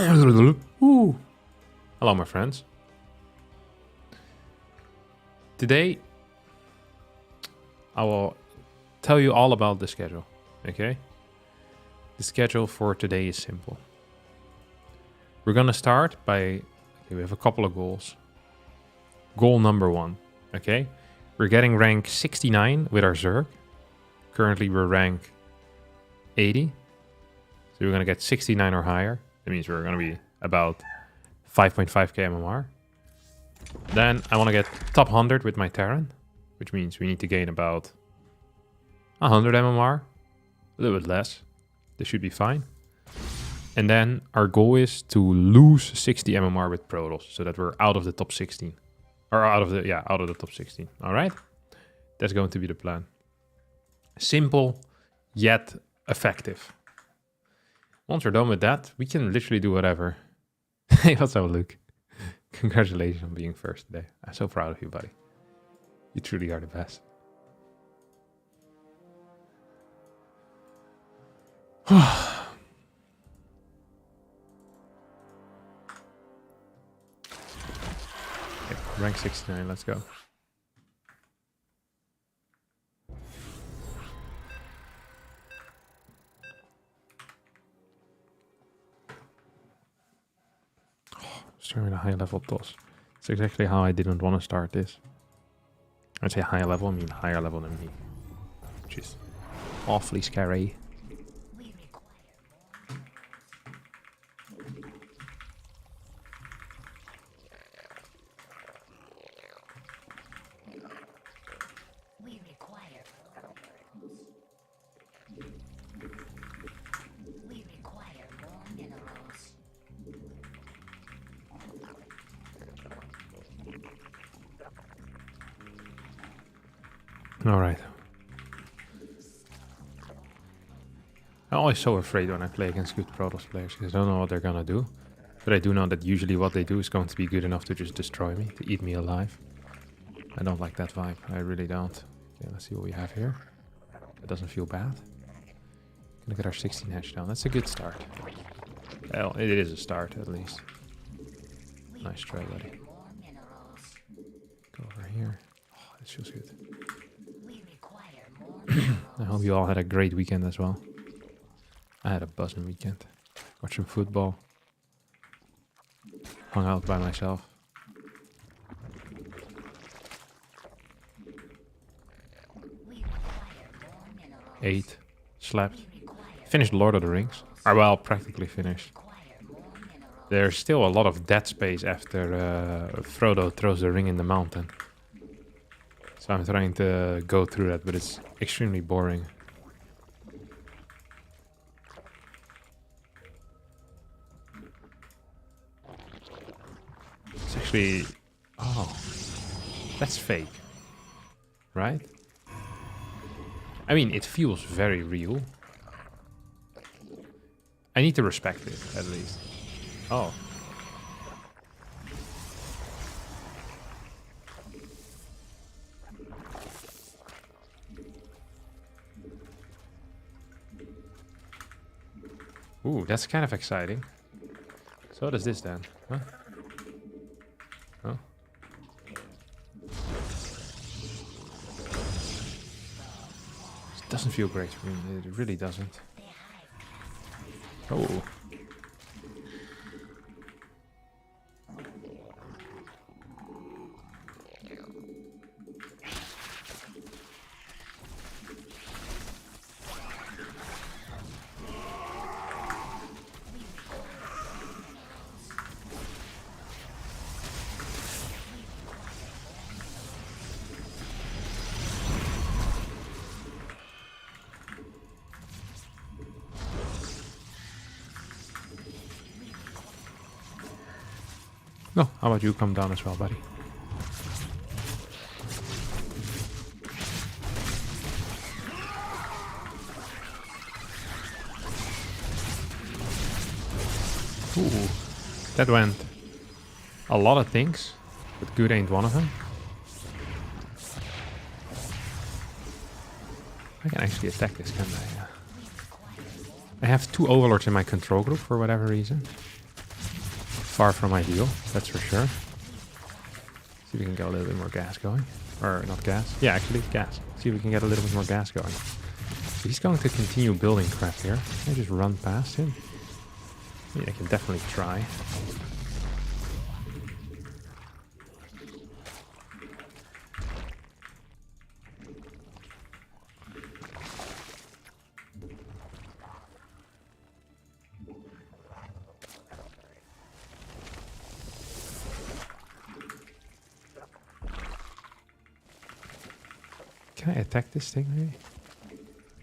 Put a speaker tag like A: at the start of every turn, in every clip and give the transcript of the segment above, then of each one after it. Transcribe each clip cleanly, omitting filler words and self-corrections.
A: Ooh. Hello, my friends. Today, I will tell you all about the schedule, okay? The schedule for today is simple. We're gonna start by, okay, we have a couple of goals. Goal number 1, okay? We're getting rank 69 with our Zerg. Currently, we're rank 80. So we're gonna get 69 or higher. That means we're gonna be about 5.5k MMR. Then I want to get top 100 with my Terran, which means we need to gain about 100 MMR, a little bit less. This should be fine. And then our goal is to lose 60 MMR with Protoss, so that we're out of the top 16. Or out of the top 16. All right? That's going to be the plan. Simple, yet effective. Once we're done with that, we can literally do whatever. Hey, what's up, Luke? Congratulations on being first today. I'm so proud of you, buddy. You truly are the best. Okay, rank 69, let's go. Starting a high level toss. It's exactly how I didn't want to start this. I'd say high level, I mean higher level than me. Which is awfully scary. Alright. I'm always so afraid when I play against good Protoss players because I don't know what they're gonna do. But I do know that usually what they do is going to be good enough to just destroy me, to eat me alive. I don't like that vibe. I really don't. Okay, let's see what we have here. That doesn't feel bad. Gonna get our 16 hatch down. That's a good start. Well, it is a start at least. Nice try, buddy. Go over here. Oh, this feels good. I hope you all had a great weekend as well. I had a buzzing weekend. Watched some football. Hung out by myself. Ate. Slept. Finished Lord of the Rings. Or well, practically finished. There's still a lot of dead space after Frodo throws the ring in the mountain. So I'm trying to go through that, but it's extremely boring. It's actually... Oh. That's fake. Right? I mean, it feels very real. I need to respect it, at least. Oh. Ooh, that's kind of exciting. So what is this then? Huh? Oh. It doesn't feel great for me. It really doesn't. Oh. No, how about you come down as well, buddy? Ooh, that went a lot of things, but good ain't one of them. I can actually attack this, can't I? I have 2 overlords in my control group for whatever reason. Far from ideal, that's for sure. See if we can get a little bit more gas going. Or not gas. Yeah, actually gas. See if we can get a little bit more gas going. So he's going to continue building crap here. Can I just run past him? Yeah, I can definitely try. Can I attack this thing maybe?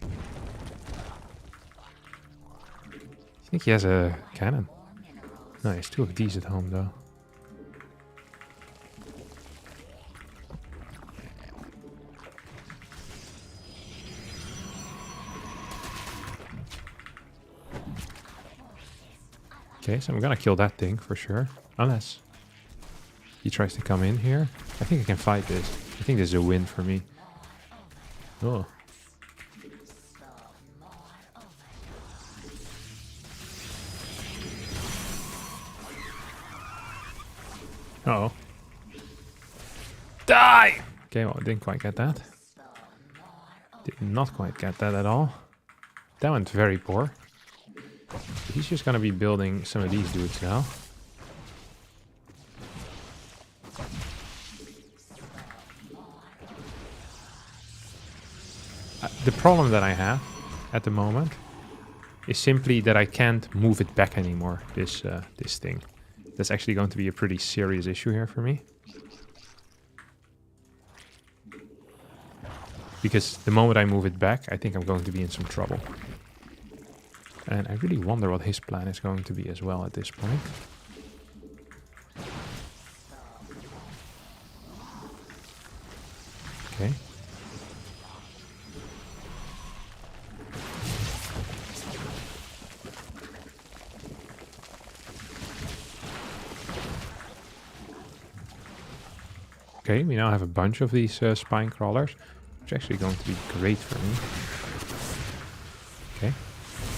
A: I think he has a cannon. No, he has 2 of these at home though. Okay, so I'm gonna kill that thing for sure. Unless he tries to come in here. I think I can fight this. I think this is a win for me. Oh. Uh-oh. Die! Okay, well, I didn't quite get that. Did not quite get that at all. That went very poor. He's just gonna be building some of these dudes now. The problem that I have at the moment is simply that I can't move it back anymore, this thing. That's actually going to be a pretty serious issue here for me. Because the moment I move it back, I think I'm going to be in some trouble. And I really wonder what his plan is going to be as well at this point. Okay. Okay, we now have a bunch of these spine crawlers, which is actually going to be great for me. Okay.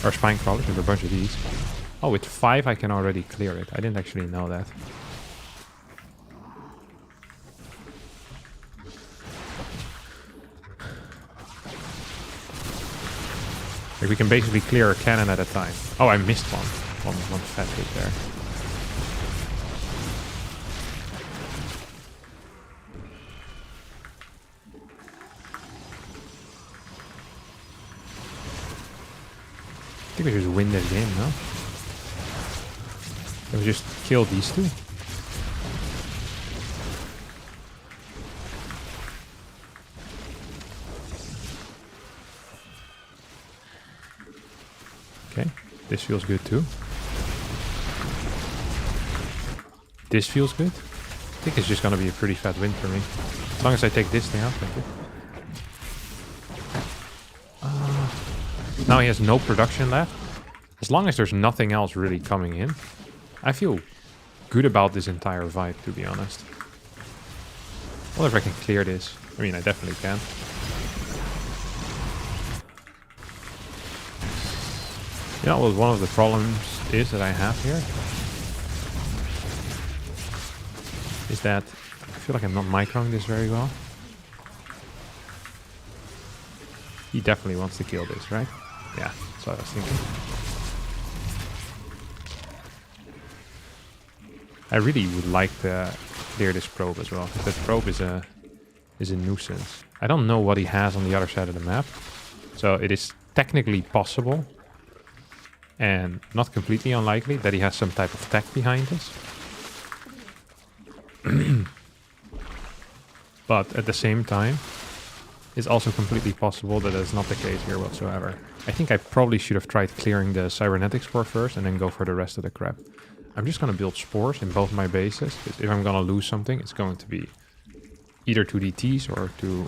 A: Or spine crawlers, we have a bunch of these. Oh, with 5 I can already clear it. I didn't actually know that. Like we can basically clear a cannon at a time. Oh, I missed one fat hit there. I think we just win this game, no? Can we just kill these 2? Okay, this feels good too. This feels good. I think it's just gonna be a pretty fat win for me. As long as I take this thing out, thank you. Now he has no production left. As long as there's nothing else really coming in, I feel good about this entire vibe, to be honest. I wonder if I can clear this. I mean, I definitely can. You know what one of the problems is that I have here? Is that I feel like I'm not microing this very well. He definitely wants to kill this, right? Yeah, that's what I was thinking. I really would like to clear this probe as well. That probe is a nuisance. I don't know what he has on the other side of the map. So it is technically possible and not completely unlikely that he has some type of tech behind this. But at the same time, it's also completely possible that that's not the case here whatsoever. I think I probably should have tried clearing the cybernetics spore first and then go for the rest of the crap. I'm just going to build spores in both my bases. If I'm going to lose something, it's going to be either to DTs or to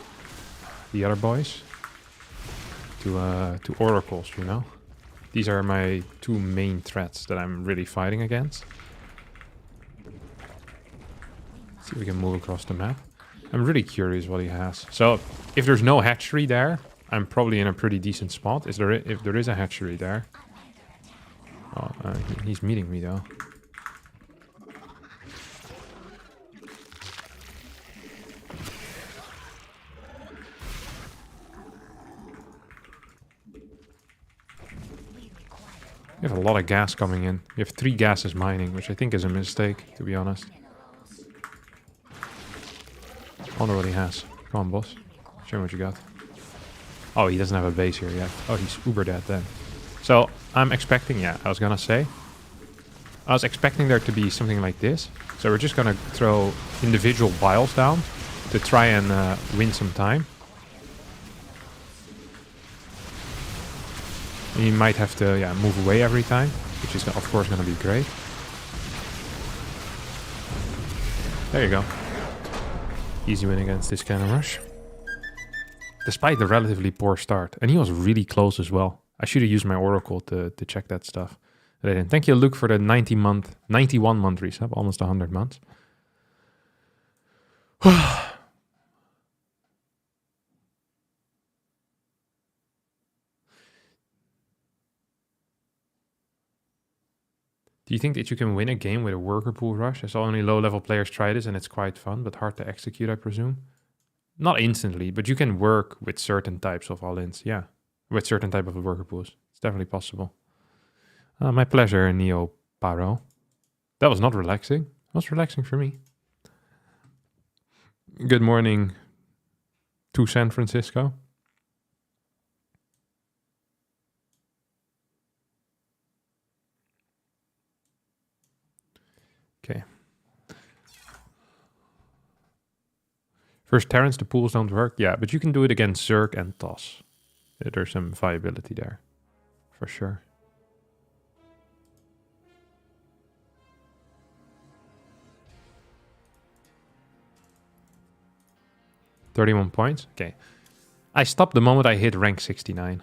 A: the other boys. To oracles, you know. These are my 2 main threats that I'm really fighting against. Let's see if we can move across the map. I'm really curious what he has. So, if there's no hatchery there, I'm probably in a pretty decent spot. If there is a hatchery there... Oh, he's meeting me though. You have a lot of gas coming in. You have 3 gases mining, which I think is a mistake, to be honest. I wonder what he has. Come on, boss. Show me what you got. Oh, he doesn't have a base here yet. Oh, he's uber dead then. So, I'm expecting, yeah, I was gonna say. I was expecting there to be something like this. So we're just gonna throw individual piles down to try and win some time. You might have to, yeah, move away every time, which is of course gonna be great. There you go. Easy win against this cannon rush. Despite the relatively poor start. And he was really close as well. I should have used my oracle to check that stuff. But I didn't. Thank you, Luke, for the 91 month resub. Almost 100 months. Do you think that you can win a game with a worker pool rush? I saw only low-level players try this and it's quite fun, but hard to execute, I presume. Not instantly, but you can work with certain types of all-ins, yeah. With certain type of worker pools. It's definitely possible. My pleasure, Neo Paro. That was not relaxing. It was relaxing for me. Good morning to San Francisco. Okay. First, Terrans, the pools don't work. Yeah, but you can do it against Zerg and Toss. There's some viability there. For sure. $31 points. Okay. I stop the moment I hit rank 69.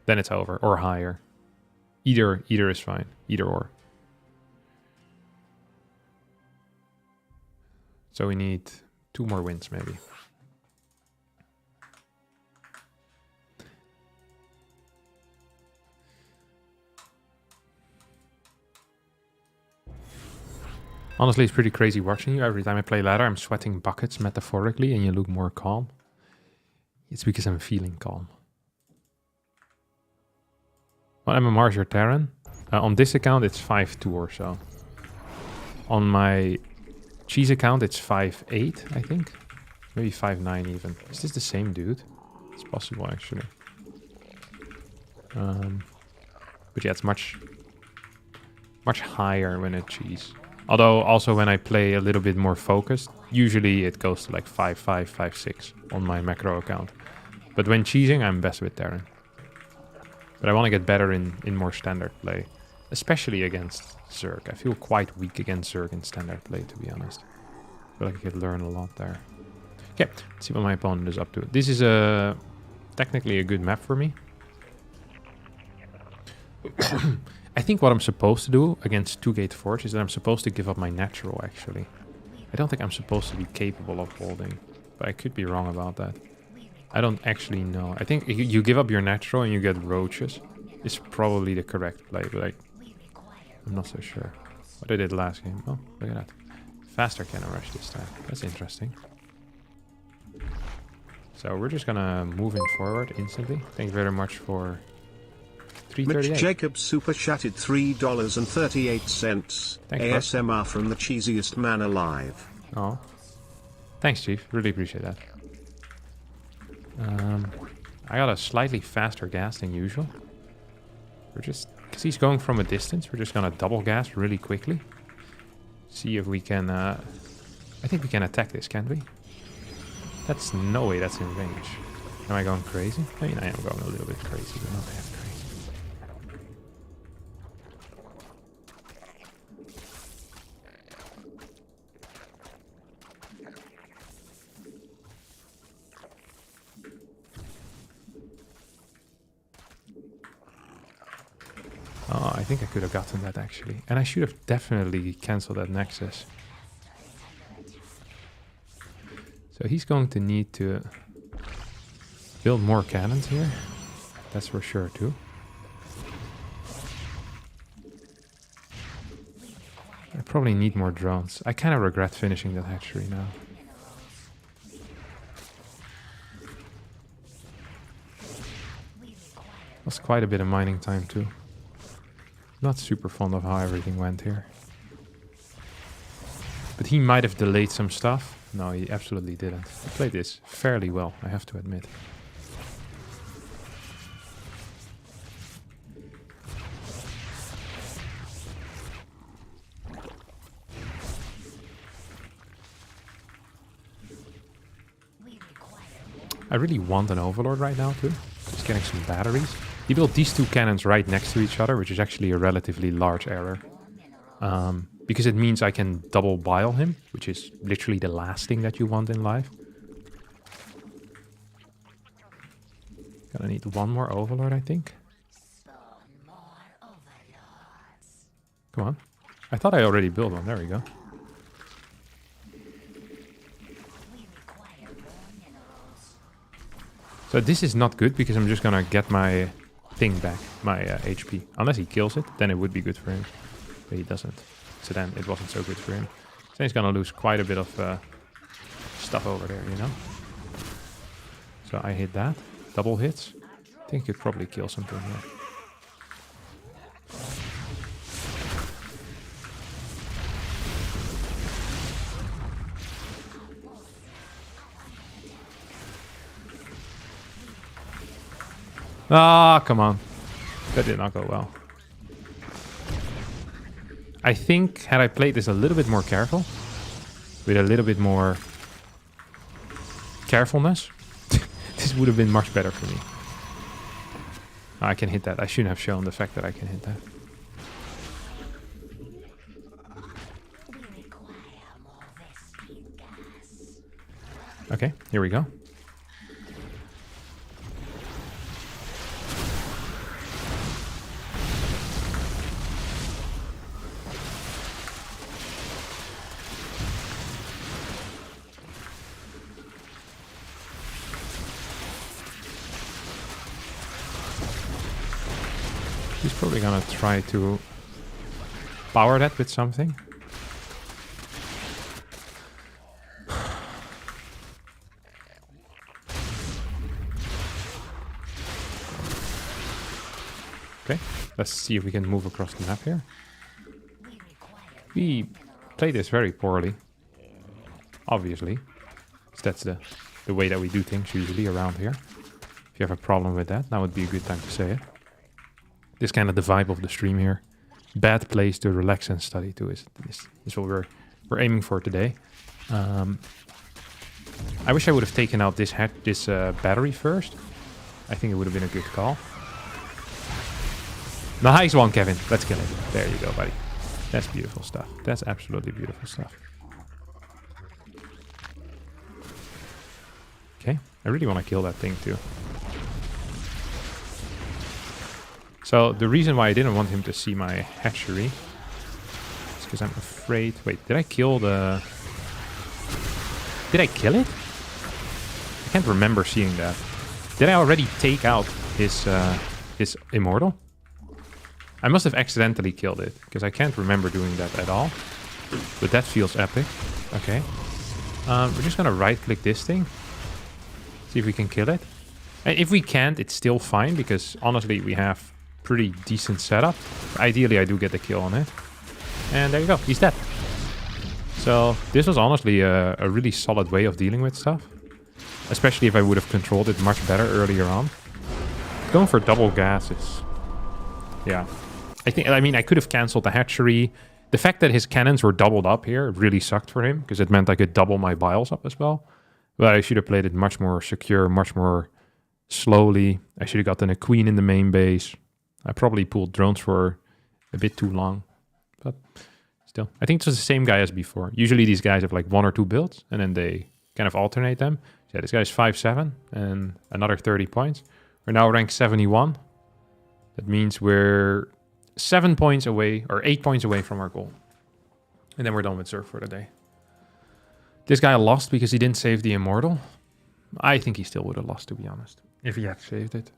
A: Then it's over. Or higher. Either is fine. Either or. So we need 2 more wins, maybe. Honestly, it's pretty crazy watching you. Every time I play ladder, I'm sweating buckets metaphorically, and you look more calm. It's because I'm feeling calm. Well, MMR is your Terran. On this account, it's 5'2" or so. On my cheese account, it's 5'8", I think. Maybe 5'9" even. Is this the same dude? It's possible, actually. But yeah, it's much higher when it's cheese. Although, also when I play a little bit more focused, usually it goes to like 5'5", 5'6" on my macro account. But when cheesing, I'm best with Terran. But I want to get better in more standard play. Especially against Zerg. I feel quite weak against Zerg in standard play, to be honest. I feel like I could learn a lot there. Okay, let's see what my opponent is up to. This is technically a good map for me. I think what I'm supposed to do against 2-gate Forge is that I'm supposed to give up my natural, actually. I don't think I'm supposed to be capable of holding. But I could be wrong about that. I don't actually know. I think you give up your natural and you get roaches. It's probably the correct play, but I'm not so sure. What I did last game. Oh, look at that. Faster cannon rush this time. That's interesting. So we're just gonna move in forward instantly. Thank you very much for 338.
B: Mitch Jacobs super chatted $3.38.
A: Thanks,
B: ASMR from the cheesiest man alive.
A: Oh. Thanks, Chief. Really appreciate that. I got a slightly faster gas than usual. We're just... Because he's going from a distance, we're just gonna double gas really quickly. See if we can... I think we can attack this, can't we? That's no way that's in range. Am I going crazy? I mean, I am going a little bit crazy, but not that crazy. Oh, I think I could have gotten that actually. And I should have definitely cancelled that Nexus. So he's going to need to build more cannons here. That's for sure too. I probably need more drones. I kind of regret finishing that hatchery now. Was quite a bit of mining time too. Not super fond of how everything went here. But he might have delayed some stuff. No, he absolutely didn't. He played this fairly well, I have to admit. I really want an Overlord right now too. Just getting some batteries. He built these two cannons right next to each other, which is actually a relatively large error. Because it means I can double bile him, which is literally the last thing that you want in life. Gonna need one more Overlord, I think. Come on. I thought I already built one. There we go. So this is not good because I'm just gonna get my thing back, my HP. Unless he kills it, then it would be good for him. But he doesn't. So then it wasn't so good for him. So he's gonna lose quite a bit of stuff over there, you know? So I hit that. Double hits. I think he could probably kill something here. Ah, come on. That did not go well. I think had I played this a little bit more careful, with a little bit more carefulness, this would have been much better for me. I can hit that. I shouldn't have shown the fact that I can hit that. Okay, here we go. He's probably gonna try to power that with something. Okay, let's see if we can move across the map here. We play this very poorly, obviously. So that's the way that we do things usually around here. If you have a problem with that, now would be a good time to say it. This is kind of the vibe of the stream here. Bad place to relax and study too is what we're aiming for today. I wish I would have taken out this battery first. I think it would have been a good call. Nice one, Kevin. Let's kill it. There you go, buddy. That's beautiful stuff. That's absolutely beautiful stuff. Okay, I really want to kill that thing too. So the reason why I didn't want him to see my hatchery is because I'm afraid... Wait, did I kill the... Did I kill it? I can't remember seeing that. Did I already take out his immortal? I must have accidentally killed it, because I can't remember doing that at all. But that feels epic. Okay. We're just gonna right-click this thing. See if we can kill it. And if we can't, it's still fine, because honestly, we have pretty decent setup. Ideally, I do get the kill on it. And there you go, he's dead. So this was honestly a really solid way of dealing with stuff. Especially if I would have controlled it much better earlier on. Going for double gas is... Yeah. I mean, I could have cancelled the hatchery. The fact that his cannons were doubled up here really sucked for him, because it meant I could double my biles up as well. But I should have played it much more secure, much more slowly. I should have gotten a queen in the main base. I probably pulled drones for a bit too long. But still, I think it's the same guy as before. Usually these guys have like 1 or 2 builds, and then they kind of alternate them. So yeah, this guy's 5-7 and another 30 points. We're now ranked 71. That means we're 7 points away, or 8 points away from our goal. And then we're done with Zerg for the day. This guy lost because he didn't save the Immortal. I think he still would have lost, to be honest, if he had saved it.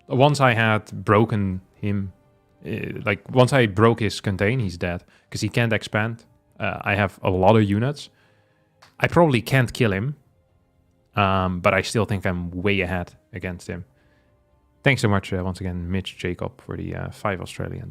A: Once I had broken him, once I broke his contain, he's dead. Because he can't expand. I have a lot of units. I probably can't kill him. But I still think I'm way ahead against him. Thanks so much once again, Mitch Jacob, for the $5 Australian.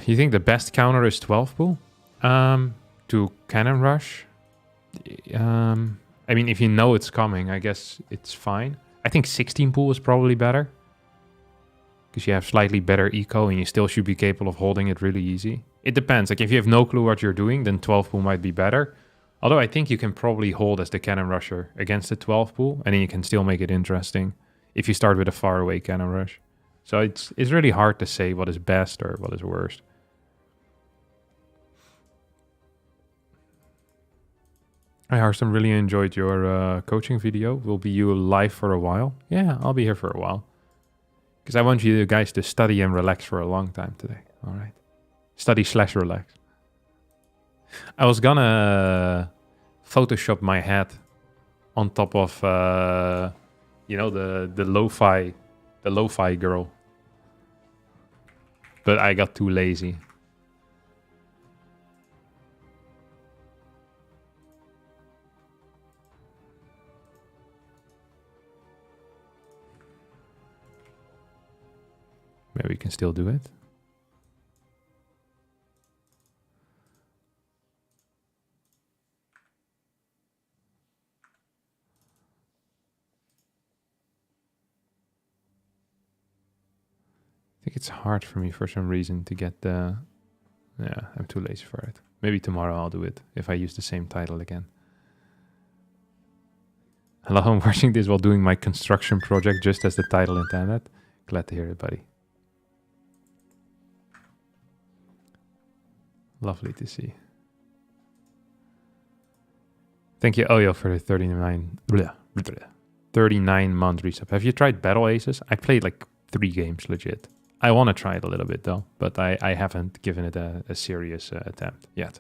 A: You think the best counter is 12 pool? To Cannon Rush? I mean, if you know it's coming, I guess it's fine. I think 16 pool is probably better. Because you have slightly better eco and you still should be capable of holding it really easy. It depends. Like, if you have no clue what you're doing, then 12 pool might be better. Although I think you can probably hold as the Cannon Rusher against the 12 pool, and then you can still make it interesting if you start with a far away Cannon Rush. So it's really hard to say what is best or what is worst. Hi Harston, really enjoyed your coaching video. Will be you live for a while? Yeah, I'll be here for a while. Because I want you guys to study and relax for a long time today. All right. Study/relax. I was gonna Photoshop my head on top of, you know, the lo-fi girl. But I got too lazy. Maybe we can still do it. I think it's hard for me for some reason to get the... Yeah, I'm too lazy for it. Maybe tomorrow I'll do it if I use the same title again. Hello, I'm watching this while doing my construction project just as the title intended. Glad to hear it, buddy. Lovely to see. Thank you, Oyo, for the 39 month resub. Have you tried Battle Aces? I played like 3 games, legit. I want to try it a little bit though, but I haven't given it a serious attempt yet.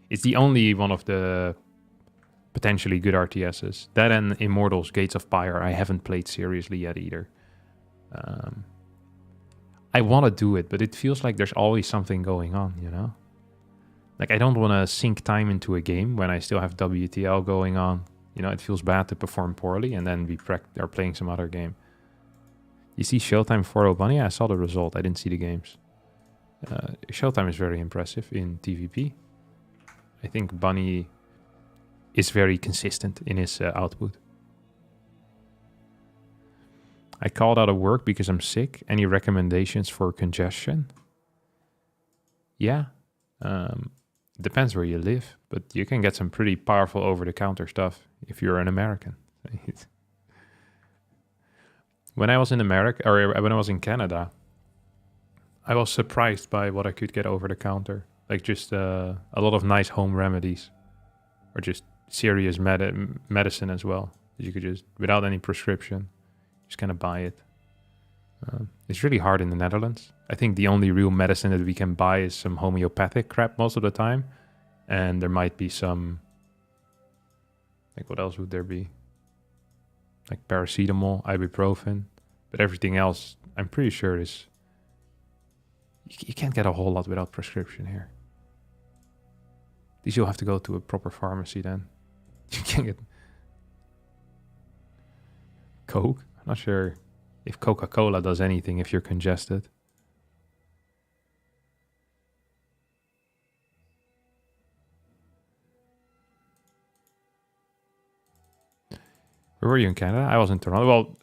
A: It's the only one of the potentially good RTSs. That and Immortals Gates of Pyre I haven't played seriously yet either. I want to do it, but it feels like there's always something going on, you know? Like, I don't want to sink time into a game when I still have WTL going on. You know, it feels bad to perform poorly and then be playing some other game. You see Showtime 4-0 Bunny? I saw the result. I didn't see the games. Showtime is very impressive in TVP. I think Bunny is very consistent in his output. I called out of work because I'm sick. Any recommendations for congestion? Yeah. Depends where you live, but you can get some pretty powerful over-the-counter stuff if you're an American. When I was in America, or when I was in Canada, I was surprised by what I could get over-the-counter. Like just a lot of nice home remedies, or just serious medicine as well. You could just, without any prescription, just kind of buy it. It's really hard in the Netherlands. I think the only real medicine that we can buy is some homeopathic crap most of the time. And there might be some... Like, what else would there be? Like paracetamol, ibuprofen. But everything else, I'm pretty sure is... You can't get a whole lot without prescription here. At least you'll have to go to a proper pharmacy then. You can't get... Coke? I'm not sure... If Coca-Cola does anything if you're congested. Where were you in Canada? I was in Toronto. Well,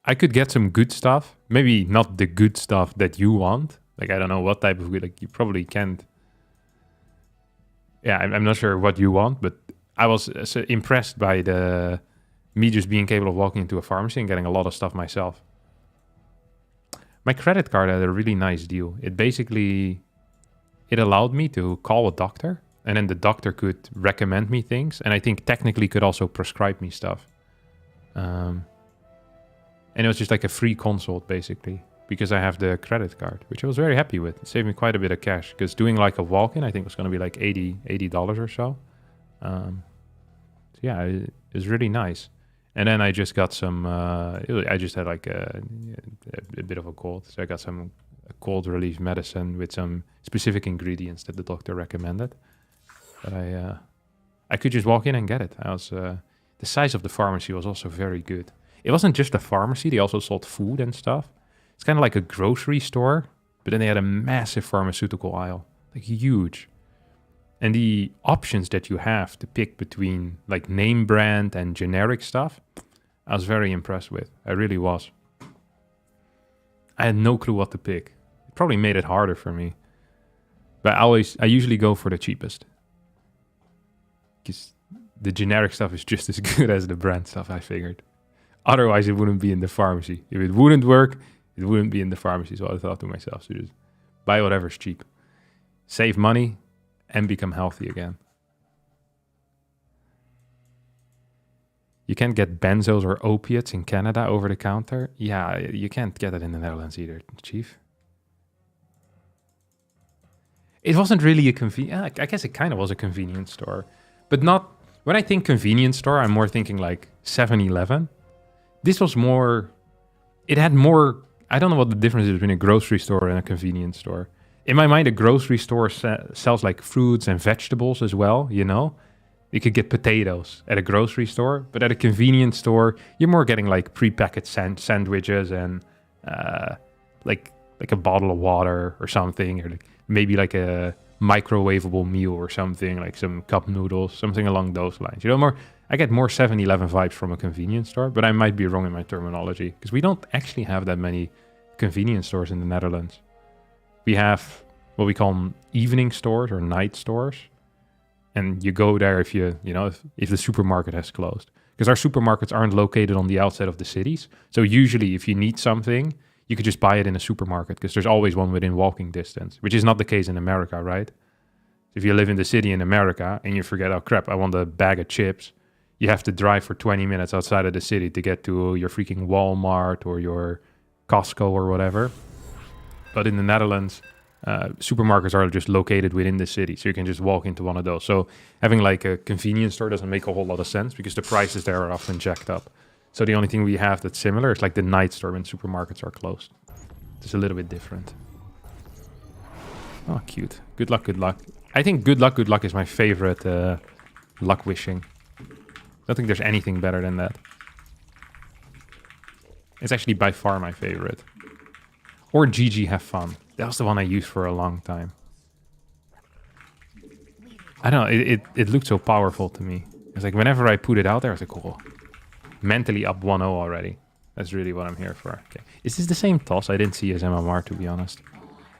A: I could get some good stuff. Maybe not the good stuff that you want. Like, I don't know what type of good. Like, you probably can't. Yeah, I'm not sure what you want, but I was impressed by me just being capable of walking into a pharmacy and getting a lot of stuff myself. My credit card had a really nice deal. It allowed me to call a doctor, and then the doctor could recommend me things, and I think technically could also prescribe me stuff. And it was just like a free consult, basically, because I have the credit card, which I was very happy with. It saved me quite a bit of cash, because doing like a walk-in, I think was going to be like $80 or so. So yeah, it was really nice. And then I just got some, I just had like a bit of a cold. So I got some cold relief medicine with some specific ingredients that the doctor recommended. But I could just walk in and get it. The size of the pharmacy was also very good. It wasn't just a pharmacy. They also sold food and stuff. It's kind of like a grocery store, But then they had a massive pharmaceutical aisle, like huge. And the options that you have to pick between like name brand and generic stuff, I was very impressed with. I really was. I had no clue what to pick. It probably made it harder for me. But I usually go for the cheapest. Because the generic stuff is just as good as the brand stuff, I figured. Otherwise, it wouldn't be in the pharmacy. If it wouldn't work, it wouldn't be in the pharmacy. So I thought to myself, so just buy whatever's cheap. Save money and become healthy again. You can't get benzos or opiates in Canada over the counter. Yeah, you can't get it in the Netherlands either, Chief. It wasn't really a convenience... I guess it kind of was a convenience store. But not... When I think convenience store, I'm more thinking like 7-Eleven. This was more... It had more... I don't know what the difference is between a grocery store and a convenience store. In my mind, a grocery store sells like fruits and vegetables as well, you know? You could get potatoes at a grocery store, but at a convenience store, you're more getting like prepackaged sandwiches and like a bottle of water or something, or maybe like a microwavable meal or something, like some cup noodles, something along those lines. You know, I get more 7-Eleven vibes from a convenience store, but I might be wrong in my terminology because we don't actually have that many convenience stores in the Netherlands. We have what we call evening stores or night stores. And you go there if if the supermarket has closed. Because our supermarkets aren't located on the outside of the cities. So usually if you need something, you could just buy it in a supermarket because there's always one within walking distance, which is not the case in America, right? If you live in the city in America and you forget, oh crap, I want a bag of chips, you have to drive for 20 minutes outside of the city to get to your freaking Walmart or your Costco or whatever. But in the Netherlands... supermarkets are just located within the city, so you can just walk into one of those. So having like a convenience store doesn't make a whole lot of sense because the prices there are often jacked up. So the only thing we have that's similar is like the night store when supermarkets are closed. It's a little bit different. Oh, cute. Good luck, good luck. I think good luck is my favorite luck wishing. I don't think there's anything better than that. It's actually by far my favorite. Or GG have fun. That was the one I used for a long time. I don't know, it looked so powerful to me. It's like whenever I put it out there, I was like, cool. Mentally up 1-0 already. That's really what I'm here for. Okay. Is this the same toss? I didn't see his MMR, to be honest.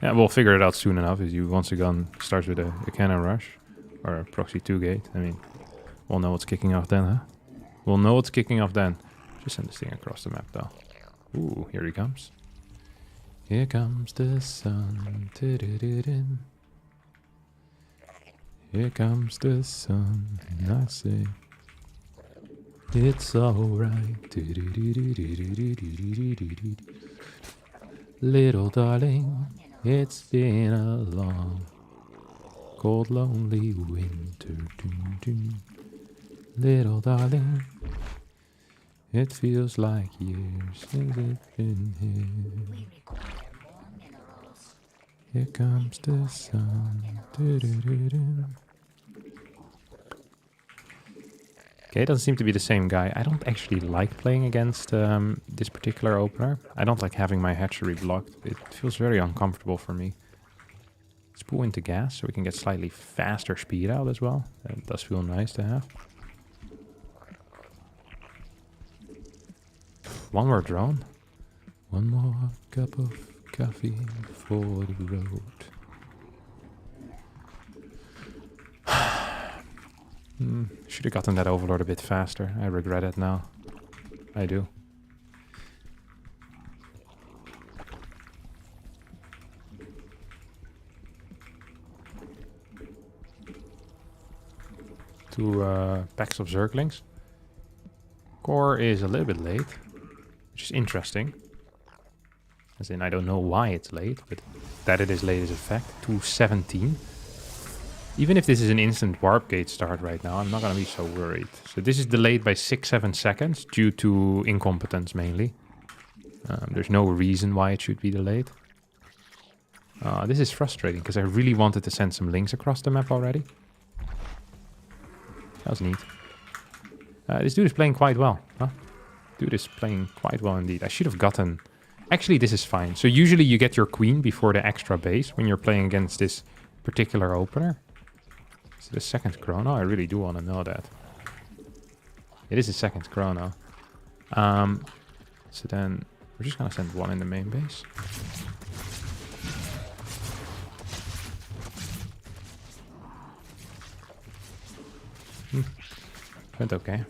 A: Yeah, we'll figure it out soon enough. As you once again starts with a cannon rush. Or a proxy 2-gate. I mean, we'll know what's kicking off then, huh? We'll know what's kicking off then. Just send this thing across the map, though. Ooh, here he comes. Here comes the sun. Here comes the sun. And I say, it's alright. Little darling, it's been a long, cold, lonely winter. Little darling, it feels like years since it's been here. Here comes the sun. Okay, it doesn't seem to be the same guy. I don't actually like playing against this particular opener. I don't like having my hatchery blocked. It feels very uncomfortable for me. Let's pull into gas so we can get slightly faster speed out as well. That does feel nice to have. One more drone. One more cup of coffee for the road. Should have gotten that overlord a bit faster. I regret it now. I do. Two packs of Zerglings. Core is a little bit late, which is interesting. As in, I don't know why it's late, but that it is late is a fact. 2:17. Even if this is an instant warp gate start right now, I'm not going to be so worried. So this is delayed by 6-7 seconds due to incompetence mainly. There's no reason why it should be delayed. This is frustrating because I really wanted to send some links across the map already. That was neat. This dude is playing quite well, huh? Dude is playing quite well indeed. I should have gotten Actually, this is fine. So usually you get your queen before the extra base when you're playing against this particular opener. Is it a second chrono? I really do want to know that. It is a second chrono. So then we're just going to send one in the main base. Went okay.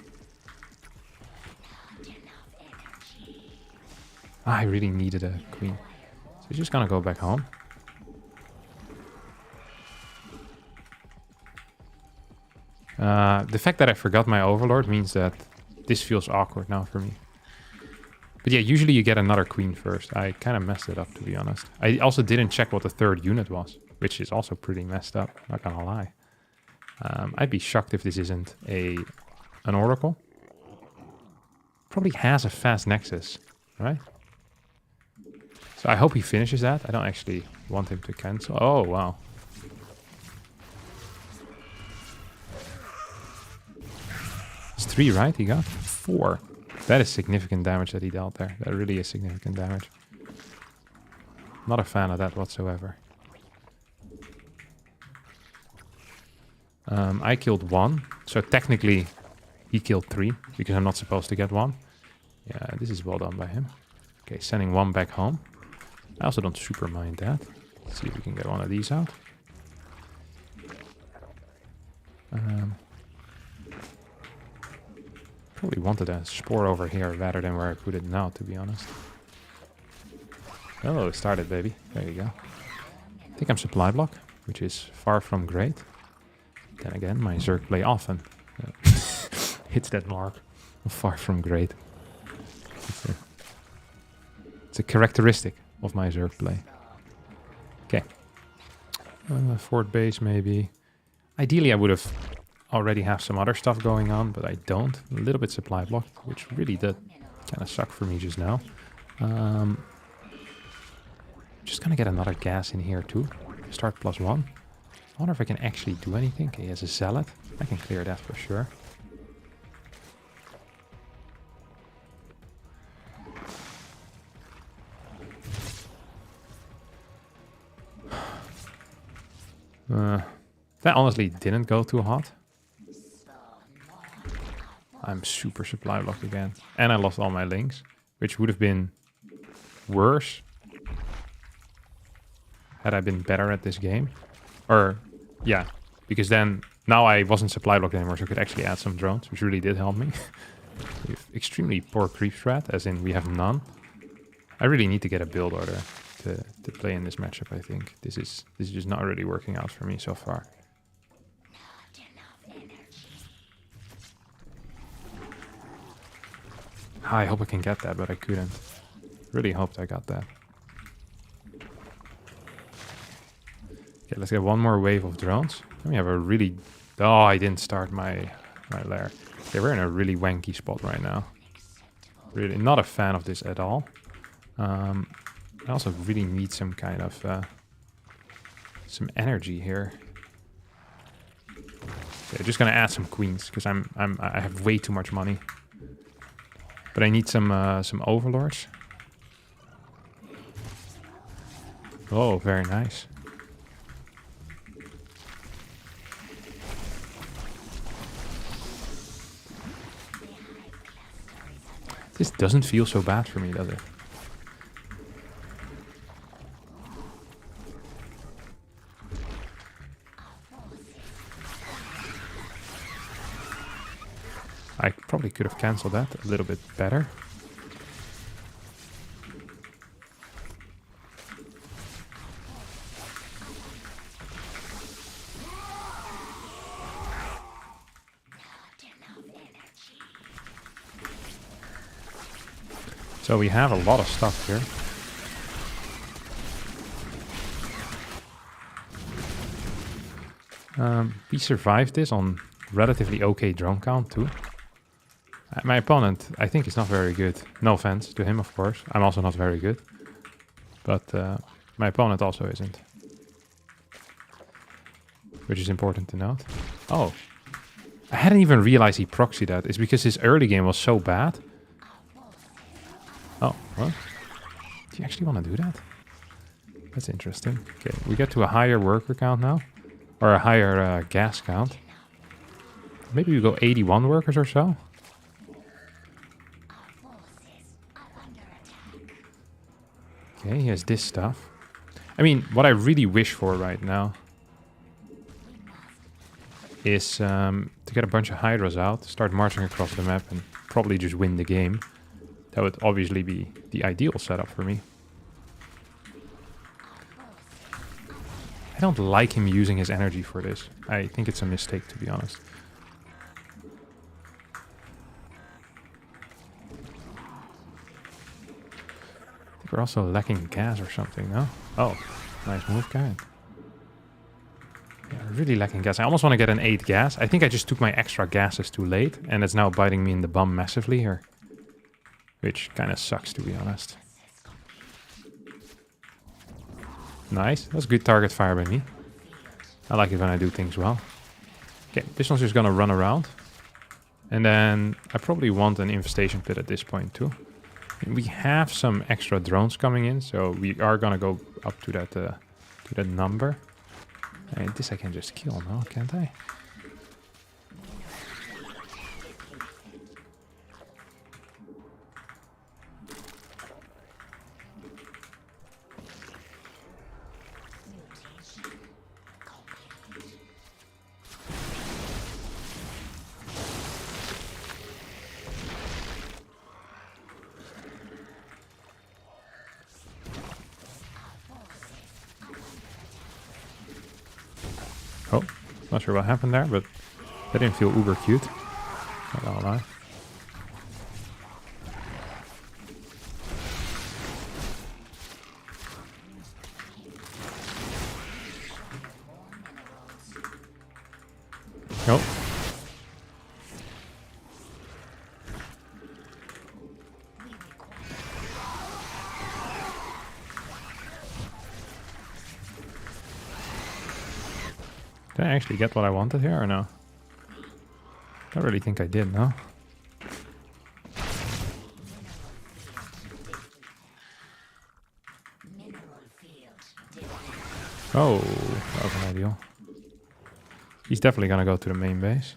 A: I really needed a queen. So he's just gonna go back home. The fact that I forgot my overlord means that this feels awkward now for me. But yeah, usually you get another queen first. I kind of messed it up, to be honest. I also didn't check what the third unit was, which is also pretty messed up, not gonna lie. I'd be shocked if this isn't an oracle. Probably has a fast nexus, right? So I hope he finishes that. I don't actually want him to cancel. Oh, wow. It's 3, right? He got 4. That is significant damage that he dealt there. That really is significant damage. Not a fan of that whatsoever. I killed 1. So technically he killed 3 because I'm not supposed to get 1. Yeah, this is well done by him. Okay, sending 1 back home. I also don't super mind that. Let's see if we can get one of these out. Probably wanted a spore over here rather than where I put it now, to be honest. Oh, it started, baby. There you go. I think I'm supply block, which is far from great. Then again, my Zerg play often hits that mark of far from great. It's a characteristic of my Zerg play. Okay. Fort base, maybe. Ideally, I would have already have some other stuff going on, but I don't. A little bit supply blocked, which really did kind of suck for me just now. Just gonna get another gas in here too. Start +1. I wonder if I can actually do anything. Okay, he has a zealot. I can clear that for sure. That honestly didn't go too hot. I'm super supply blocked again. And I lost all my links, which would have been worse had I been better at this game. Or, yeah, because then now I wasn't supply blocked anymore, so I could actually add some drones, which really did help me. We have extremely poor creep strat, as in we have none. I really need to get a build order to play in this matchup, I think. This is just not really working out for me so far. I hope I can get that, but I couldn't. Really hoped I got that. Okay, let's get one more wave of drones. Then we have a really... Oh, I didn't start my lair. Okay, we're in a really wanky spot right now. Really not a fan of this at all. I also really need some kind of... some energy here. Okay, just gonna add some queens, because I have way too much money. But I need some overlords. Oh, very nice. This doesn't feel so bad for me, does it? I probably could have cancelled that a little bit better. So we have a lot of stuff here. We survived this on relatively okay drone count too. My opponent, I think, is not very good. No offense to him, of course. I'm also not very good. But my opponent also isn't. Which is important to note. Oh. I hadn't even realized he proxied that. It's because his early game was so bad. Oh, what? Do you actually want to do that? That's interesting. Okay, we get to a higher worker count now. Or a higher gas count. Maybe we go 81 workers or so. Okay, he has this stuff. I mean, what I really wish for right now is to get a bunch of Hydras out, start marching across the map, and probably just win the game. That would obviously be the ideal setup for me. I don't like him using his energy for this. I think it's a mistake, to be honest. I think we're also lacking gas or something, no? Oh, nice move, guy. Yeah, really lacking gas. I almost want to get an 8 gas. I think I just took my extra gases too late, and it's now biting me in the bum massively here. Which kind of sucks, to be honest. Nice. That's good target fire by me. I like it when I do things well. Okay, this one's just gonna run around. And then I probably want an infestation pit at this point too. And we have some extra drones coming in, so we are gonna go up to that number. And this I can just kill now, can't I? Oh, not sure what happened there, but that didn't feel uber cute. Not gonna lie. Nope. Did I actually get what I wanted here or no? I don't really think I did, no? Oh, that was an ideal. He's definitely gonna go to the main base.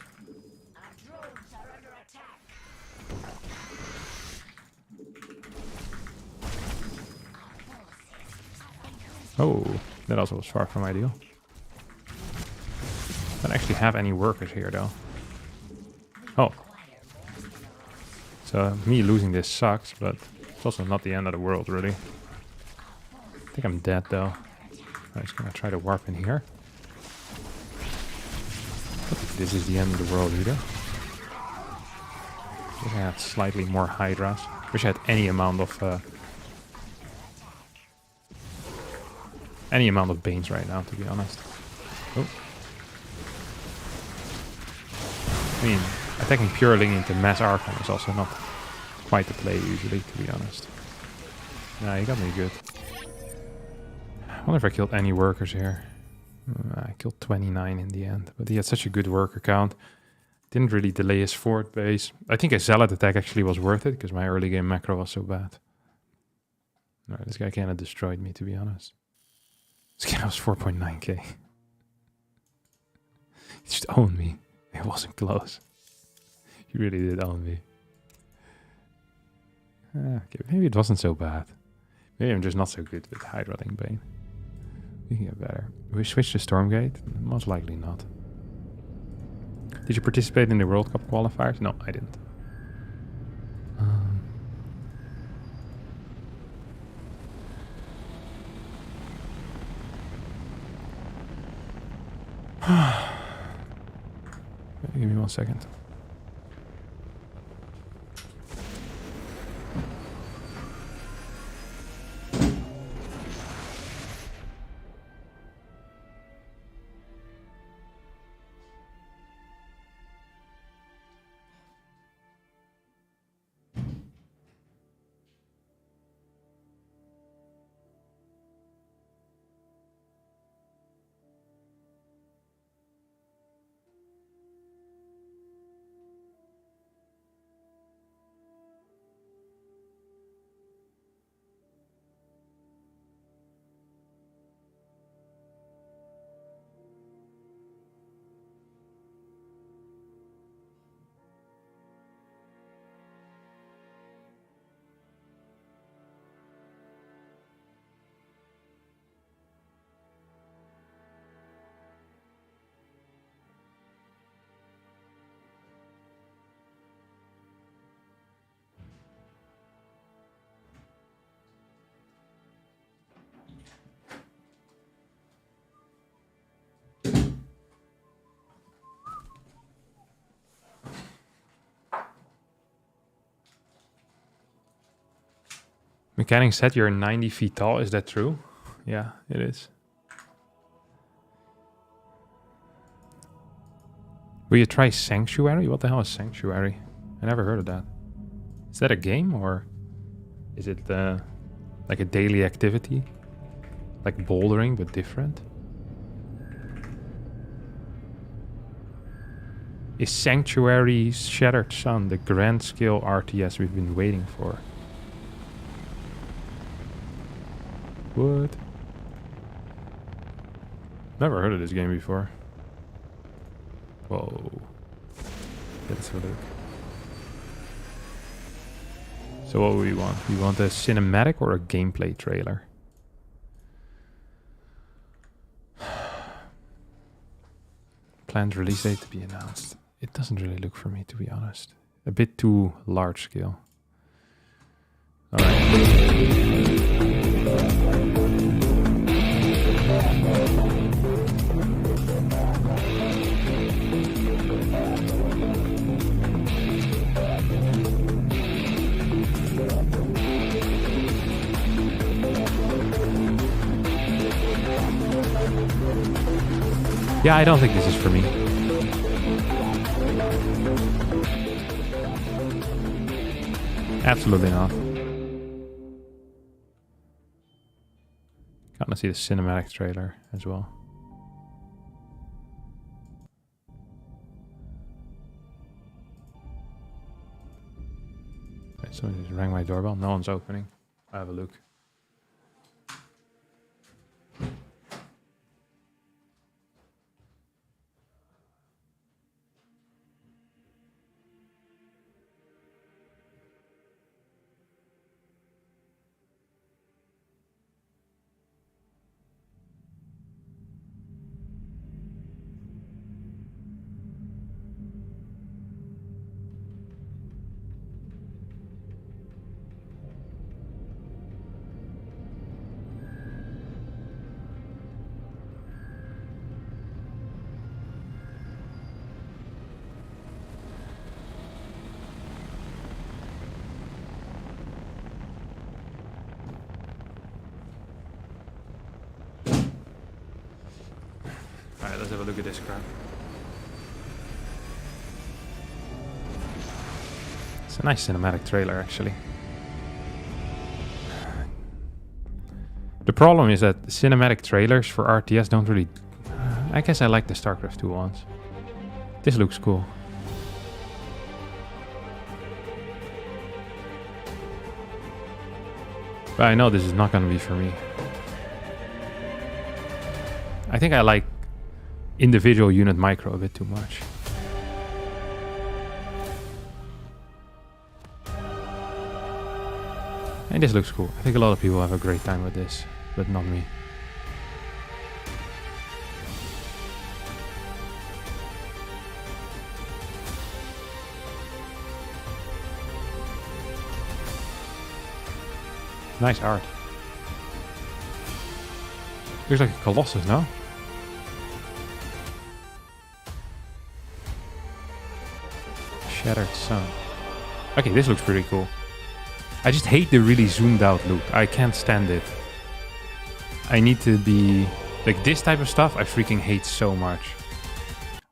A: Oh, that also was far from ideal. I don't actually have any workers here though. Oh. So me losing this sucks, but it's also not the end of the world really. I think I'm dead though. I'm just gonna try to warp in here. I don't think this is the end of the world either. Wish I had slightly more Hydras. Wish I had any amount of Banes right now, to be honest. Oh. I mean, attacking purely into mass Archon is also not quite the play usually, to be honest. Nah, he got me good. I wonder if I killed any workers here. I killed 29 in the end, but he had such a good worker count. Didn't really delay his forward base. I think a Zealot attack actually was worth it, because my early game macro was so bad. Alright, this guy kind of destroyed me, to be honest. This guy was 4.9k. He just owned me. It wasn't close. He really did own me. Okay, maybe it wasn't so bad. Maybe I'm just not so good with Hydra Link Bane. We can get better. We switch to Stormgate? Most likely not. Did you participate in the World Cup qualifiers? No, I didn't. Give me 1 second. Mechanic said you're 90 feet tall. Is that true? Yeah, it is. Will you try Sanctuary? What the hell is Sanctuary? I never heard of that. Is that a game or is it like a daily activity? Like bouldering but different? Is Sanctuary Shattered Sun the grand scale RTS we've been waiting for? What? Never heard of this game before. Whoa. Let's have a look. So what do we want? We want a cinematic or a gameplay trailer? Planned release date to be announced. It doesn't really look for me, to be honest. A bit too large scale. Alright. Yeah, I don't think this is for me. Absolutely not. Gotta see the cinematic trailer as well. Right, someone just rang my doorbell. No one's opening. I have a look. Alright, let's have a look at this crap. It's a nice cinematic trailer, actually. The problem is that cinematic trailers for RTS don't really... I guess I like the StarCraft 2 ones. This looks cool. But I know this is not going to be for me. I think I like individual unit micro a bit too much. And this looks cool. I think a lot of people have a great time with this, but not me. Nice art. Looks like a Colossus, no? Shattered Sun. Okay, this looks pretty cool. I just hate the really zoomed out look. I can't stand it. I need to be... Like this type of stuff I freaking hate so much.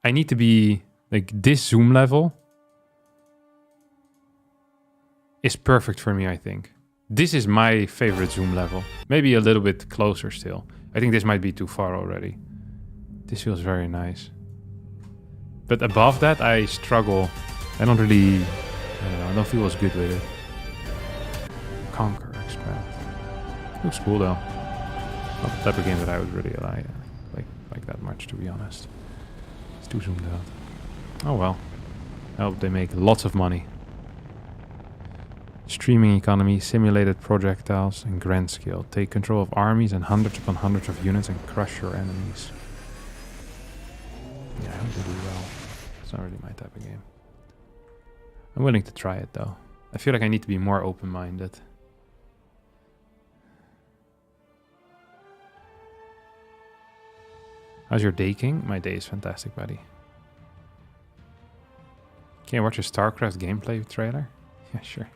A: I need to be... Like this zoom level is perfect for me, I think. This is my favorite zoom level. Maybe a little bit closer still. I think this might be too far already. This feels very nice. But above that, I struggle. I don't really... I don't know, I don't feel as good with it. Conquer, expand. Looks cool though. Not the type of game that I would really like that much, to be honest. It's too zoomed out. Oh well. I hope they make lots of money. Streaming economy, simulated projectiles, and grand scale. Take control of armies and hundreds upon hundreds of units and crush your enemies. Yeah, I hope they do well. It's not really my type of game. I'm willing to try it though. I feel like I need to be more open-minded. How's your day, King? My day is fantastic, buddy. Can you watch a StarCraft gameplay trailer? Yeah, sure.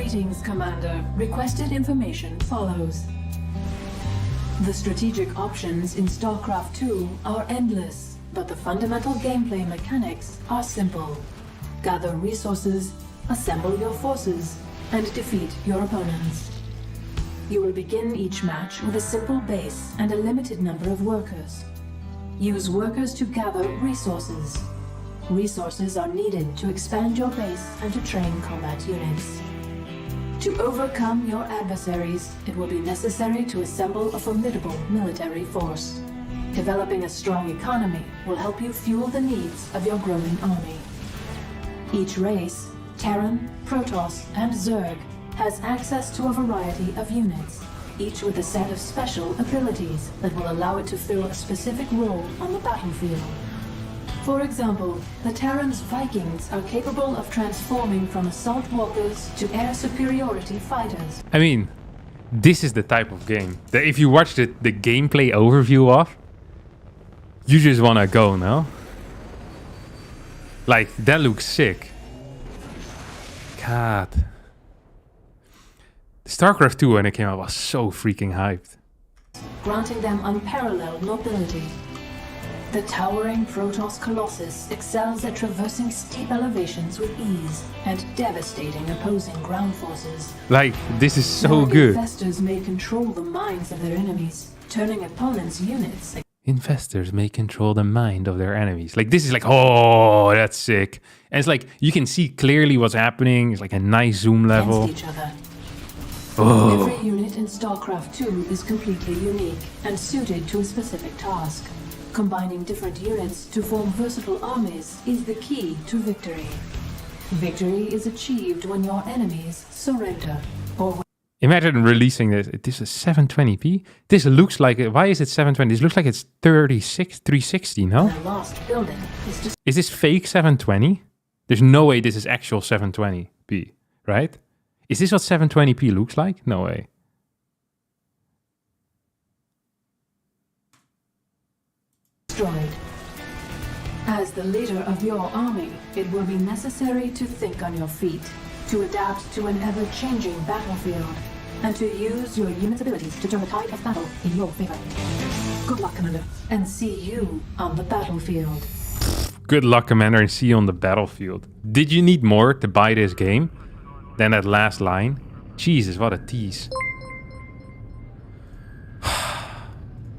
C: Greetings, Commander. Requested information follows. The strategic options in StarCraft 2 are endless, but the fundamental gameplay mechanics are simple. Gather resources, assemble your forces, and defeat your opponents. You will begin each match with a simple base and a limited number of workers. Use workers to gather resources. Resources are needed to expand your base and to train combat units. To overcome your adversaries, it will be necessary to assemble a formidable military force. Developing a strong economy will help you fuel the needs of your growing army. Each race, Terran, Protoss, and Zerg, has access to a variety of units, each with a set of special abilities that will allow it to fill a specific role on the battlefield. For example, the Terran's Vikings are capable of transforming from assault walkers to air superiority fighters.
A: I mean, this is the type of game that if you watch the gameplay overview of, you just want to go, no? Like, that looks sick. God. StarCraft 2 when it came out was so freaking hyped.
C: Granting them unparalleled mobility. The towering Protoss Colossus excels at traversing steep elevations with ease and devastating opposing ground forces.
A: Like, this is so good.
C: Investors may control the minds of their enemies, turning opponents' units.
A: Investors may control the mind of their enemies. Like, this is like, oh, that's sick. And it's like, you can see clearly what's happening. It's like a nice zoom level.
C: Against each other.
A: Oh.
C: Every unit in StarCraft 2 is completely unique and suited to a specific task. Combining different units to form versatile armies is the key to victory. Victory is achieved when your enemies surrender or when
A: Imagine releasing this. This is 720p. This looks like it. Why is it 720? This looks like it's 360, no?
C: a lost building is just
A: Is this fake 720? There's no way this is actual 720p, right? Is this what 720p looks like? No way.
C: destroyed. As the leader of your army, it will be necessary to think on your feet, to adapt to an ever-changing battlefield, and to use your unit's abilities to turn the tide of battle in your favor. Good luck, Commander, and see you on the battlefield.
A: Good luck, Commander, and see you on the battlefield. Did you need more to buy this game than that last line? Jesus, what a tease.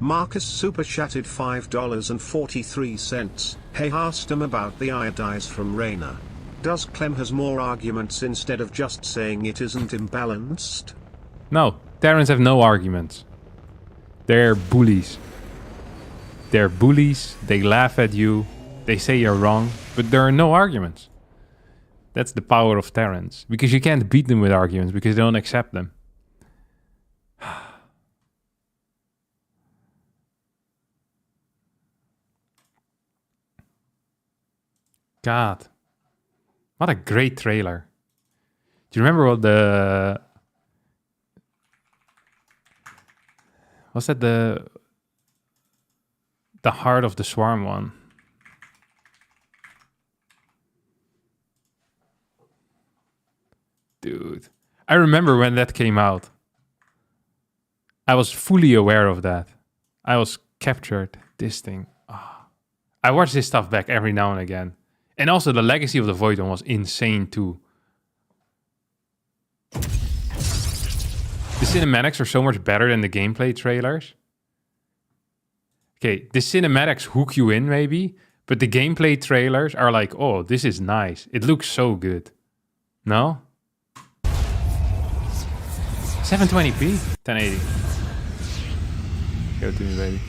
B: Marcus super chatted $5.43. Hey, asked him about the iodize from Reyna. Does Clem has more arguments instead of just saying it isn't imbalanced?
A: No, Terrans have no arguments. They're bullies. They're bullies, they laugh at you, they say you're wrong, but there are no arguments. That's the power of Terrans, because you can't beat them with arguments because they don't accept them. God, what a great trailer. Do you remember what was that the Heart of the Swarm one? Dude, I remember when that came out. I was fully aware of that. I was captured. This thing. Oh. I watch this stuff back every now and again. And also the Legacy of the Void one was insane too. The cinematics are so much better than the gameplay trailers. Okay, the cinematics hook you in maybe, but the gameplay trailers are like, oh, this is nice. It looks so good. No? 720p? 1080. Go to me, baby.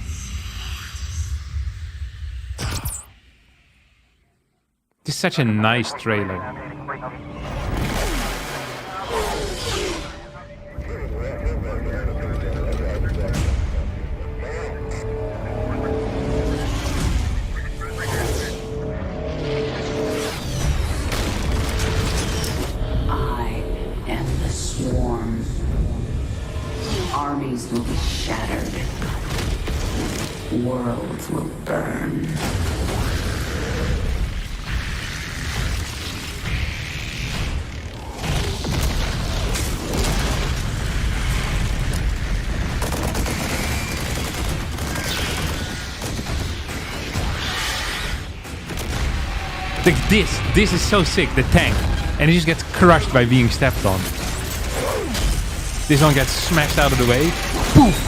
A: This is such a nice trailer.
D: I am the swarm. Armies will be shattered. Worlds will burn.
A: Like this is so sick, the tank. And it just gets crushed by being stepped on. This one gets smashed out of the way. Poof!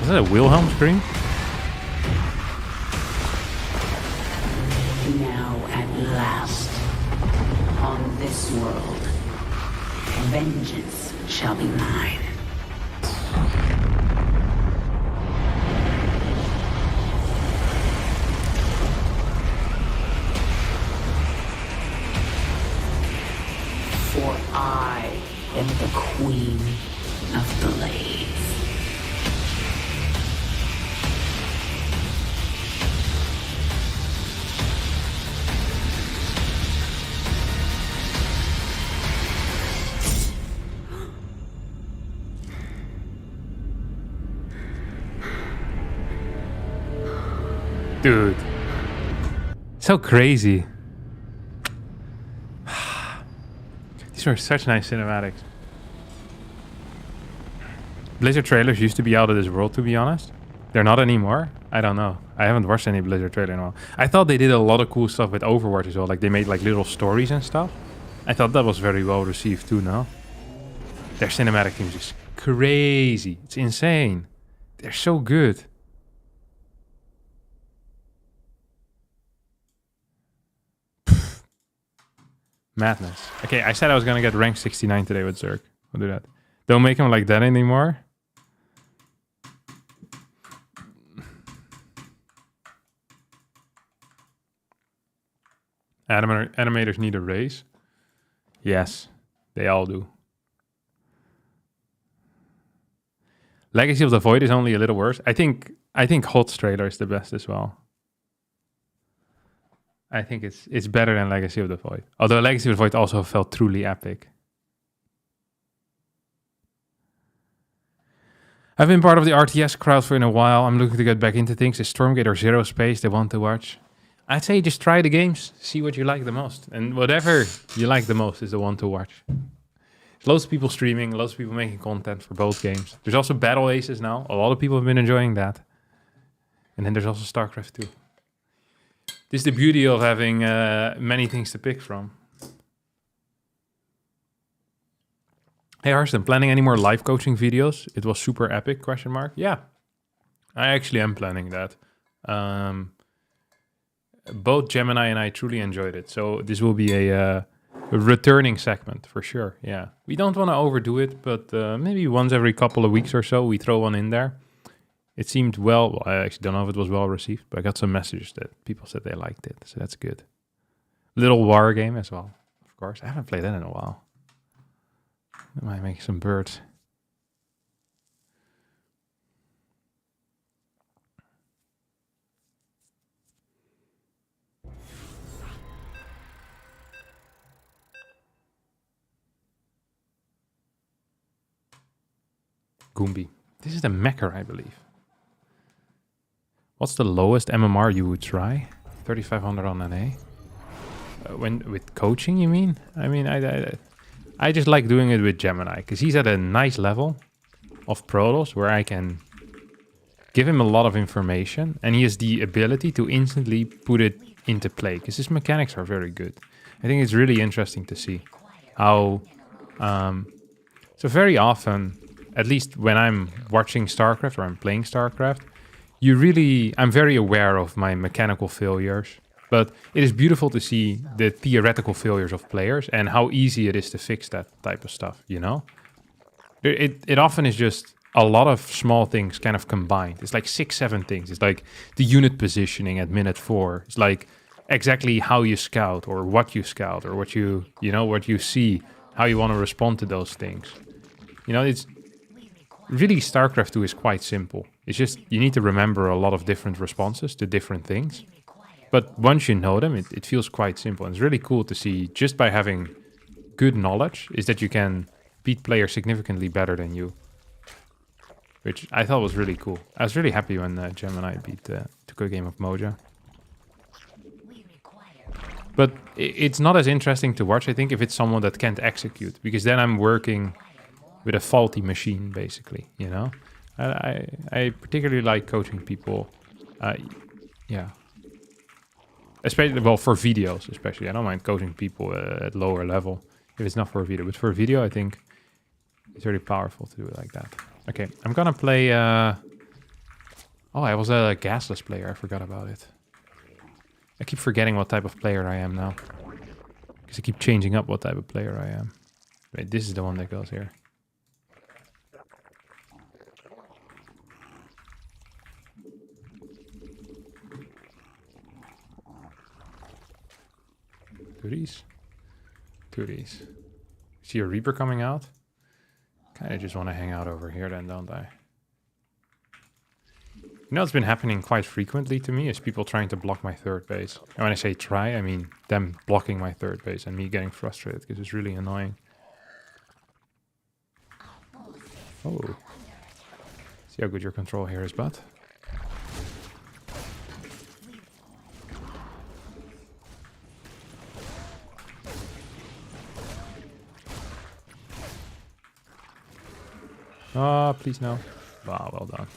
A: Is that a Wilhelm scream?
D: Now at last, on this world, vengeance shall be mine. For I am the queen of blades.
A: Dude. So crazy. These are such nice cinematics. Blizzard trailers used to be out of this world, to be honest. They're not anymore. I don't know. I haven't watched any Blizzard trailer in a while. I thought they did a lot of cool stuff with Overwatch as well. Like they made like little stories and stuff. I thought that was very well received too now. Their cinematic team is just crazy. It's insane. They're so good. Madness. Okay, I said I was gonna get rank 69 today with Zerg. I'll do that. Don't make him like that anymore. Animators need a raise. Yes, they all do. Legacy of the Void is only a little worse. I think HOTS trailer is the best as well. I think it's better than Legacy of the Void. Although Legacy of the Void also felt truly epic. I've been part of the RTS crowd for a while. I'm looking to get back into things. Is Stormgate or Zero Space they want to watch? I'd say just try the games. See what you like the most. And whatever you like the most is the one to watch. There's loads of people streaming. Loads of people making content for both games. There's also Battle Aces now. A lot of people have been enjoying that. And then there's also StarCraft 2. This is the beauty of having many things to pick from. Hey Harston, planning any more live coaching videos? It was super epic, question mark. Yeah, I actually am planning that. Both Gemini and I truly enjoyed it. So this will be a returning segment for sure. Yeah, we don't want to overdo it, but maybe once every couple of weeks or so, we throw one in there. It seemed well, I actually don't know if it was well received, but I got some messages that people said they liked it. So that's good. Little war game as well, of course. I haven't played that in a while. I might make some birds. Goombi. This is the Mecha, I believe. What's the lowest MMR you would try? 3,500 on an A? When with coaching, you mean? I mean, I just like doing it with Gemini because he's at a nice level of Protoss where I can give him a lot of information and he has the ability to instantly put it into play because his mechanics are very good. I think it's really interesting to see how... so very often, at least when I'm watching StarCraft or I'm playing StarCraft, I'm very aware of my mechanical failures. But it is beautiful to see the theoretical failures of players and how easy it is to fix that type of stuff, you know? It often is just a lot of small things kind of combined. It's like 6, 7 things. It's like the unit positioning at minute 4. It's like exactly how you scout or what you scout or what you see, how you want to respond to those things. You know, it's really StarCraft 2 is quite simple. It's just you need to remember a lot of different responses to different things. But once you know them, it feels quite simple. And it's really cool to see, just by having good knowledge, is that you can beat players significantly better than you. Which I thought was really cool. I was really happy when Gem and I took a game of Mojo. But it's not as interesting to watch, I think, if it's someone that can't execute. Because then I'm working with a faulty machine, basically, you know? I particularly like coaching people. Yeah. Especially, well, for videos, especially. I don't mind coaching people at lower level if it's not for a video. But for a video, I think it's very powerful to do it like that. Okay, I'm gonna play... Oh, I was a gasless player. I forgot about it. I keep forgetting what type of player I am now. Because I keep changing up what type of player I am. Wait, this is the one that goes here. Do these. Do these. See a Reaper coming out? Kinda just want to hang out over here then, don't I? You know, it's been happening quite frequently to me, is people trying to block my third base. And when I say try, I mean them blocking my third base and me getting frustrated because it's really annoying. Oh. See how good your control here is, bud. Ah, please no. Wow, well done.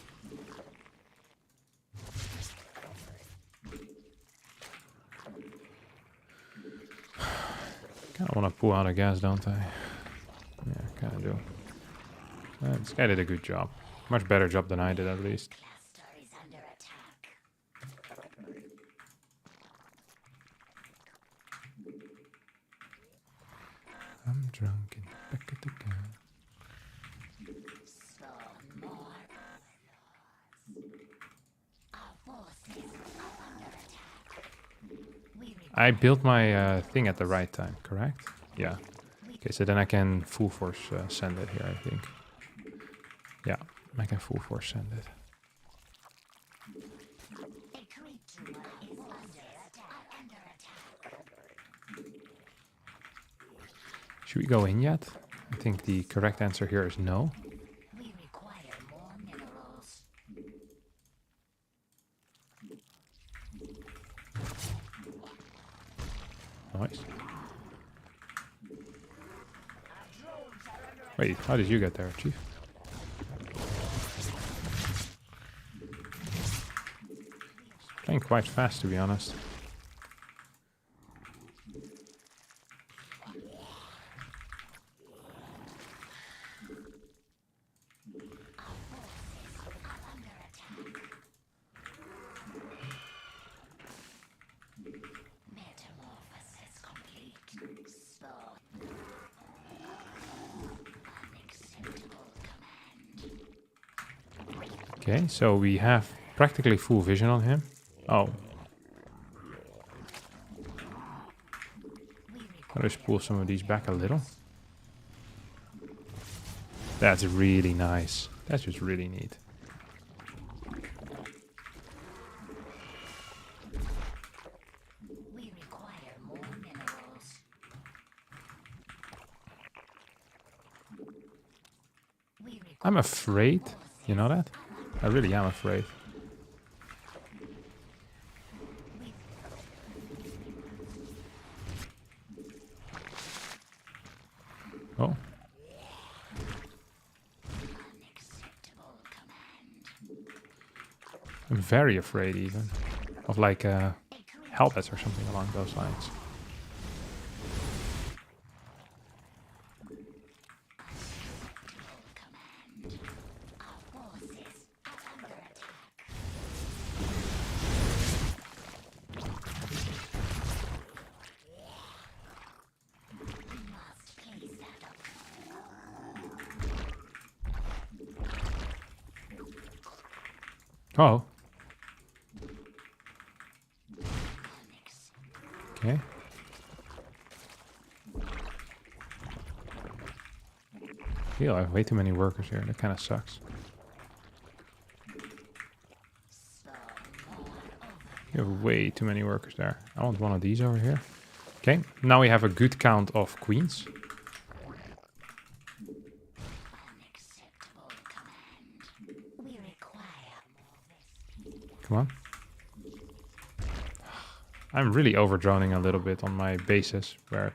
A: Kind of want to pull out of gas, don't I? Yeah, kind of do. This guy did a good job. Much better job than I did, at least. I'm drunk in the back of the car. I built my thing at the right time, correct? Yeah. Okay, so then I can full force send it here, I think. Yeah, I can full force send it. Should we go in yet? I think the correct answer here is no. Nice. Wait, how did you get there, Chief? Playing quite fast, to be honest. Okay, so we have practically full vision on him. Oh. I'll just pull some of these back a little. That's really nice. That's just really neat. I'm afraid, you know that? I really am afraid. Oh. I'm very afraid even of like helpets or something along those lines. Oh. Okay. I have way too many workers here. That kind of sucks. You have way too many workers there. I want one of these over here. Okay, now we have a good count of queens. Come on. I'm really over-droning a little bit on my bases where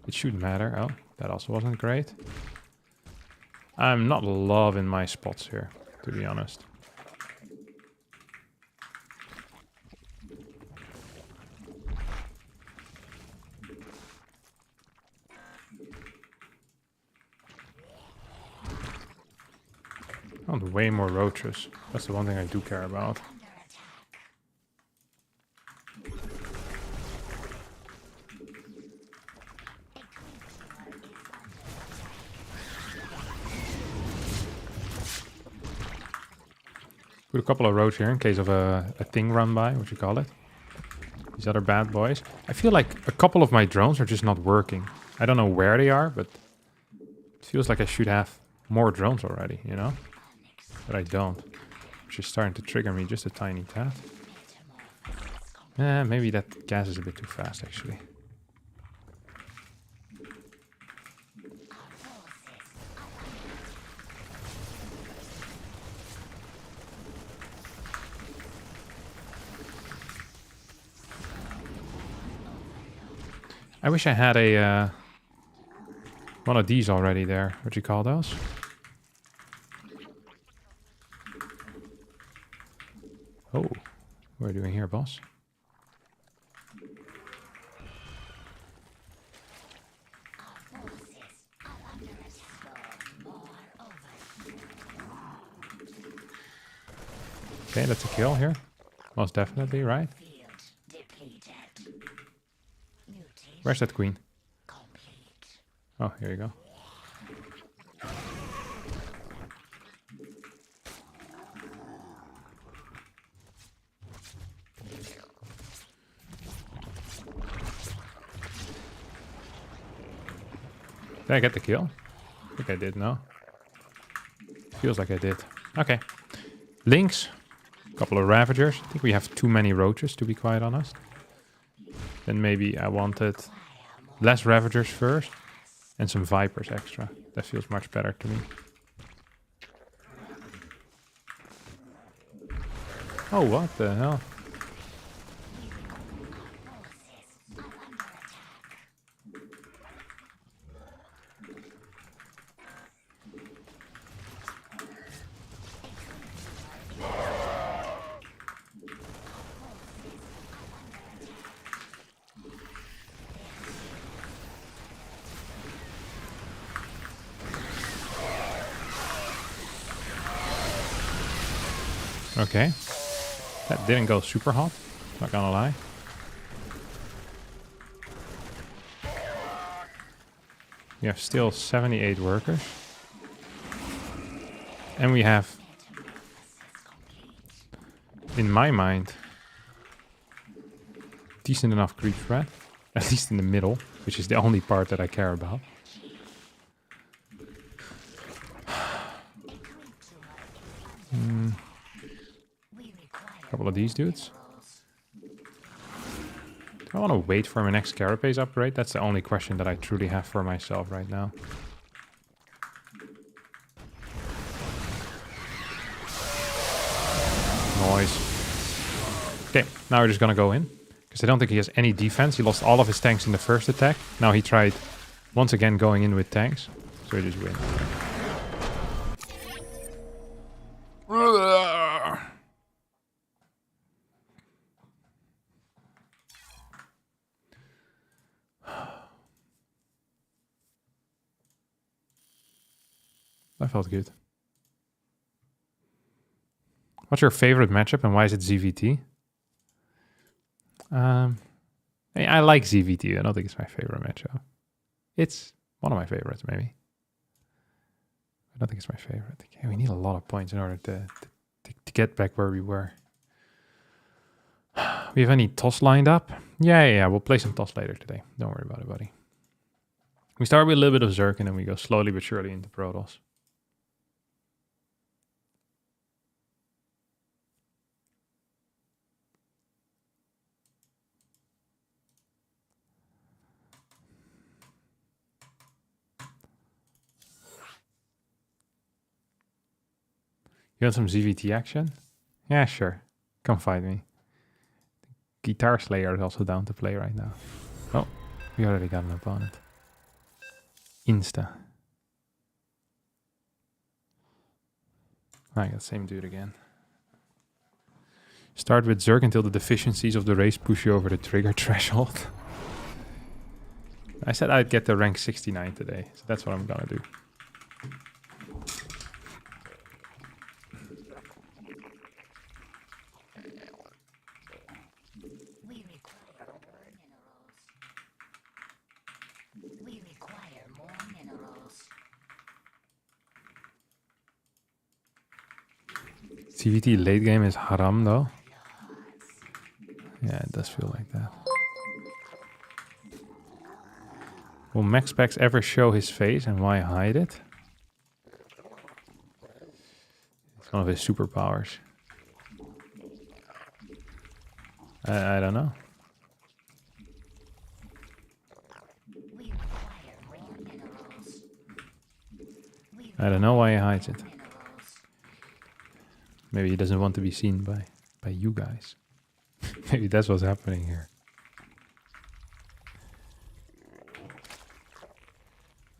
A: it shouldn't matter. Oh, that also wasn't great. I'm not loving my spots here, to be honest. I want way more roaches. That's the one thing I do care about. Put a couple of roads here in case of a thing run by, what you call it. These other bad boys. I feel like a couple of my drones are just not working. I don't know where they are, but it feels like I should have more drones already, you know? But I don't. Which is starting to trigger me just a tiny tad. Maybe that gas is a bit too fast, actually. I wish I had a one of these already there. What do you call those? Oh, what are you doing here, boss? Okay, that's a kill here. Most definitely, right? Where's that queen? Oh, here you go. Did I get the kill? I think I did, no? Feels like I did. Okay. Links. A couple of Ravagers. I think we have too many roaches, to be quite honest. Then maybe I wanted less Ravagers first and some Vipers extra. That feels much better to me. Oh, what the hell? Okay. That didn't go super hot, not gonna lie. We have still 78 workers. And we have, in my mind, decent enough creep spread. At least in the middle, which is the only part that I care about. Couple of these dudes. Do I want to wait for my next carapace upgrade? That's the only question that I truly have for myself right now. Noise. Okay, now we're just gonna go in. Because I don't think he has any defense. He lost all of his tanks in the first attack. Now he tried once again going in with tanks. So he just win. That felt good. What's your favorite matchup and why is it ZvT? I like ZvT. I don't think it's my favorite matchup. It's one of my favorites, maybe. I don't think it's my favorite. Okay, we need a lot of points in order to get back where we were. We have any toss lined up? Yeah. We'll play some toss later today. Don't worry about it, buddy. We start with a little bit of Zerg and then we go slowly but surely into Protoss. You want some ZvT action? Yeah, sure. Come fight me. Guitar Slayer is also down to play right now. Oh, we already got an opponent. Insta. I got the same dude again. Start with Zerg until the deficiencies of the race push you over the trigger threshold. I said I'd get to rank 69 today, so that's what I'm gonna do.
D: We require more minerals.
A: CVT late game is haram though. Yeah, it does feel like that. Will Max Packs ever show his face and why hide it? It's one of his superpowers. I don't know.
D: We require more minerals.
A: I don't know why he hides it.
D: Minerals.
A: Maybe he doesn't want to be seen by you guys. Maybe that's what's happening here.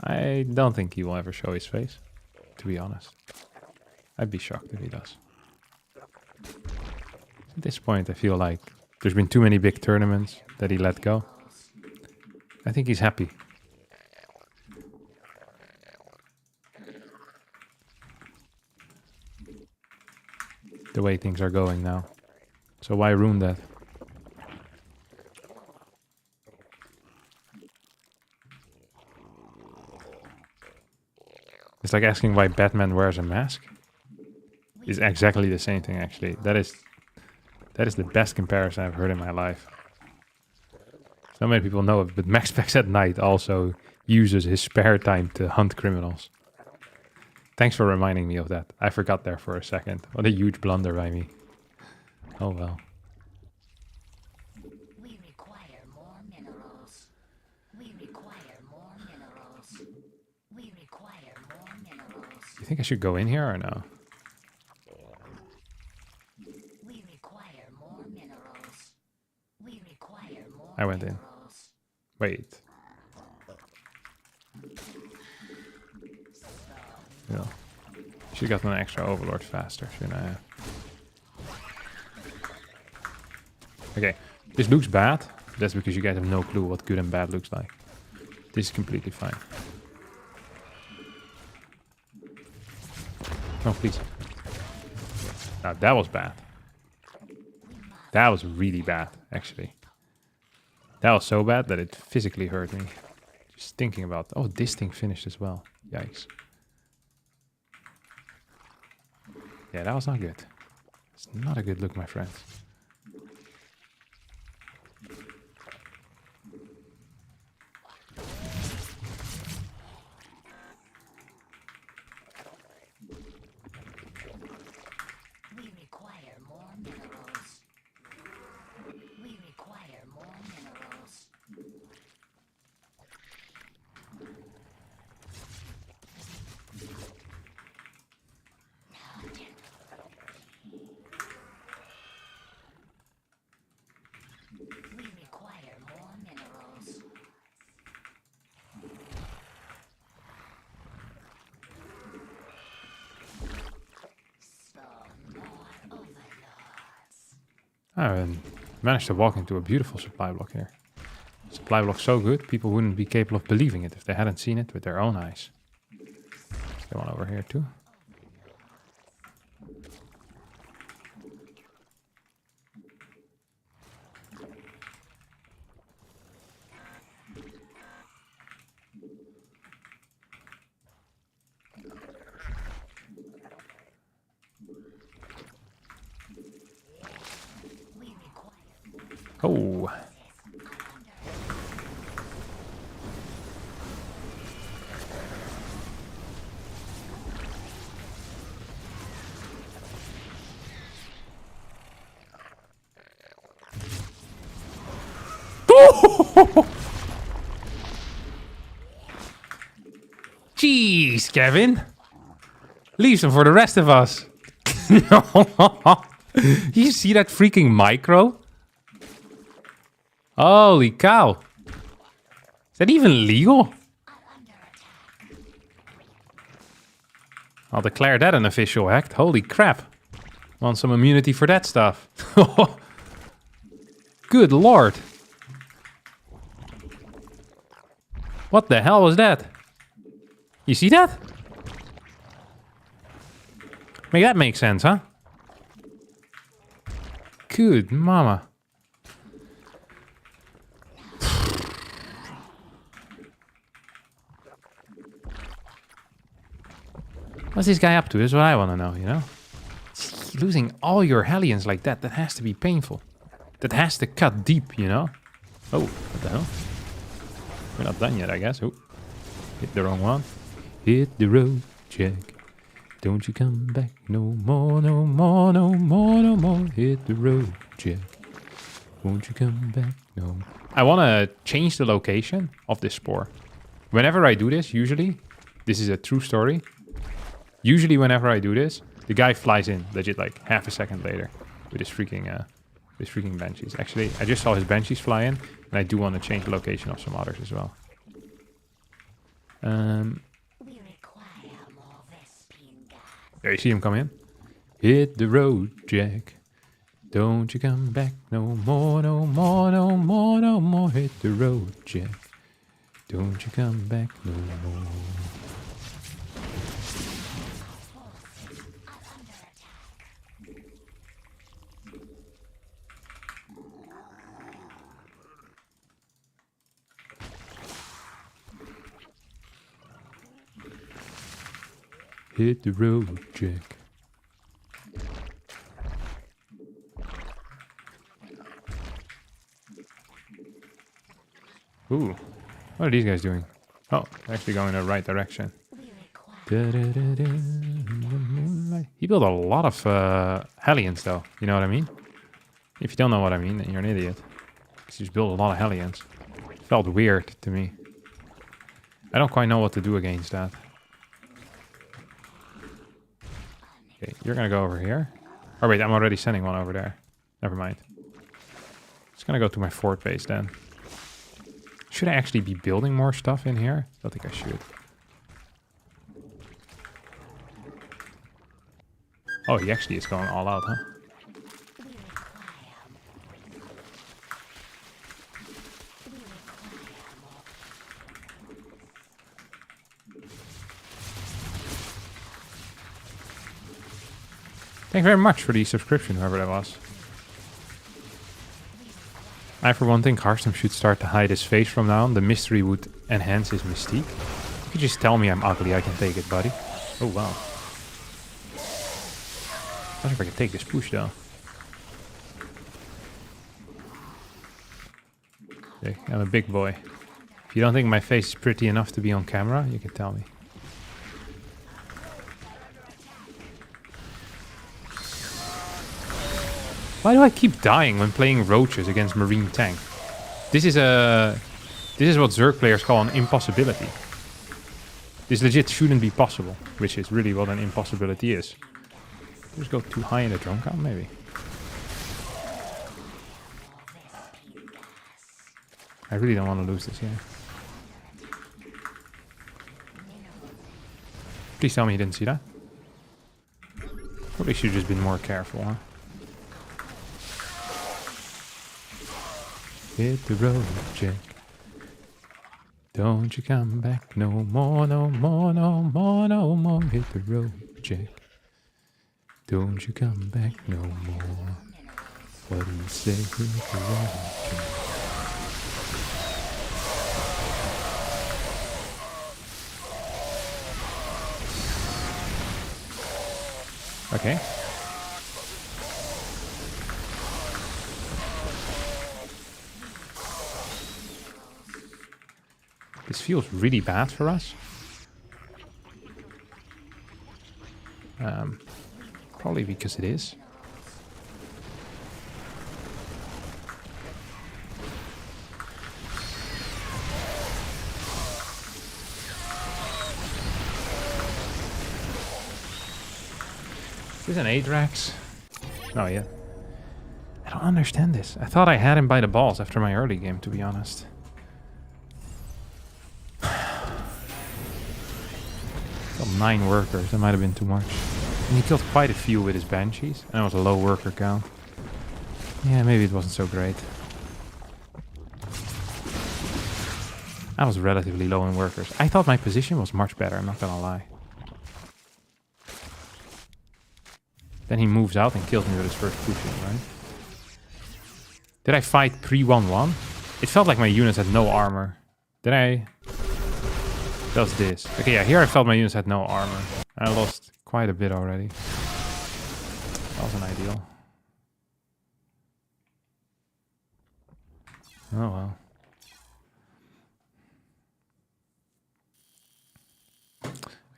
A: I don't think he will ever show his face, to be honest. I'd be shocked if he does. At this point, I feel like there's been too many big tournaments that he let go. I think he's happy. The way things are going now. So why ruin that? It's like asking why Batman wears a mask. It's exactly the same thing, actually. That is the best comparison I've heard in my life. So many people know it, but Max Packs at night also uses his spare time to hunt criminals. Thanks for reminding me of that. I forgot there for a second. What a huge blunder by me. Oh well.
D: We require more minerals. We require more minerals. We require more minerals.
A: You think I should go in here or no?
D: We require more minerals. We require more
A: I went in.
D: minerals.
A: Wait. Yeah. Should have gotten an extra overlord faster, shouldn't I? Okay, this looks bad. That's because you guys have no clue what good and bad looks like. This is completely fine. Oh, please. Now, that was bad. That was really bad, actually. That was so bad that it physically hurt me. Just thinking about... Oh, this thing finished as well. Yikes. Yeah, that was not good. It's not a good look, my friends.
D: We require more minerals. We require more minerals. We require more minerals. Some more overlords.
A: I managed to walk into a beautiful supply block here. Supply block so good, people wouldn't be capable of believing it if they hadn't seen it with their own eyes. There's one over here too.
D: We require
A: Oh, jeez, Kevin. Leave some for the rest of us. You see that freaking micro? Holy cow. Is that even legal? I'll declare that an official act. Holy crap. Want some immunity for that stuff. Good lord. What the hell was that? You see that? Make that make sense, huh? Good mama. What's this guy up to? Is what I want to know, you know? Losing all your Hellions like that, that has to be painful. That has to cut deep, you know? Oh, what the hell? We're not done yet, I guess. Oh, hit the wrong one. Hit the road, Jack. Don't you come back no more, no more, no more, no more. Hit the road, Jack. Won't you come back no more. I want to change the location of this spore. Whenever I do this, usually, this is a true story. Usually whenever I do this, the guy flies in legit like half a second later with his freaking banshees. Actually, I just saw his banshees fly in, and I do want to change the location of some others as well.
D: We require more Vespine gas.
A: There you see him come in. Hit the road, Jack. Don't you come back no more, no more, no more, no more. Hit the road, Jack. Don't you come back no more. Hit the road, Jack. Ooh, what are these guys doing? Oh, they're actually going in the right direction. He built a lot of Hellions, though. You know what I mean? If you don't know what I mean, then you're an idiot. Because he just built a lot of Hellions. It felt weird to me. I don't quite know what to do against that. Okay, you're gonna go over here. Oh wait, I'm already sending one over there. Never mind. Just gonna go to my fort base then. Should I actually be building more stuff in here? I don't think I should. Oh, he actually is going all out, huh? Thank you very much for the subscription, whoever that was. I, for one, think Hearthstone should start to hide his face from now on. The mystery would enhance his mystique. You could just tell me I'm ugly, I can take it, buddy. Oh, wow. I wonder if I can take this push, though. Okay, I'm a big boy. If you don't think my face is pretty enough to be on camera, you can tell me. Why do I keep dying when playing roaches against marine tank? This is what Zerg players call an impossibility. This legit shouldn't be possible, which is really what an impossibility is. Just go too high in the drone count, maybe. I really don't want to lose this here. Please tell me you didn't see that. Probably should have just been more careful, huh? Hit the road, Jack. Don't you come back no more, no more, no more, no more. Hit the road, Jack. Don't you come back no more. What do you say? Hit the road, Jack. Okay. This feels really bad for us. Probably because it is. Is this an Adrax? Oh, yeah. I don't understand this. I thought I had him by the balls after my early game, to be honest. Killed 9 workers. That might have been too much. And he killed quite a few with his Banshees. And it was a low worker count. Yeah, maybe it wasn't so great. I was relatively low in workers. I thought my position was much better, I'm not gonna lie. Then he moves out and kills me with his first pushing, right? Did I fight pre-1-1? It felt like my units had no armor. Did I? That was this. Okay, yeah, here I felt my units had no armor. I lost quite a bit already. That wasn't ideal. Oh well.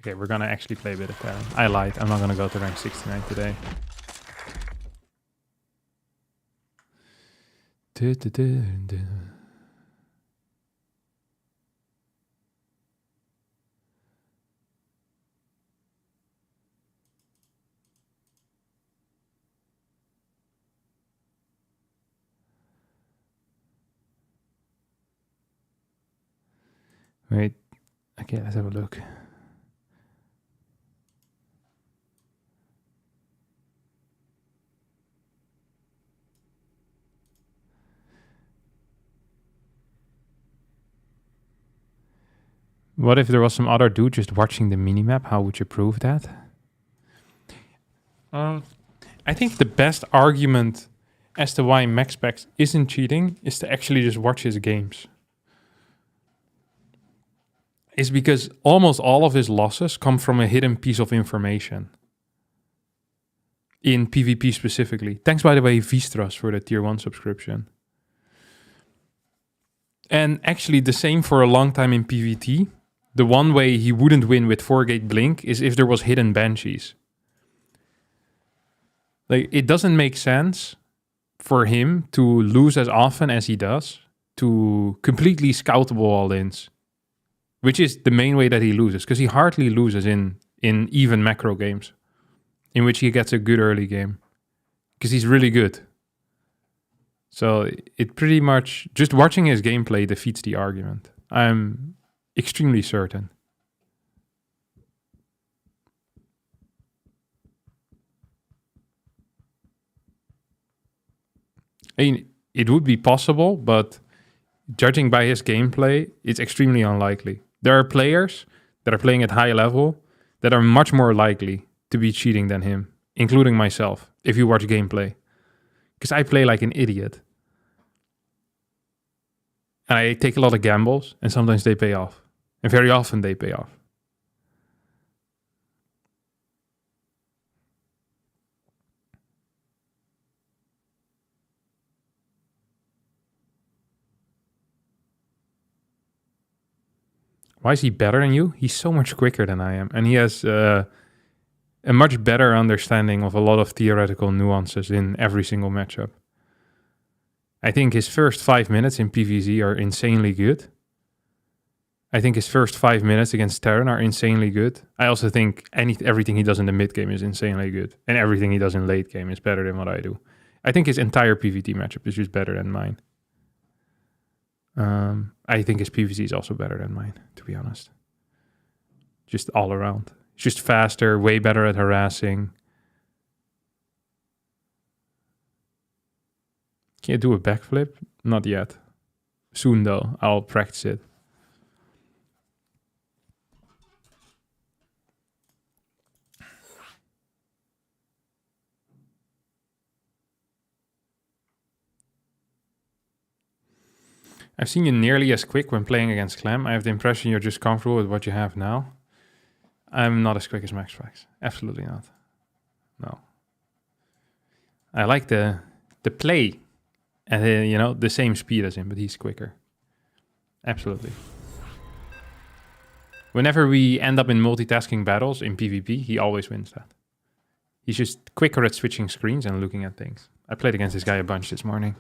A: Okay, we're gonna actually play a bit of Terran. I lied, I'm not gonna go to rank 69 today. Wait, okay, let's have a look. What if there was some other dude just watching the minimap? How would you prove that? I think the best argument as to why MaxPax isn't cheating is to actually just watch his games. Is because almost all of his losses come from a hidden piece of information. In PvP specifically. Thanks, by the way, Vistras, for the tier 1 subscription. And actually the same for a long time in PvT. The one way he wouldn't win with 4-gate blink is if there was hidden Banshees. Like, it doesn't make sense for him to lose as often as he does to completely scoutable all-ins. Which is the main way that he loses, because he hardly loses in even macro games, in which he gets a good early game, because he's really good. So it pretty much, just watching his gameplay defeats the argument. I'm extremely certain. I mean, it would be possible, but judging by his gameplay, it's extremely unlikely. There are players that are playing at high level that are much more likely to be cheating than him, including myself, if you watch gameplay. Because I play like an idiot. And I take a lot of gambles, and sometimes they pay off. And very often they pay off. Why is he better than you? He's so much quicker than I am. And he has a much better understanding of a lot of theoretical nuances in every single matchup. I think his first 5 minutes in PvZ are insanely good. I think his first 5 minutes against Terran are insanely good. I also think everything he does in the mid game is insanely good. And everything he does in late game is better than what I do. I think his entire PvT matchup is just better than mine. I think his PvZ is also better than mine, to be honest. Just all around. He's just faster, way better at harassing. Can you do a backflip? Not yet. Soon though, I'll practice it. I've seen you nearly as quick when playing against Clem. I have the impression you're just comfortable with what you have now. I'm not as quick as MaxPax. Absolutely not. No. I like the play and the same speed as him, but he's quicker. Absolutely. Whenever we end up in multitasking battles in PvP, he always wins that. He's just quicker at switching screens and looking at things. I played against this guy a bunch this morning.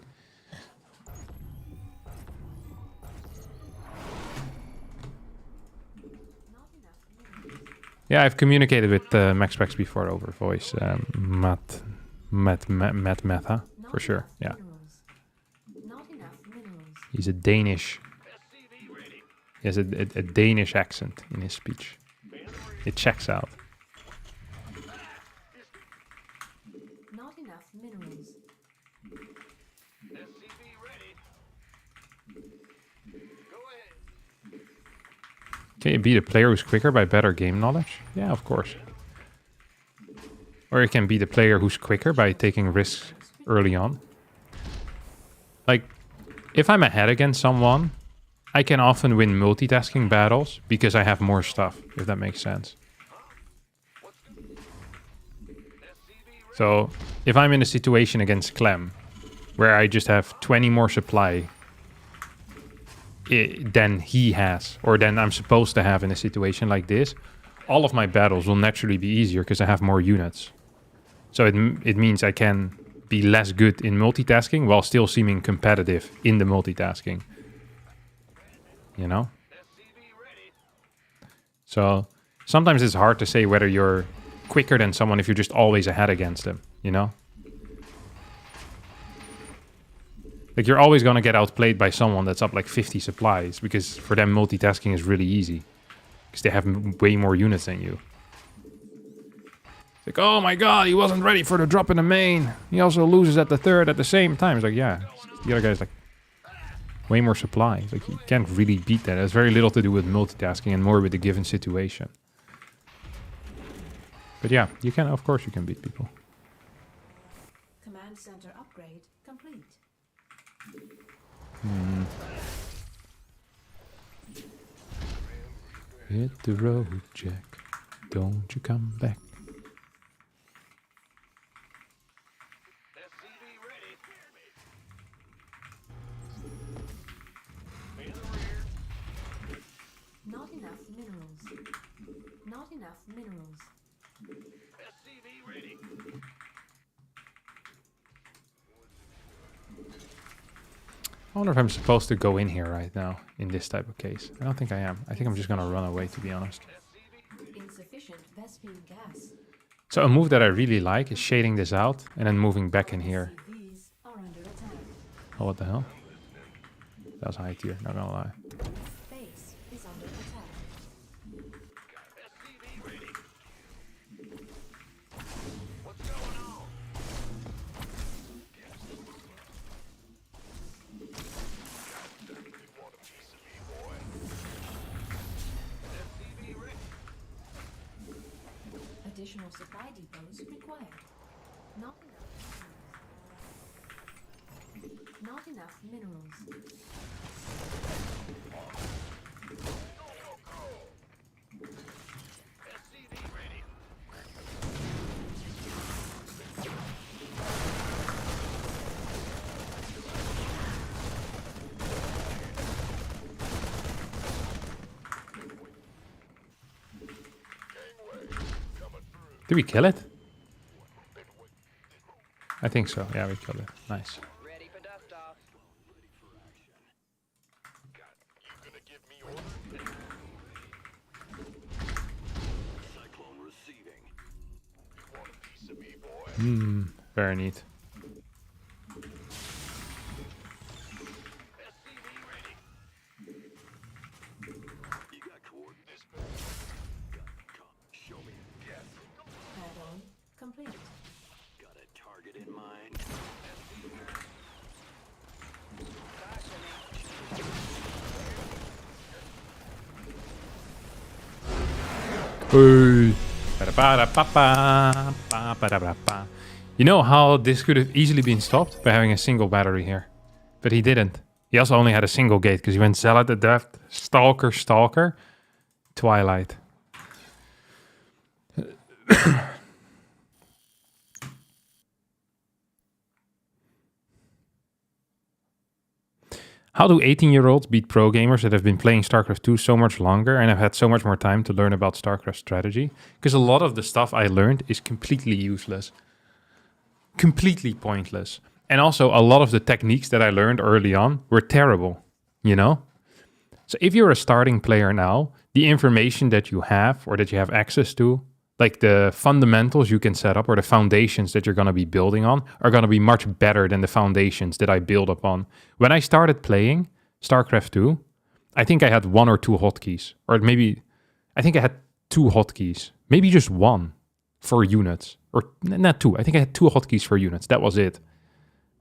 A: Yeah, I've communicated with Max Specs before over voice. Matt, huh? For sure, yeah.
C: Not enough minerals.
A: He's a Danish. He has a Danish accent in his speech. It checks out.
C: Not enough minerals.
A: Can you beat a player who's quicker by better game knowledge? Yeah, of course. Or you can beat a player who's quicker by taking risks early on. Like, if I'm ahead against someone, I can often win multitasking battles because I have more stuff, if that makes sense. So, if I'm in a situation against Clem, where I just have 20 more supply than he has, or than I'm supposed to have in a situation like this, all of my battles will naturally be easier because I have more units. So it means I can be less good in multitasking while still seeming competitive in the multitasking. You know? So sometimes it's hard to say whether you're quicker than someone if you're just always ahead against them, you know? Like, you're always going to get outplayed by someone that's up like 50 supplies, because for them multitasking is really easy. Because they have way more units than you. It's like, oh my god, he wasn't ready for the drop in the main. He also loses at the third at the same time. It's like, yeah, the other guy's like way more supply. It's like, you can't really beat that. It has very little to do with multitasking and more with the given situation. But yeah, you can, of course you can beat people.
C: Command center upgrade complete.
A: Hit the road, Jack. Don't you come back.
C: Not enough minerals. Not enough minerals.
A: I wonder if I'm supposed to go in here right now, in this type of case. I don't think I am. I think I'm just gonna run away, to be honest.
C: Insufficient Vespene gas.
A: So a move that I really like is shading this out and then moving back in here.
C: CVs are under attack.
A: Oh, what the hell? That was high tier, not gonna lie.
C: Base is under attack. Additional supply depots required. Not enough minerals.
A: Did we kill it? I think so. Yeah, we killed it. Nice.
E: Ready for dust off.
A: Very neat.
C: Add-on complete.
E: Got a target in mind.
A: You know how this could have easily been stopped? By having a single battery here. But he didn't. He also only had a single gate because he went Zealot, Adept, Stalker, Twilight. How do 18-year-olds beat pro gamers that have been playing StarCraft 2 so much longer and have had so much more time to learn about StarCraft strategy? Because a lot of the stuff I learned is completely useless. Completely pointless. And also a lot of the techniques that I learned early on were terrible, you know? So if you're a starting player now, the information that you have or that you have access to, like the fundamentals you can set up or the foundations that you're going to be building on are going to be much better than the foundations that I build upon. When I started playing StarCraft 2, I think I had 1 or 2 hotkeys, or maybe I think I had 2 hotkeys, maybe just 1 for units, or not 2. I think I had 2 hotkeys for units. That was it.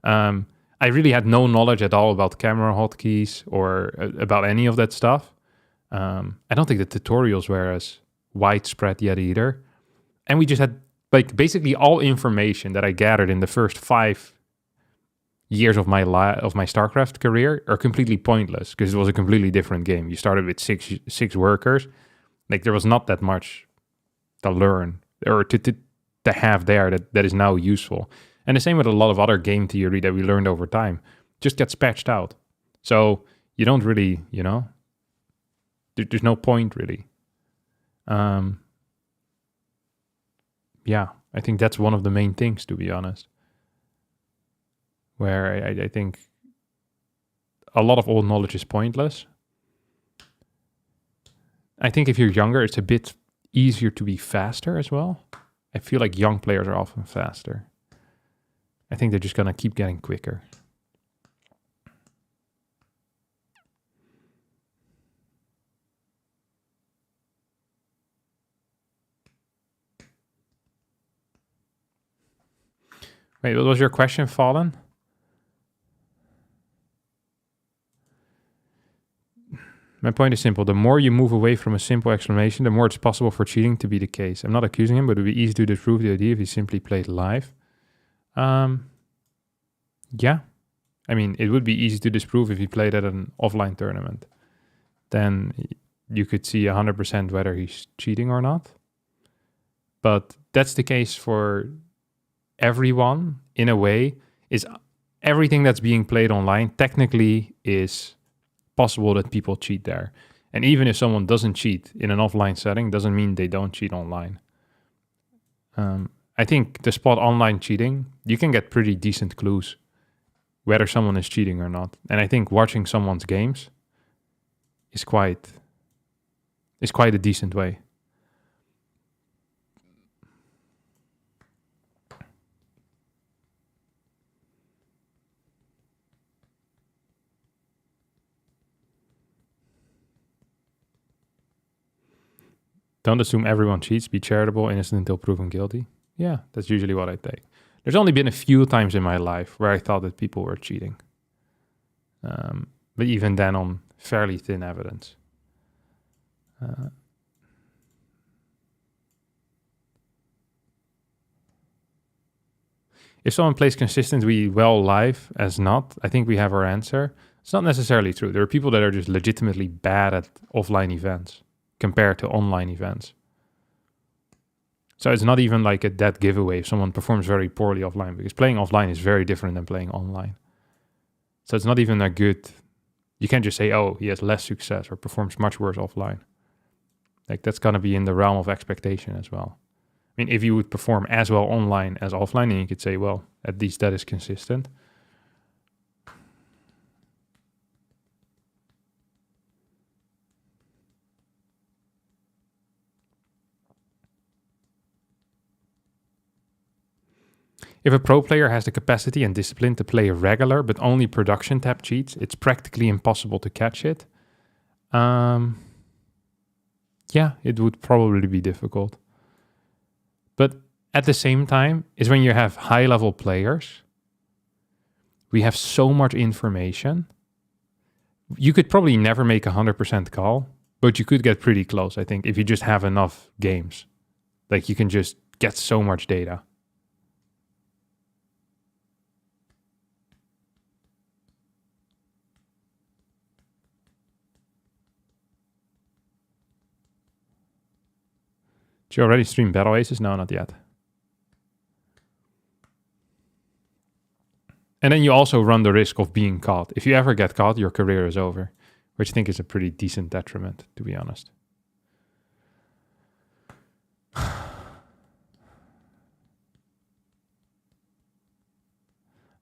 A: I really had no knowledge at all about camera hotkeys or about any of that stuff. I don't think the tutorials were as widespread yet either. And we just had like basically all information that I gathered in the first 5 years of my StarCraft career are completely pointless because it was a completely different game. You started with six workers. Like there was not that much to learn or to have there that is now useful. And the same with a lot of other game theory that we learned over time. Just gets patched out. So you don't really, there's no point really. Yeah, I think that's one of the main things, to be honest. Where I think a lot of old knowledge is pointless. I think if you're younger, it's a bit easier to be faster as well. I feel like young players are often faster. I think they're just going to keep getting quicker. Wait, what was your question, Fallen? My point is simple. The more you move away from a simple explanation, the more it's possible for cheating to be the case. I'm not accusing him, but it would be easy to disprove the idea if he simply played live. Yeah. I mean, it would be easy to disprove if he played at an offline tournament. Then you could see 100% whether he's cheating or not. But that's the case for everyone, in a way. Is everything that's being played online technically is possible that people cheat there. And even if someone doesn't cheat in an offline setting, doesn't mean they don't cheat online. I think to spot online cheating, you can get pretty decent clues whether someone is cheating or not. And I think watching someone's games is quite a decent way. Don't assume everyone cheats. Be charitable, innocent until proven guilty. Yeah, that's usually what I take. There's only been a few times in my life where I thought that people were cheating. But even then on fairly thin evidence. If someone plays consistently well live as not, I think we have our answer. It's not necessarily true. There are people that are just legitimately bad at offline events compared to online events. So it's not even like a dead giveaway if someone performs very poorly offline, because playing offline is very different than playing online. So it's not even a good... You can't just say, oh, he has less success or performs much worse offline. Like that's going to be in the realm of expectation as well. I mean, if you would perform as well online as offline, then you could say, well, at least that is consistent. If a pro player has the capacity and discipline to play regular but only production tab cheats, it's practically impossible to catch it. Yeah, it would probably be difficult. But at the same time, is when you have high-level players, we have so much information. You could probably never make 100% call, but you could get pretty close, I think, if you just have enough games. Like you can just get so much data. Did you already stream Battle Aces? No, not yet. And then you also run the risk of being caught. If you ever get caught, your career is over, which I think is a pretty decent detriment, to be honest. How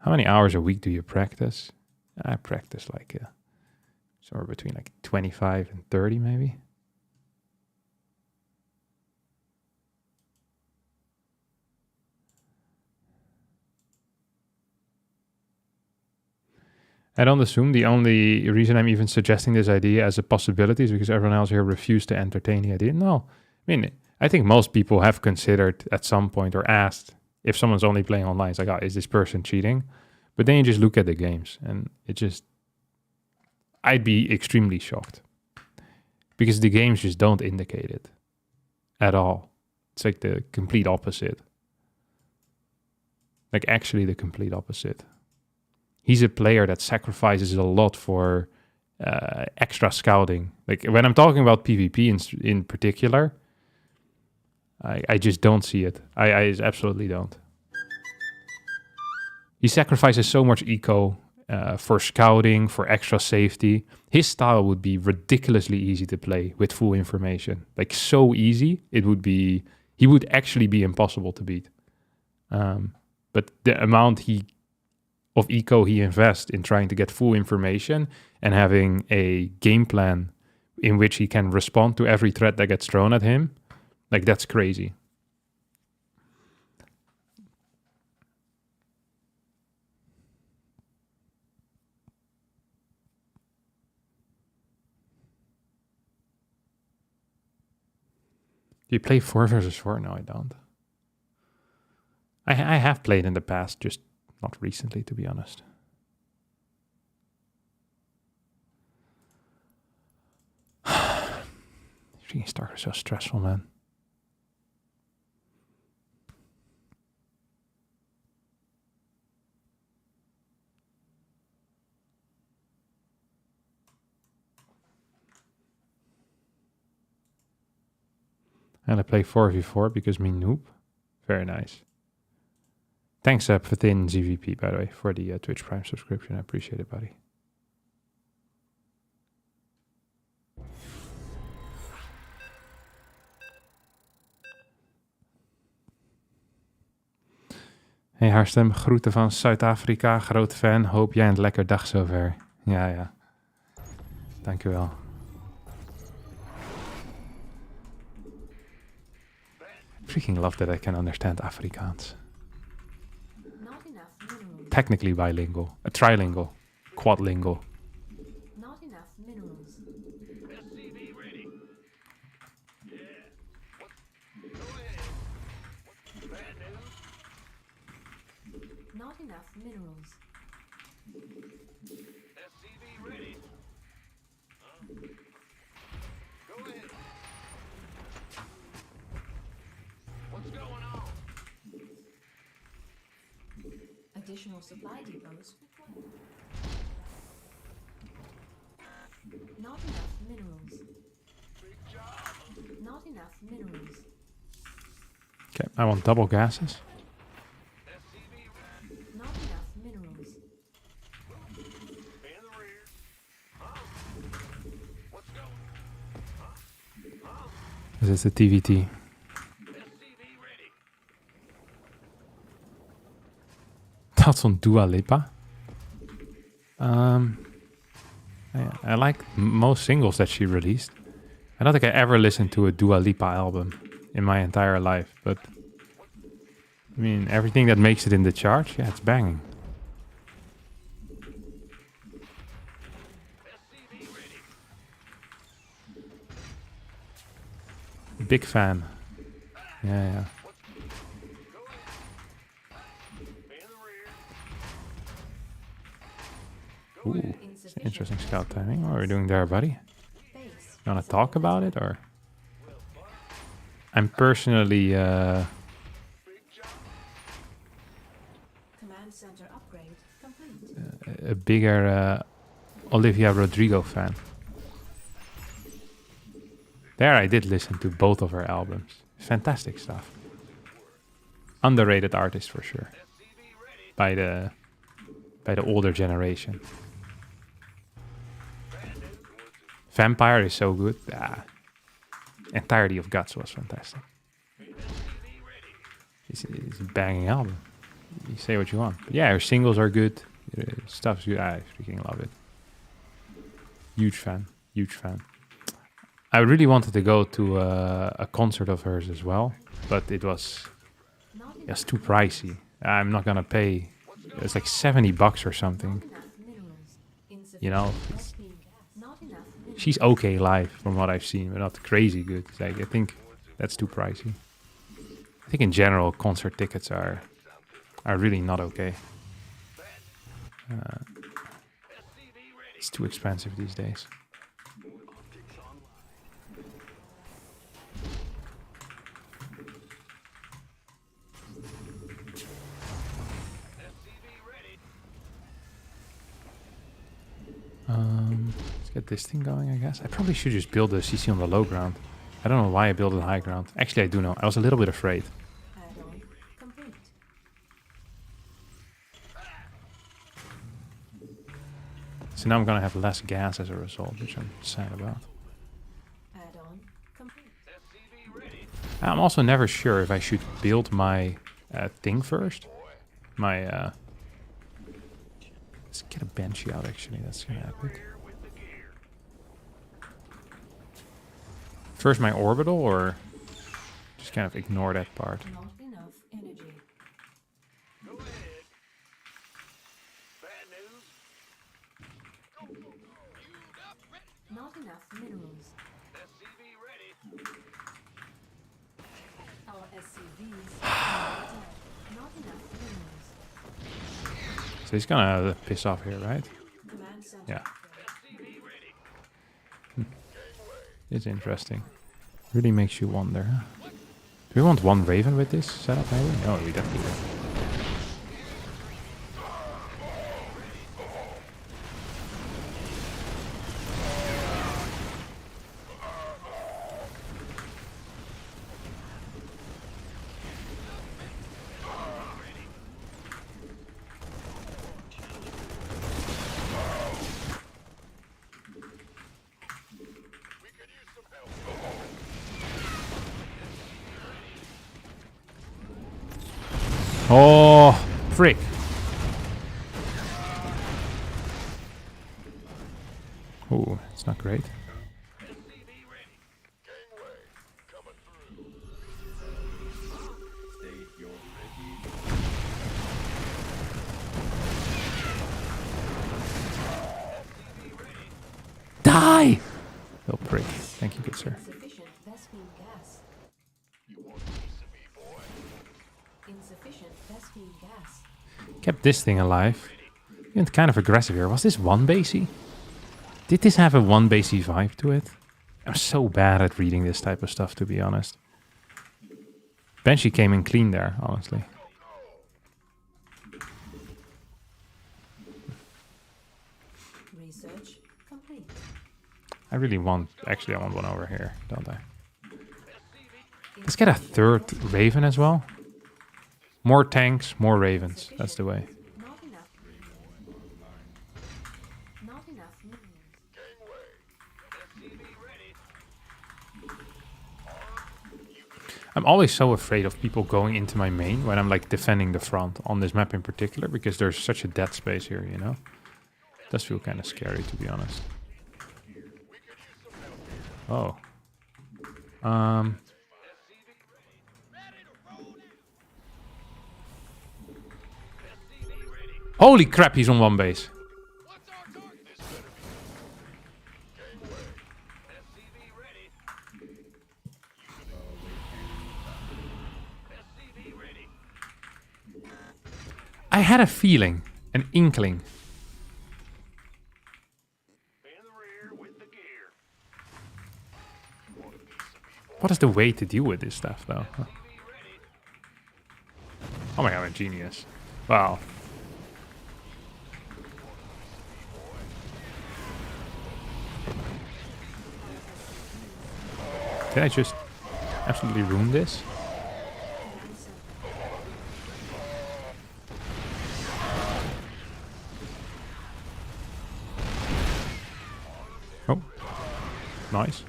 A: many hours a week do you practice? I practice like somewhere between like 25 and 30 maybe. I don't assume the only reason I'm even suggesting this idea as a possibility is because everyone else here refused to entertain the idea. No, I mean, I think most people have considered at some point or asked if someone's only playing online, it's like, oh, is this person cheating? But then you just look at the games and it just, I'd be extremely shocked because the games just don't indicate it at all. It's like the complete opposite. Like actually the complete opposite. He's a player that sacrifices a lot for extra scouting. Like when I'm talking about PvP in particular, I just don't see it. I absolutely don't. He sacrifices so much eco for scouting, for extra safety. His style would be ridiculously easy to play with full information. Like so easy, it would be... He would actually be impossible to beat. But the amount of eco he invests in trying to get full information and having a game plan in which he can respond to every threat that gets thrown at him, like that's crazy. Do you play 4 versus 4? No, I don't. I have played in the past, just not recently, to be honest. Freaking StarCraft is so stressful, man. And I play 4v4 because me noob. Very nice. Thanks, for thin ZvP, by the way, for the Twitch Prime subscription. I appreciate it, buddy. Hey Harstem, groeten van Zuid-Afrika. Groot fan. Hoop jij een lekker dag zover. Ja, ja. Dankjewel. Freaking love that I can understand Afrikaans. Technically bilingual, trilingual, quadlingual.
D: Not enough minerals.
E: SCV ready. Yeah. Go ahead. Bad news.
D: Not enough minerals.
E: SCV ready. Go ahead. What's going on?
D: Additional supply depots required. Not enough minerals.
E: Big job.
D: Not enough minerals.
A: Okay, I want double gases.
E: SCV
D: Not enough minerals.
E: in the rear. Huh? What's going? Huh?
A: This is the TVT.
E: SCV ready.
A: That's on Dua Lipa. I like most singles that she released. I don't think I ever listened to a Dua Lipa album in my entire life, but I mean, everything that makes it in the charts, yeah, it's banging.
E: SCV ready.
A: Big fan. Yeah, yeah.
E: In the rear.
A: Ooh, interesting scout timing. What are we doing there, buddy?
D: Base.
A: You want to talk about it, or? I'm personally
D: Command center upgrade complete.
A: a bigger Olivia Rodrigo fan. There I did listen to both of her albums. Fantastic stuff. Underrated artist for sure. By the older generation. Vampire is so good. Entirety of Guts was fantastic. It's a banging album. You say what you want. But yeah, her singles are good. Stuff's good. I freaking love it. Huge fan. Huge fan. I really wanted to go to a concert of hers as well, but it was just too pricey. I'm not gonna pay. It's like $70 or something.
D: Enough minerals.
A: You know,
C: Not enough.
A: she's okay live from what I've seen, but not crazy good. Like, I think that's too pricey. I think in general, concert tickets are really not okay. It's too expensive these days. Let's get this thing going, I guess. I probably should just build a CC on the low ground. I don't know why I built it high ground. Actually, I do know. I was a little bit afraid.
C: Add-on complete.
A: So now I'm gonna have less gas as a result, which I'm sad about.
C: Add-on complete.
E: SCV ready.
A: I'm also never sure if I should build my thing first. My let's get a Banshee out actually, that's gonna epic.
E: Rear with the gear.
A: First my orbital or just kind of ignore that part.
C: Not enough energy.
E: Go ahead. Bad news.
C: Not enough minerals.
E: SCV ready.
C: Our SCVs are dead. Not enough minerals.
A: So he's gonna piss off here, right?
C: Command center.
A: Yeah.
E: SCV ready.
A: It's interesting. Really makes you wonder. Huh? Do we want one Raven with this setup maybe? No, we definitely do. Oh, frick. Oh, it's not great. Die! Oh, prick. Thank you, good sir.
C: Insufficient Vespene gas. Insufficient Vespene gas.
A: Kept this thing alive. Went kind of aggressive here. Was this one basey? Did this have a one basey vibe to it? I'm so bad at reading this type of stuff, to be honest. Banshee came in clean there, honestly.
C: Research complete.
A: I really want... Actually, I want one over here, don't I? Let's get a third Raven as well. More tanks, more Ravens. That's the way.
C: Not enough. Not enough minerals.
A: I'm always so afraid of people going into my main when I'm like defending the front on this map in particular, because there's such a dead space here, you know? It does feel kind of scary, to be honest. Oh. Holy crap, he's on one base. I had a feeling, an inkling.
E: In the rear with the gear.
A: What is the way to deal with this stuff, though? Huh. Oh my god, I'm a genius. Wow. Did I just absolutely ruin this? Oh, nice.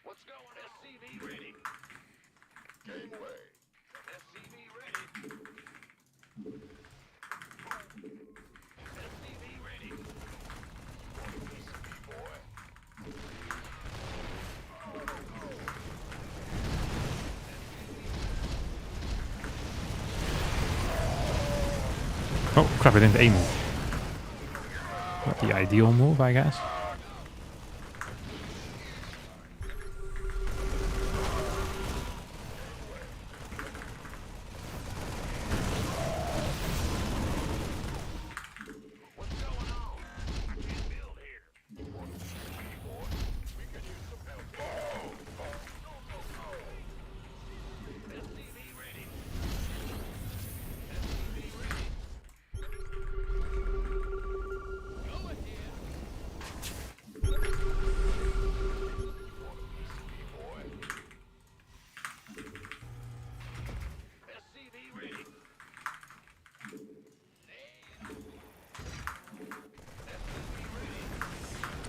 E: What's going? SCV ready. Gangway. SCV ready. SCV ready.
A: Oh crap, I didn't aim. Not the ideal move, I guess.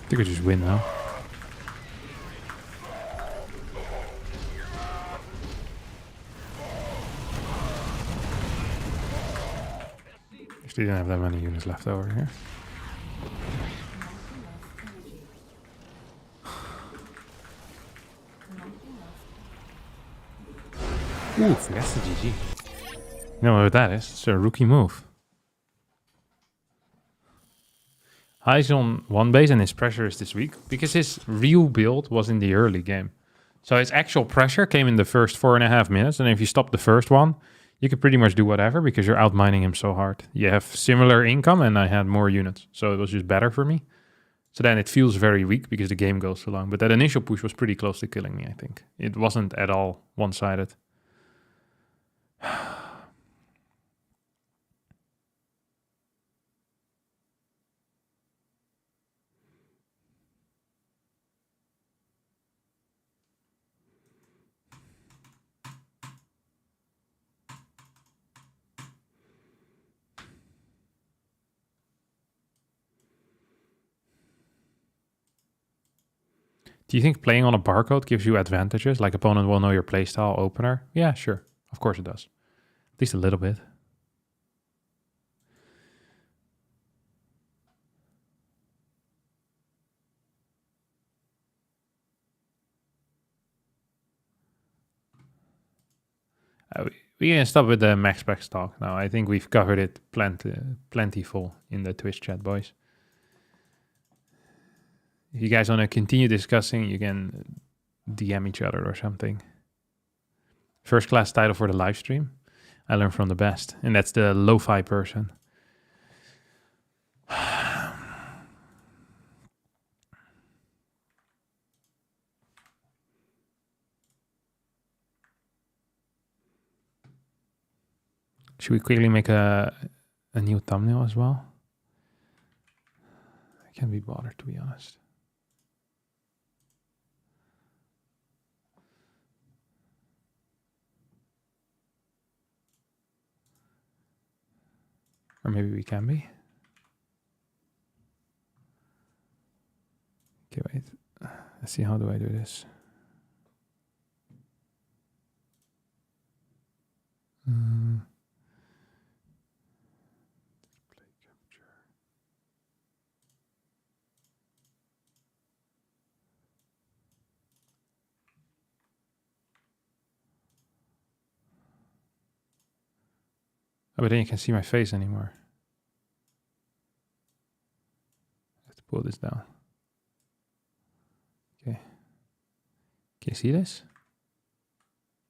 A: I think we just win now. Actually, didn't have that many units left over here. Ooh, that's the GG. You know what that is? It's a rookie move. High's on one base and his pressure is this weak because his real build was in the early game. So his actual pressure came in the first 4.5 minutes, and if you stop the first one, you could pretty much do whatever because you're outmining him so hard. You have similar income and I had more units, so it was just better for me. So then it feels very weak because the game goes so long. But that initial push was pretty close to killing me, I think. It wasn't at all one-sided. Do you think playing on a barcode gives you advantages? Like opponent will know your playstyle opener? Yeah, sure. Of course it does. At least a little bit. We can stop with the max specs talk now. I think we've covered it plentiful in the Twitch chat, boys. If you guys want to continue discussing, you can DM each other or something. First class title for the live stream. I learned from the best, and that's the lo-fi person. Should we quickly make a new thumbnail as well? I can't be bothered, to be honest. Or maybe we can be. Okay, wait. Let's see, how do I do this? Display capture. Oh, but then you can see my face anymore. I have to pull this down. Okay. Can you see this?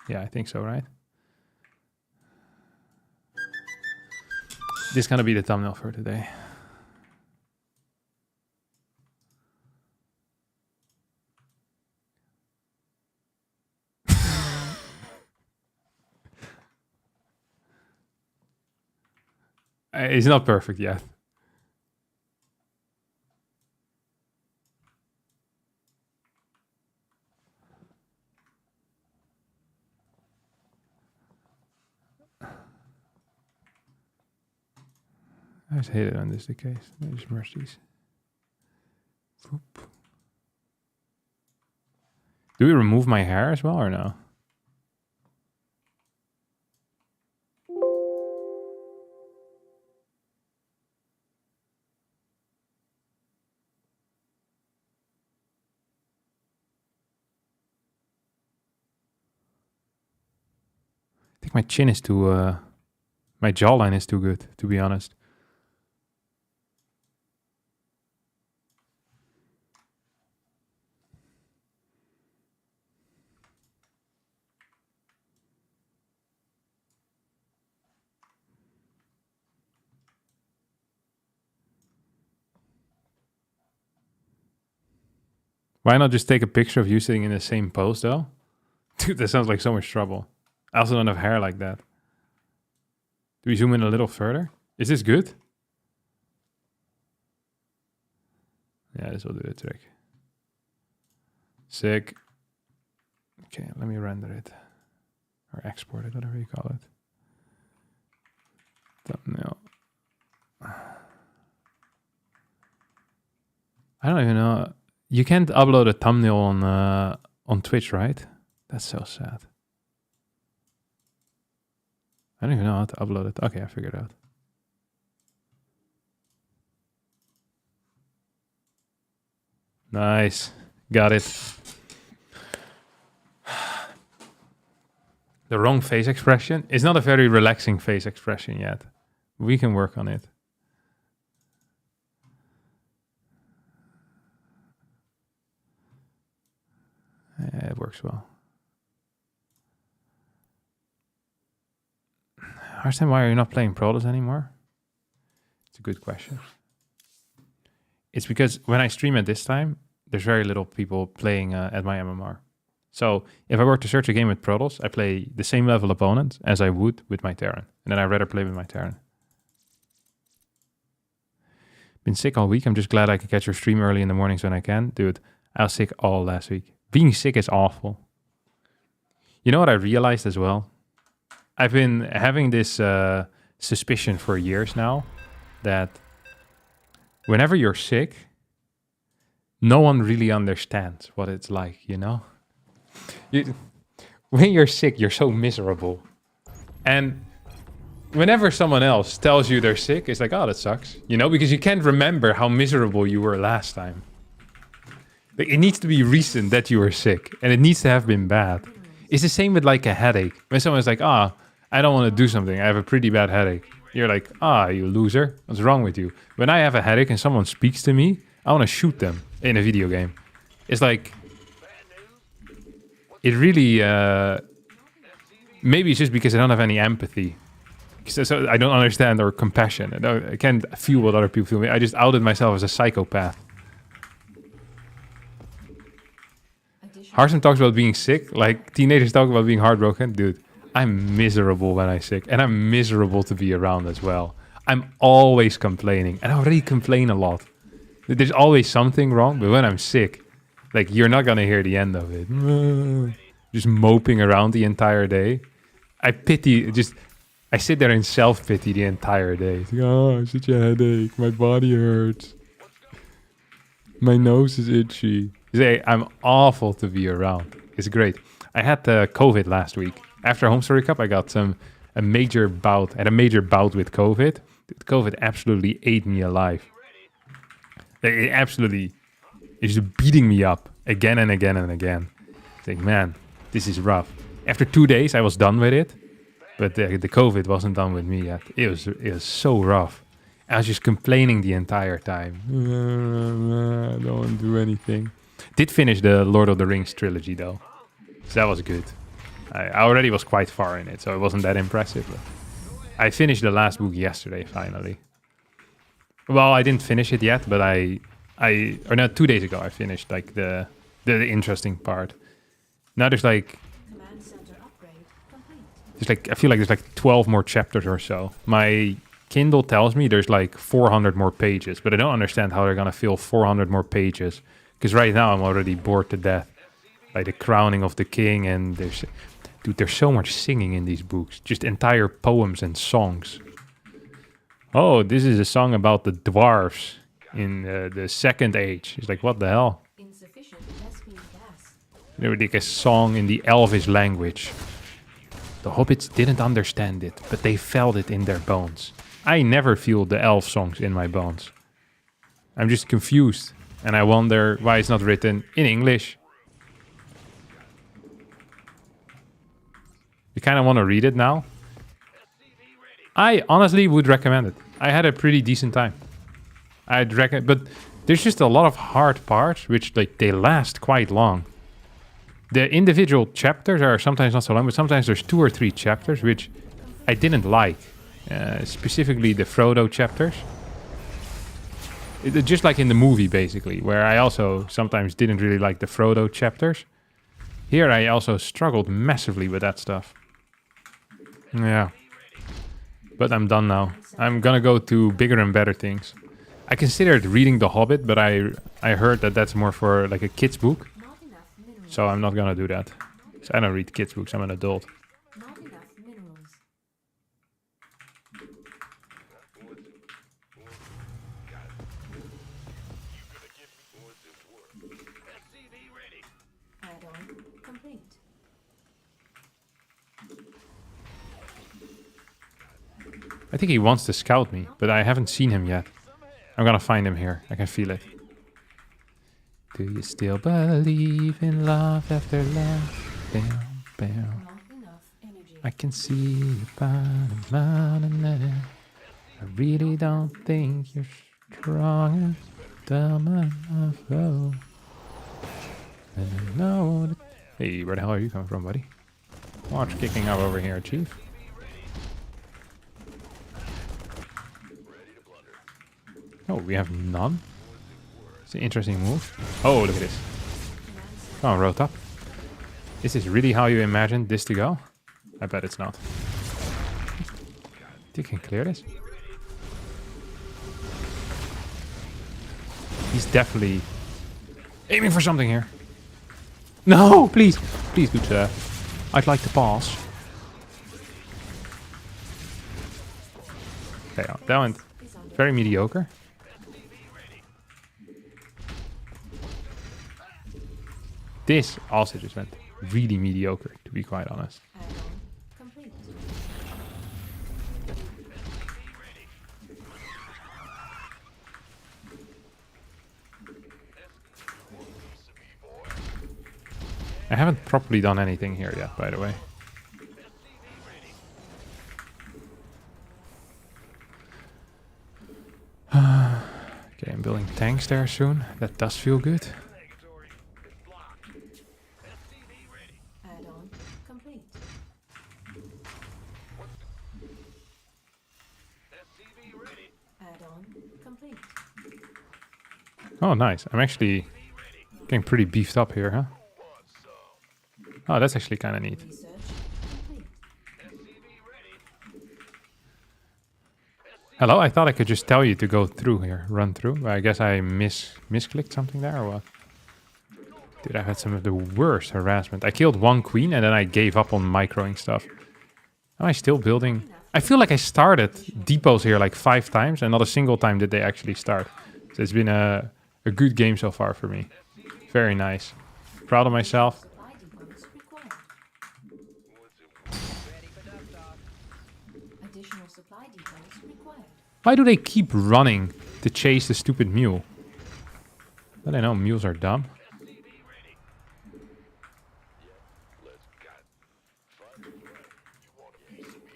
A: Yeah, I think so, right? This is gonna be the thumbnail for today. It's not perfect yet. I just hate it when this is the case. Let me just merge these. Whoop. Do we remove my hair as well or no? I think my chin is too, my jawline is too good, to be honest. Why not just take a picture of you sitting in the same pose, though? Dude, that sounds like so much trouble. I also don't have hair like that. Do we zoom in a little further? Is this good? Yeah, this will do the trick. Sick. Okay, let me render it. Or export it, whatever you call it. Thumbnail. I don't even know. You can't upload a thumbnail on Twitch, right? That's so sad. I don't even know how to upload it. Okay, I figured it out. Nice. Got it. The wrong face expression. It's not a very relaxing face expression yet. We can work on it. Yeah, it works well. Arsene, why are you not playing Protoss anymore? It's a good question. It's because when I stream at this time, there's very little people playing at my MMR. So if I were to search a game with Protoss, I play the same level opponent as I would with my Terran. And then I'd rather play with my Terran. Been sick all week. I'm just glad I could catch your stream early in the mornings when I can. Dude, I was sick all last week. Being sick is awful. You know what I realized as well? I've been having this suspicion for years now that whenever you're sick, no one really understands what it's like, you know? When you're sick, you're so miserable. And whenever someone else tells you they're sick, it's like, oh, that sucks. You know, because you can't remember how miserable you were last time. Like, it needs to be recent that you were sick. And it needs to have been bad. It's the same with like a headache. When someone's like, ah, I don't want to do something. I have a pretty bad headache. You're like, ah, you loser. What's wrong with you? When I have a headache and someone speaks to me, I want to shoot them in a video game. It's like, it really, maybe it's just because I don't have any empathy. So I don't understand or compassion. I can't feel what other people feel. I just outed myself as a psychopath. Harson talks about being sick, like teenagers talk about being heartbroken. Dude, I'm miserable when I'm sick, and I'm miserable to be around as well. I'm always complaining, and I already complain a lot. There's always something wrong, but when I'm sick, like, you're not gonna hear the end of it. Just moping around the entire day. I sit there in self-pity the entire day. It's like, oh, such a headache. My body hurts. My nose is itchy. I'm awful to be around. It's great. I had COVID last week. After Home Story Cup, I got a major bout with COVID. COVID absolutely ate me alive. It absolutely is just beating me up again and again and again. It's like, man, this is rough. After 2 days, I was done with it. But the COVID wasn't done with me yet. It was so rough. I was just complaining the entire time. I don't want to do anything. Did finish the Lord of the Rings trilogy, though. So that was good. I already was quite far in it, so it wasn't that impressive. But I finished the last book yesterday, finally. Well, I didn't finish it yet, but 2 days ago, I finished like the interesting part. Now there's like... I feel like there's like 12 more chapters or so. My Kindle tells me there's like 400 more pages, but I don't understand how they're gonna fill 400 more pages. Because right now I'm already bored to death by the crowning of the king, and there's so much singing in these books. Just entire poems and songs. Oh, this is a song about the dwarves in the Second Age. It's like, what the hell? They were like a song in the Elvish language. The hobbits didn't understand it, but they felt it in their bones. I never feel the elf songs in my bones. I'm just confused, and I wonder why it's not written in English. You kind of want to read it now? I honestly would recommend it. I had a pretty decent time. I'd recommend, but there's just a lot of hard parts, which like they last quite long. The individual chapters are sometimes not so long, but sometimes there's 2 or 3 chapters, which I didn't like. Specifically the Frodo chapters. Just like in the movie, basically, where I also sometimes didn't really like the Frodo chapters. Here I also struggled massively with that stuff. Yeah. But I'm done now. I'm gonna go to bigger and better things. I considered reading The Hobbit, but I heard that that's more for like a kid's book. So I'm not gonna do that. 'Cause I don't read kids' books, I'm an adult.
C: Not enough minerals.
E: SCV ready.
C: Add-on complete.
A: I think he wants to scout me, but I haven't seen him yet. I'm gonna find him here. I can feel it. Do you still believe in love after love? Bam, bam.
C: Not enough energy.
A: I can see you bottom out and I really don't think you're strong enough, dumb enough. Oh. And I know that... Hey, where the hell are you coming from, buddy? Watch kicking up over here, Chief. Oh, we have none. It's an interesting move. Oh, look at this. Come on, Rotap. Is this really how you imagined this to go? I bet it's not. You can clear this. He's definitely aiming for something here. No, please. Please, good sir. I'd like to pass. Okay, that went very mediocre. This also just went really mediocre, to be quite honest.
C: Add-on complete.
A: I haven't properly done anything here yet, by the way. Okay, I'm building tanks there soon. That does feel good.
E: Negatory. It's blocked. SCV ready.
C: Add-on complete.
E: SCV ready.
C: Add-on complete.
A: Oh, nice. I'm actually getting pretty beefed up here, huh? Oh, that's actually kind of neat.
C: Research complete.
E: SCV ready.
A: Hello, I thought I could just tell you to go through here, run through. But I guess I misclicked something there, or what? Dude, I've had some of the worst harassment. I killed one queen and then I gave up on microing stuff. Am I still building? I feel like I started depots here like 5 times and not a single time did they actually start. So it's been a good game so far for me. Very nice. Proud of myself.
C: Supply depots required. Additional supply depots required.
A: Why do they keep running to chase the stupid mule? But I know mules are dumb.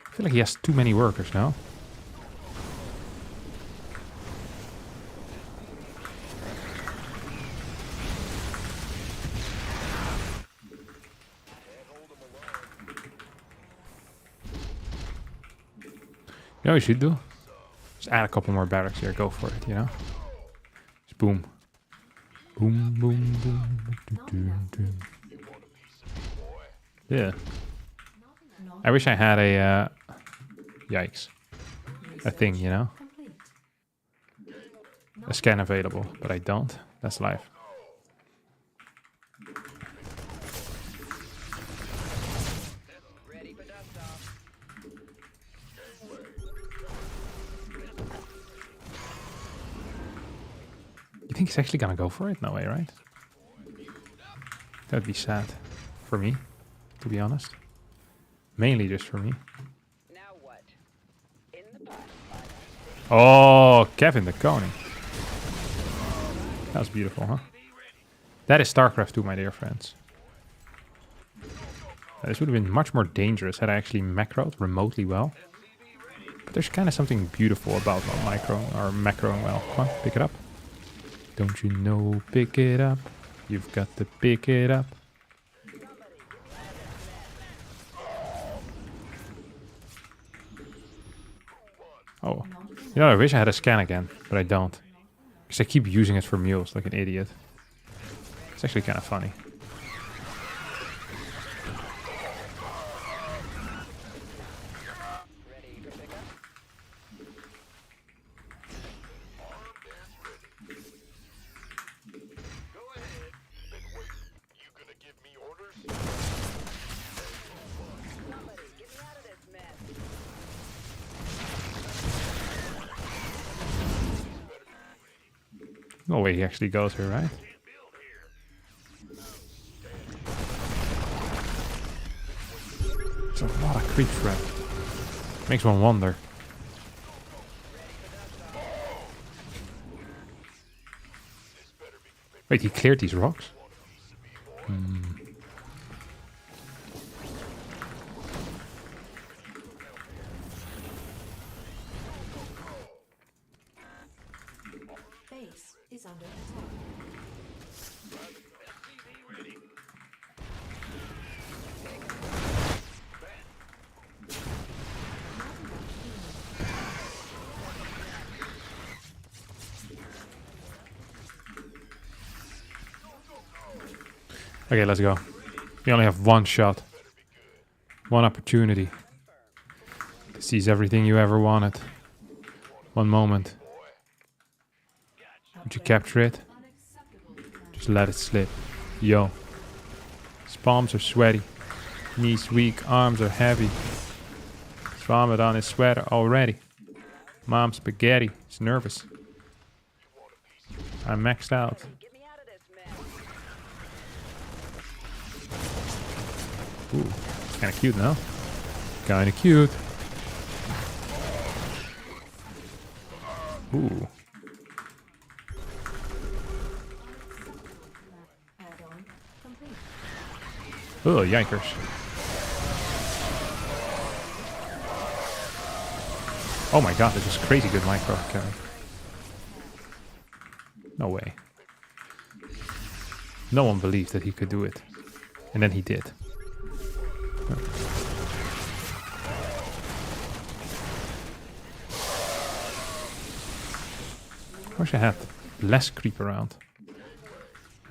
A: I feel like he has too many workers now. You know what you should do? Just add a couple more barracks here. Go for it, you know? Just boom. Boom, boom, boom. Do, do, do. Yeah. I wish I had a... yikes. A thing, you know?
C: Complete.
A: A scan available, but I don't. That's life. You think he's actually gonna go for it? No way, right? That'd be sad. For me, to be honest. Mainly just for me.
F: Now what? In the pot.
A: Oh, Kevin the Koning. That was beautiful, huh? That is StarCraft 2, my dear friends. This would have been much more dangerous had I actually macroed remotely well. But there's kind of something beautiful about not macroing well. Come on, pick it up. Don't you know, pick it up. You've got to pick it up. Oh, you know, I wish I had a scan again, but I don't. Because I keep using it for mules like an idiot. It's actually kind of funny.
F: Ready for pickup?
E: Go ahead. Then wait. You gonna give me orders?
F: Somebody, get me out of this mess.
A: No way he actually goes here, right? There's a lot of creep threat. Makes one wonder. Wait, he cleared these rocks?
G: Base is under attack.
A: Okay, let's go. You only have one shot. One opportunity. To seize everything you ever wanted. One moment. Would you capture it? Just let it slip. Yo. His palms are sweaty. Knees weak, arms are heavy. He's vomit on his sweater already. Mom's spaghetti. He's nervous. I'm maxed out.
F: Get me out of this mess.
A: Ooh, it's kind of cute now. Kind of cute. Ooh.
G: Add-on complete.
A: Oh, yikers. Oh my god, this is crazy good micro carry. No way. No one believed that he could do it. And then he did. I wish I had less creep around. You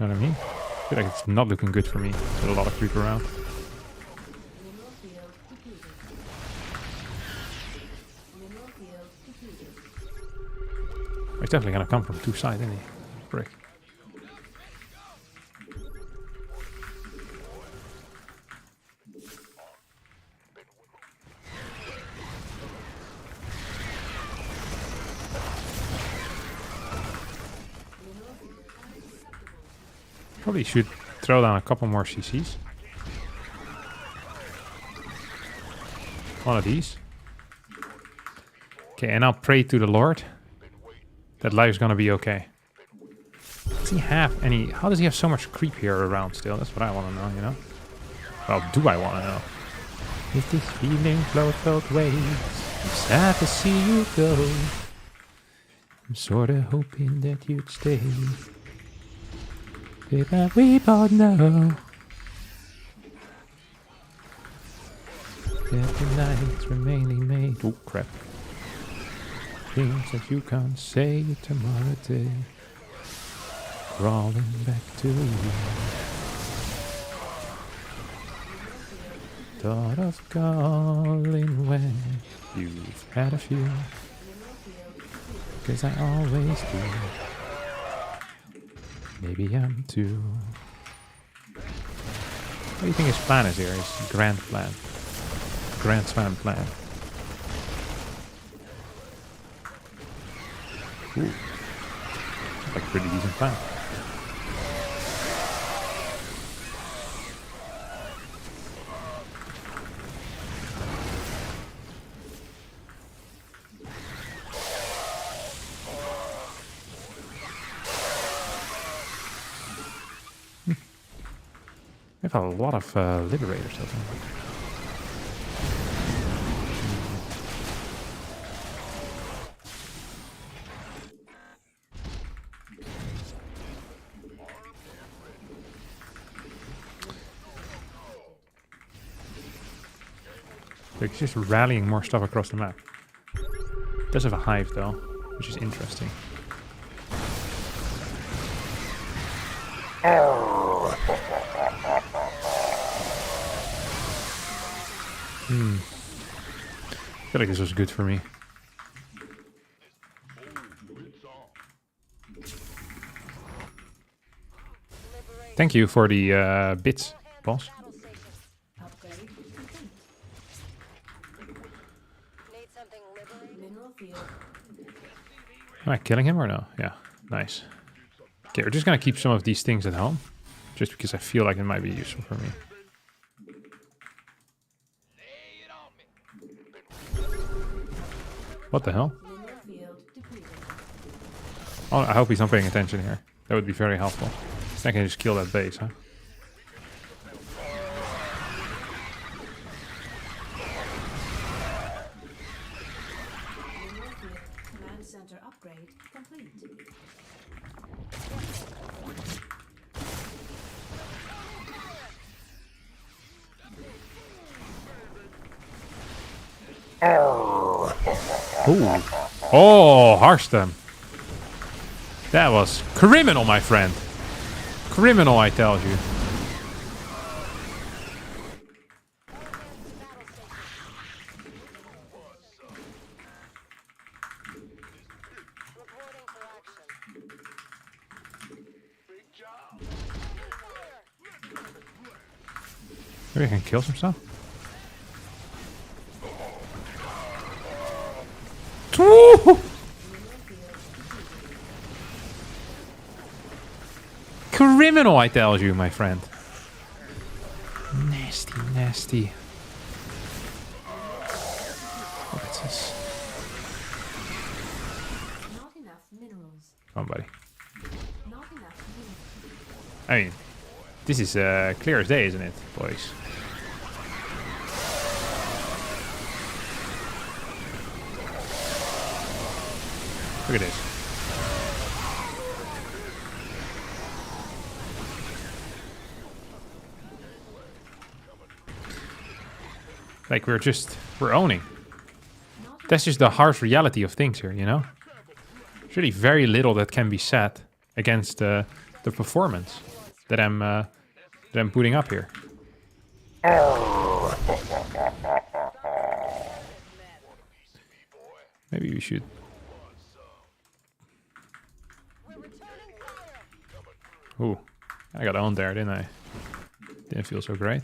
A: know what I mean? I feel like it's not looking good for me with a lot of creep around.
G: Mineral field depleted. Mineral field depleted.
A: He's definitely gonna come from two sides, isn't he? Brick. Probably should throw down a couple more CCs. One of these. Okay, and I'll pray to the Lord that life's gonna be okay. Does he have any... How does he have so much creep here around still? That's what I want to know, you know? Well, do I want to know? If this feeling flows both ways, I'm sad to see you go. I'm sorta hoping that you'd stay. But we both know that the nights remaining made. Oh crap. Things that you can't say tomorrow day. Crawling back to you. Thought of calling when you've had a few. 'Cause I always do. Maybe I'm too. What do you think his plan is here? His grand plan. Grand slam plan. Ooh. Like a pretty decent plan. We have a lot of liberators, I think. Like, he's just rallying more stuff across the map. Does have a hive though, which is interesting. I feel like this was good for me. Thank you for the bits, boss.
G: Upgrade complete.
F: Need something liberating?
G: Mineral field.
A: Am I killing him or no? Yeah, nice. Okay, we're just gonna keep some of these things at home. Just because I feel like it might be useful for me. What the hell?
G: Mineral field depleted.
A: Oh, I hope he's not paying attention here. That would be very helpful. I can just kill that base, huh?
G: Mineral field. Command center upgrade complete.
A: Ooh. Oh, harsh them. That was criminal, my friend. Criminal, I tell you.
F: Reporting for action.
A: Maybe I can kill some stuff. Woo! Criminal, I tell you, my friend. Nasty, nasty. What's this?
G: Not enough minerals.
A: Come on, buddy.
G: Not enough minerals.
A: I mean, this is clear as day, isn't it, boys? Look at this. Like we're owning. That's just the harsh reality of things here, you know? There's really very little that can be said against the performance that I'm putting up here. Maybe we should. Ooh, I got owned there, didn't I? Didn't feel so great.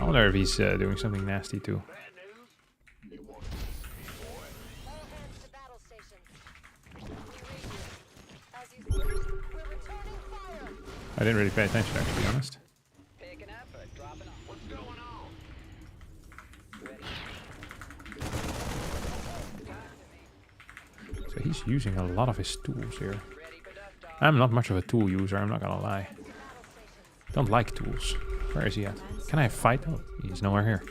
A: I wonder if he's doing something nasty too. I didn't really pay attention, to be honest.
F: Picking up or dropping off? What's going on?
A: So he's using a lot of his tools here. I'm not much of a tool user, I'm not gonna lie. Don't like tools. Where is he at? Can I fight? Oh, he's nowhere here.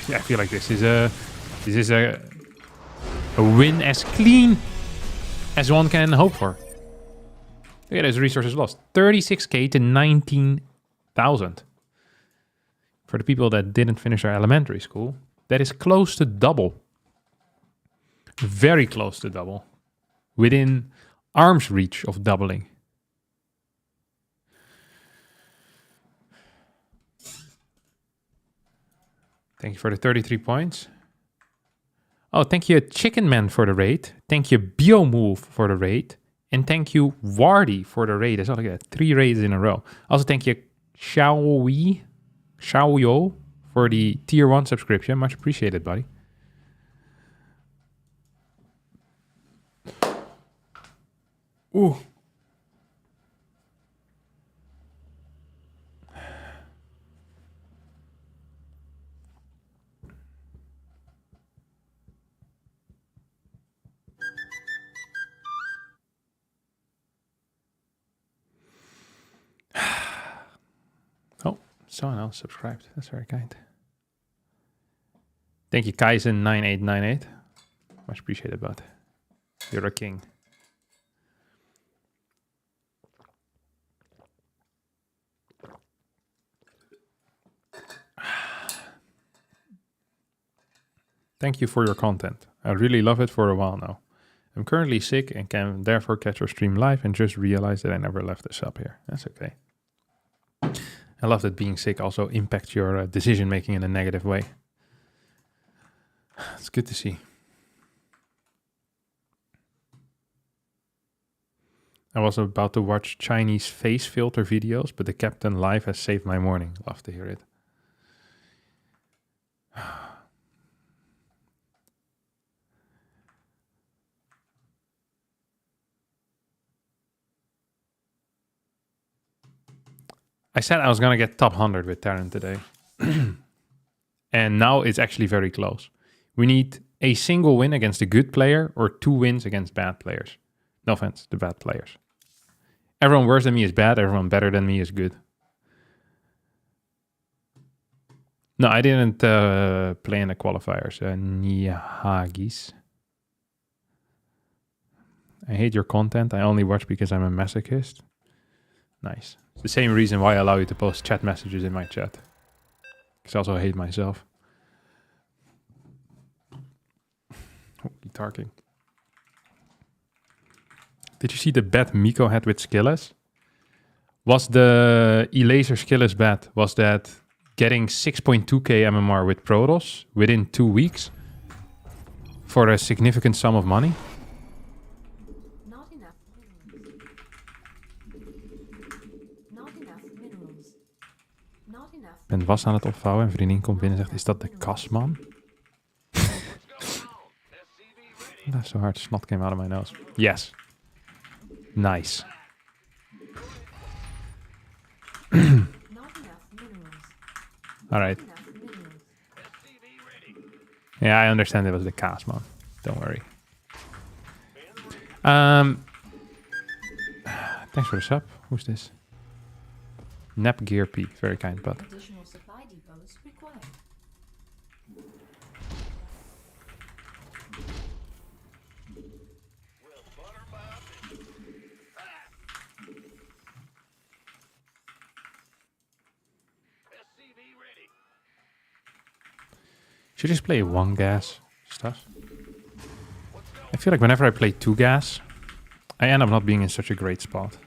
A: Yeah, I feel like this is a win as clean as one can hope for. Look at those resources lost. 36k to 19,000. For the people that didn't finish their elementary school, that is close to double. Very close to double. Within arm's reach of doubling. Thank you for the 33 points. Oh, thank you Chicken Man for the raid. Thank you Biomove for the raid. And thank you Wardy for the raid as well. Look at that, 3 raids in a row. Also thank you Xiaoyo for the tier 1 subscription. Much appreciated, buddy. Ooh. Oh, someone else subscribed. That's very kind. Thank you, Kaizen9898. Much appreciated, bud. You're a king. Thank you for your content. I really love it for a while now. I'm currently sick and can therefore catch your stream live and just realized that I never left a sub here. That's okay. I love that being sick also impacts your decision making in a negative way. It's good to see. I was about to watch Chinese face filter videos, but the captain live has saved my morning. Love to hear it. I said I was going to get top 100 with Terran today. And now it's actually very close. We need a single win against a good player or 2 wins against bad players. No offense to bad players. Everyone worse than me is bad. Everyone better than me is good. No, I didn't play in the qualifiers. Nihagis. I hate your content. I only watch because I'm a masochist. Nice. It's the same reason why I allow you to post chat messages in my chat. Because I also hate myself. Holy tarking. Did you see the bet Miko had with Skillless? Was the E-Laser Skillless bet, was that getting 6.2k MMR with Protoss within 2 weeks for a significant sum of money?
G: Not enough minerals. Not enough minerals. Not enough.
A: Ben was aan het opvouwen en vriendin komt binnen en zegt, is dat de kasman? That's so hard, snot came out of my nose. Yes. Nice.
G: Not enough minerals.
A: All right.
G: Not enough minerals.
A: Yeah, I understand it was the kasman. Don't worry. Thanks for the sub. Who's this? Nap Gear P. Very kind, but
G: Additional supply depots required.
A: should I just play 1 gas stuff? I feel like whenever I play 2 gas, I end up not being in such a great spot.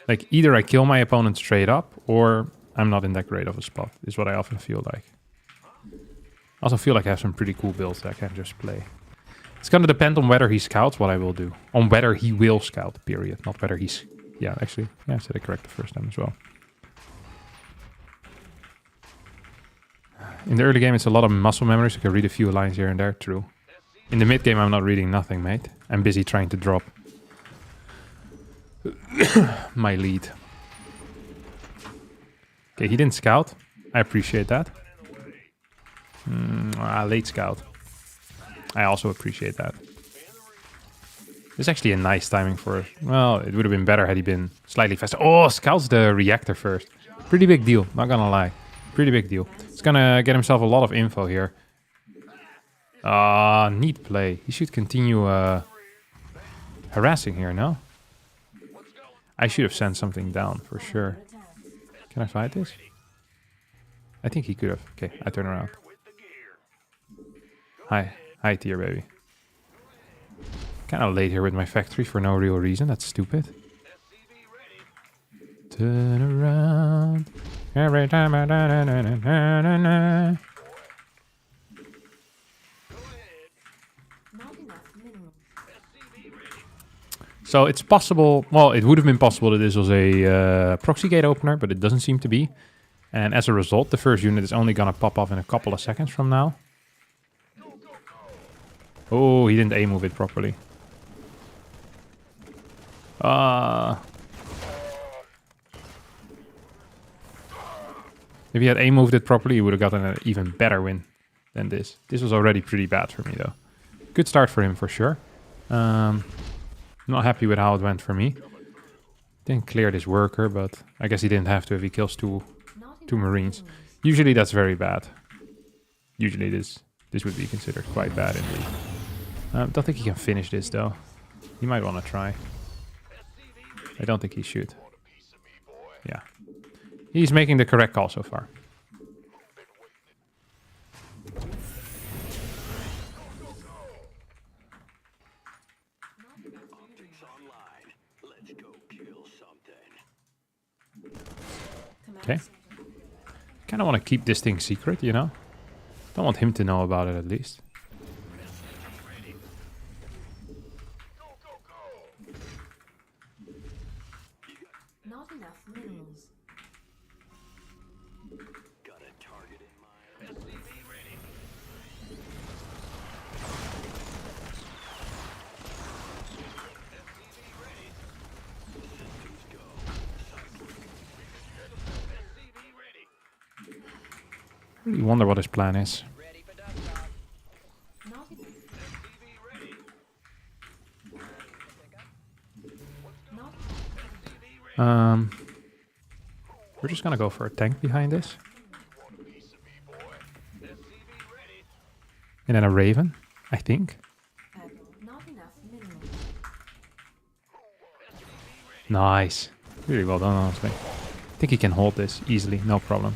A: Like, either I kill my opponent straight up, or I'm not in that great of a spot, is what I often feel like. I also feel like I have some pretty cool builds that I can just play. It's gonna depend on whether he scouts, what I will do. On whether he will scout, period. Not whether he's... Yeah, actually, yeah, I said it correct the first time as well. In the early game, it's a lot of muscle memory, so I can read a few lines here and there, true. In the mid game, I'm not reading nothing, mate. I'm busy trying to drop my lead. Okay, he didn't scout. I appreciate that. Late scout. I also appreciate that. It's actually a nice timing for... Well, it would have been better had he been slightly faster. Oh, scouts the reactor first. Pretty big deal, not gonna lie. Pretty big deal. He's gonna get himself a lot of info here. Neat play. He should continue harassing here, no? I should have sent something down for sure. Can I fight this? I think he could have. Okay, I turn around. Hi tier baby. Kind of late here with my factory for no real reason. That's stupid. Turn around. Every time I...
G: Not enough minerals.
A: So it's possible... Well, it would have been possible that this was a proxy gate opener, but it doesn't seem to be. And as a result, the first unit is only going to pop off in a couple of seconds from now. Oh, he didn't A-move it properly. If he had A-moved it properly, he would have gotten an even better win than this. This was already pretty bad for me, though. Good start for him, for sure. Not happy with how it went for me. Didn't clear this worker, but I guess he didn't have to if he kills two Marines. Usually that's very bad. Usually this would be considered quite bad indeed. Don't think he can finish this, though. He might want to try. I don't think he should. Yeah. He's making the correct call so far. Okay. Kind of want to keep this thing secret, you know? Don't want him to know about it at least.
G: Not enough minerals.
A: Really wonder what his plan is.
F: Ready for dust off.
G: Not enough. Not
A: We're just gonna go for a tank behind this. And then a Raven, I think.
G: not enough minerals.
A: Nice. Really well done, honestly. I think he can hold this easily, no problem.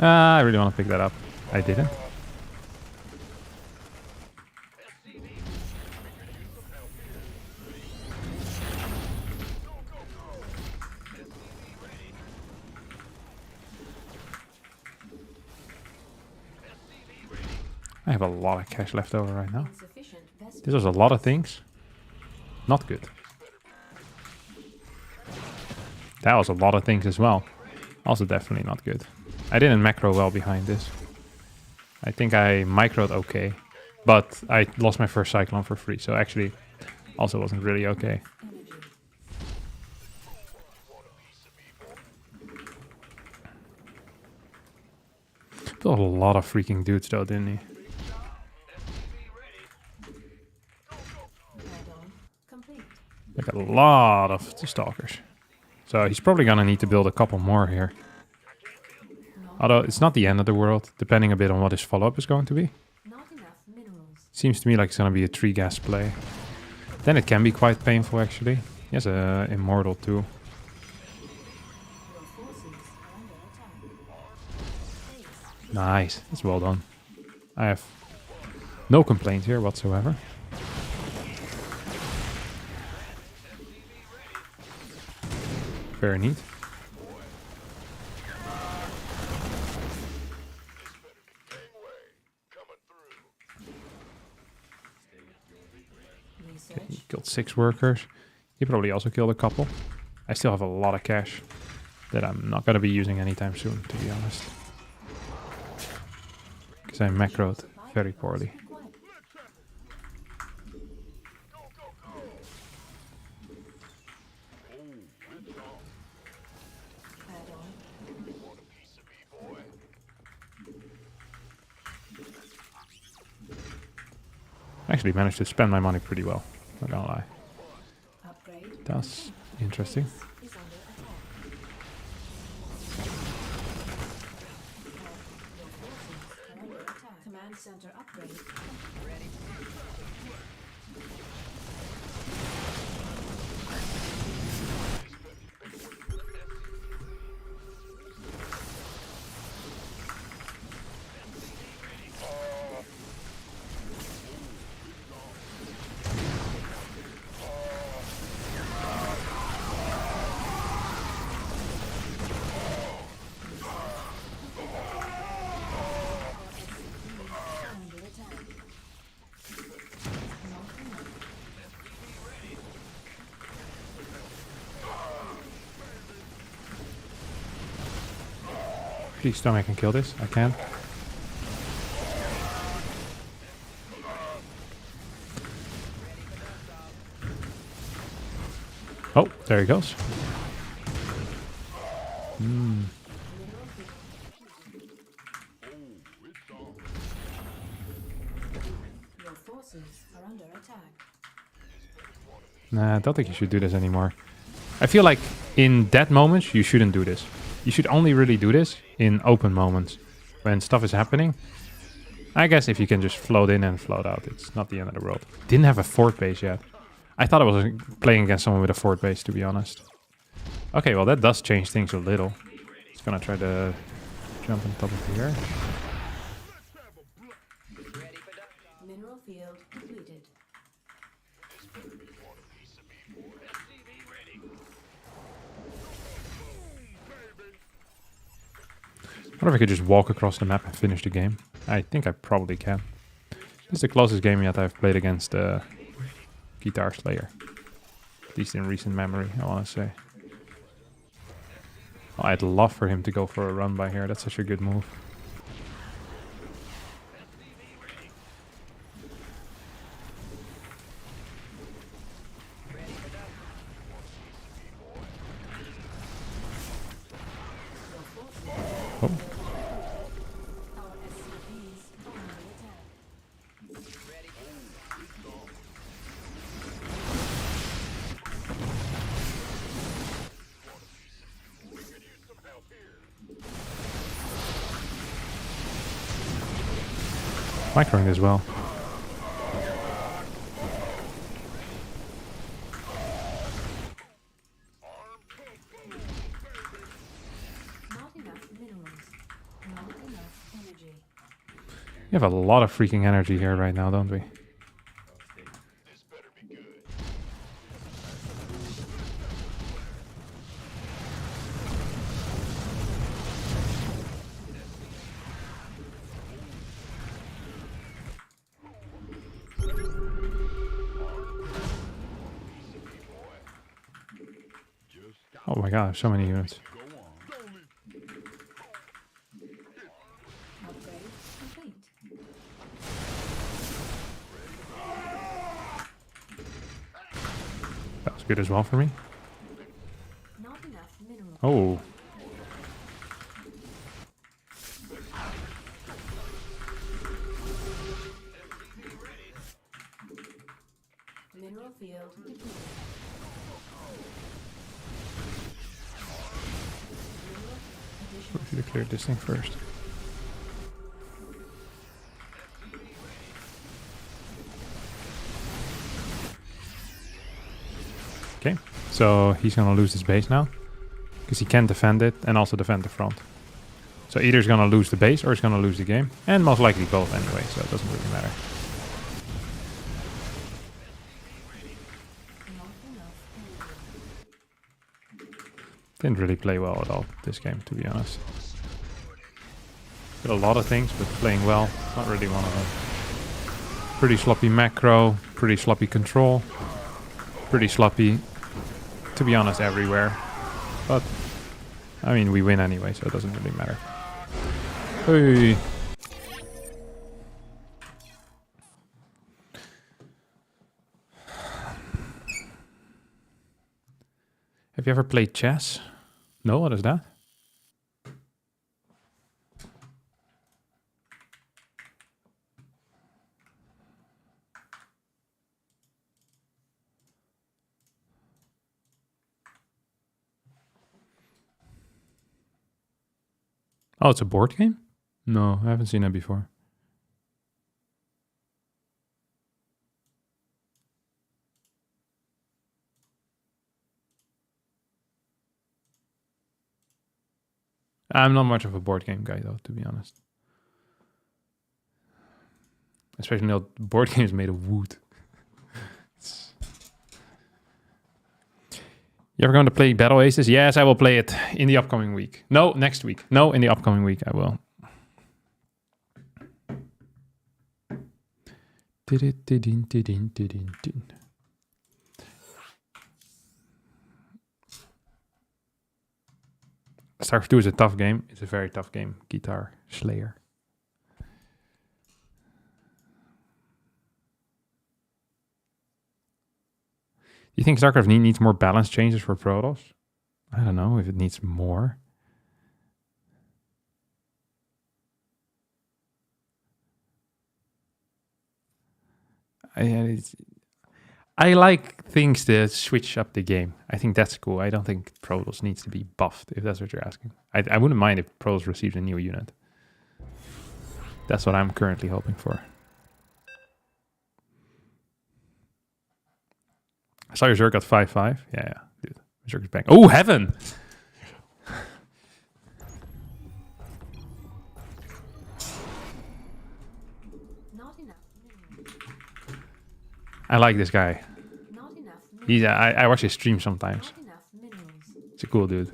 A: I really want to pick that up. I didn't. I have a lot of cash left over right now.
G: Insufficient vessel.
A: This was a lot of things. Not good. That was a lot of things as well. Also definitely not good. I didn't macro well behind this. I think I microed okay. But I lost my first Cyclone for free. So actually also wasn't really okay.
G: Energy.
A: Built a lot of freaking dudes though, didn't he?
G: Add-on complete.
A: Like a lot of stalkers. So he's probably gonna need to build a couple more here. Although it's not the end of the world, depending a bit on what his follow-up is going to be.
G: Not enough minerals.
A: Seems to me like it's gonna be a 3-gas play. Then it can be quite painful actually. He has a Immortal too.
G: Your forces are under attack.
A: Nice, that's well done. I have no complaint here whatsoever. Very neat.
G: Research.
A: He killed 6 workers. He probably also killed a couple. I still have a lot of cash that I'm not going to be using anytime soon, to be honest. Because I macroed very poorly.
G: Required. Add-on.
A: I actually managed to spend my money pretty well, not gonna lie.
G: Upgrade.
A: That's interesting.
G: Is under attack. Your forces are under attack. Command center upgrade. Under attack. Not enough.
A: Please tell me I can kill this. I can. Oh, there he goes.
G: Your forces are under attack.
A: Nah, I don't think you should do this anymore. I feel like in that moment you shouldn't do this. You should only really do this in open moments when stuff is happening. I guess if you can just float in and float out, it's not the end of the world. Didn't have a fort base yet. I thought I was playing against someone with a fort base, to be honest. Okay, well that does change things a little. It's gonna try to jump on top of here.
G: Mineral field depleted.
A: I wonder if I could just walk across the map and finish the game. I think I probably can. This is the closest game yet I've played against Guitar Slayer. At least in recent memory, I want to say. Oh, I'd love for him to go for a run by here. That's such a good move. Oh.
G: Our SCVs are under attack.
A: Microing as well.
G: Not enough minerals. Not enough energy.
A: We have a lot of freaking energy here right now, don't we?
E: This better be good.
A: Oh my god, so many units.
G: Upgrade complete.
A: That was good as well for me.
G: Not enough minerals.
A: Oh.
G: Mineral field depleted.
A: We should have cleared this thing first. Okay, so he's gonna lose his base now. Because he can't defend it and also defend the front. So either he's gonna lose the base or he's gonna lose the game. And most likely both anyway, so it doesn't really matter.
G: Not enough energy.
A: Didn't really play well at all this game, to be honest. Did a lot of things, but playing well, not really one of them. Pretty sloppy macro, pretty sloppy control, pretty sloppy, to be honest, everywhere. But, I mean, we win anyway, so it doesn't really matter. Hey. Have you ever played chess? No, what is that? Oh, it's a board game? No, I haven't seen that before. I'm not much of a board game guy, though, to be honest. Especially not board games made of wood. You ever going to play Battle Aces? Yes, I will play it in the upcoming week. No, next week. No, in the upcoming week I will. StarCraft 2 is a tough game. It's a very tough game. Guitar Slayer. Do you think StarCraft needs more balance changes for Protoss? I don't know if it needs more. I like things that switch up the game. I think that's cool. I don't think Protoss needs to be buffed, if that's what you're asking. I wouldn't mind if Protoss receives a new unit. That's what I'm currently hoping for. I saw your Zerg at 5-5. Yeah, dude. Zerg is bang. Oh, heaven!
G: Not enough minerals.
A: I like this guy.
G: Not enough minerals.
A: He's, I watch his stream sometimes.
G: Not enough minerals.
A: It's a cool dude.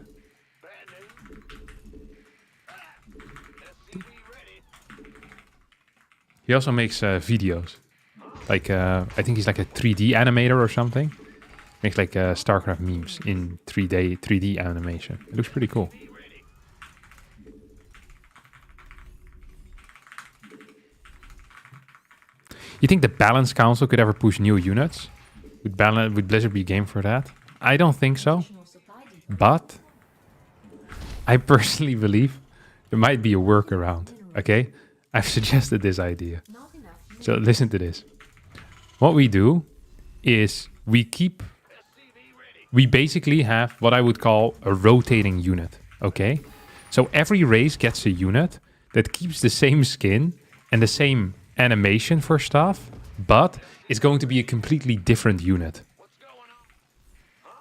A: He also makes videos. Like, I think he's like a 3D animator or something. Makes like StarCraft memes in 3D animation. It looks pretty cool. You think the Balance Council could ever push new units? Would Blizzard be game for that? I don't think so. But I personally believe there might be a workaround. Okay? I've suggested this idea. So listen to this. What we do is we basically have what I would call a rotating unit. Okay? So every race gets a unit that keeps the same skin and the same animation for stuff, but it's going to be a completely different unit.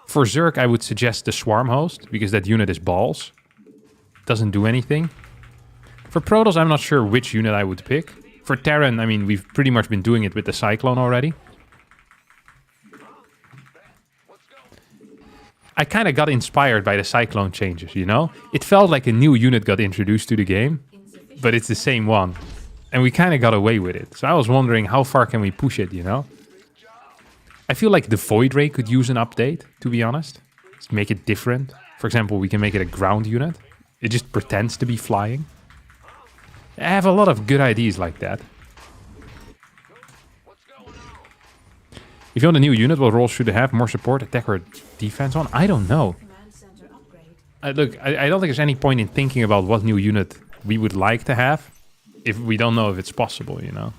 A: For Zerg, I would suggest the Swarm Host, because that unit is balls. Doesn't do anything. For Protoss, I'm not sure which unit I would pick. For Terran, I mean, we've pretty much been doing it with the Cyclone already. I kind of got inspired by the Cyclone changes, you know? It felt like a new unit got introduced to the game, but it's the same one. And we kind of got away with it. So I was wondering, how far can we push it, you know? I feel like the Void Ray could use an update, to be honest. Just make it different. For example, we can make it a ground unit. It just pretends to be flying. I have a lot of good ideas like that. If you want a new unit, what roles should they have? More support, attack, or defense on? I don't know.
G: Command center upgrade.
A: Look, I don't think there's any point in thinking about what new unit we would like to have if we don't know if it's possible, you know.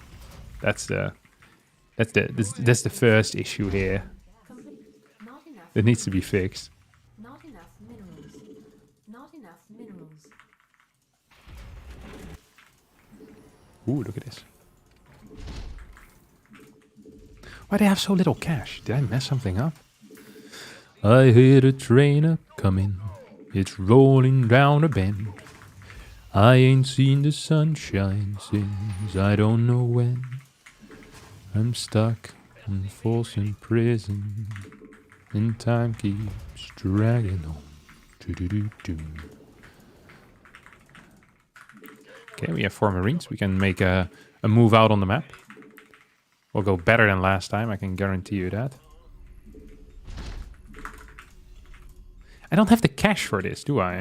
A: That's the first issue here
G: Complete. Not enough.
A: that needs to be fixed.
G: Not enough minerals. Not enough minerals.
A: Ooh, look at this. Why do they have so little cash? Did I mess something up? I hear the train a-comin'. It's rolling down a bend. I ain't seen the sunshine since I don't know when. I'm stuck in Folsom prison, and time keeps dragging on. Do-do-do-do. Okay, we have 4 Marines. We can make a move out on the map. We'll go better than last time, I can guarantee you that. I don't have the cash for this, do I?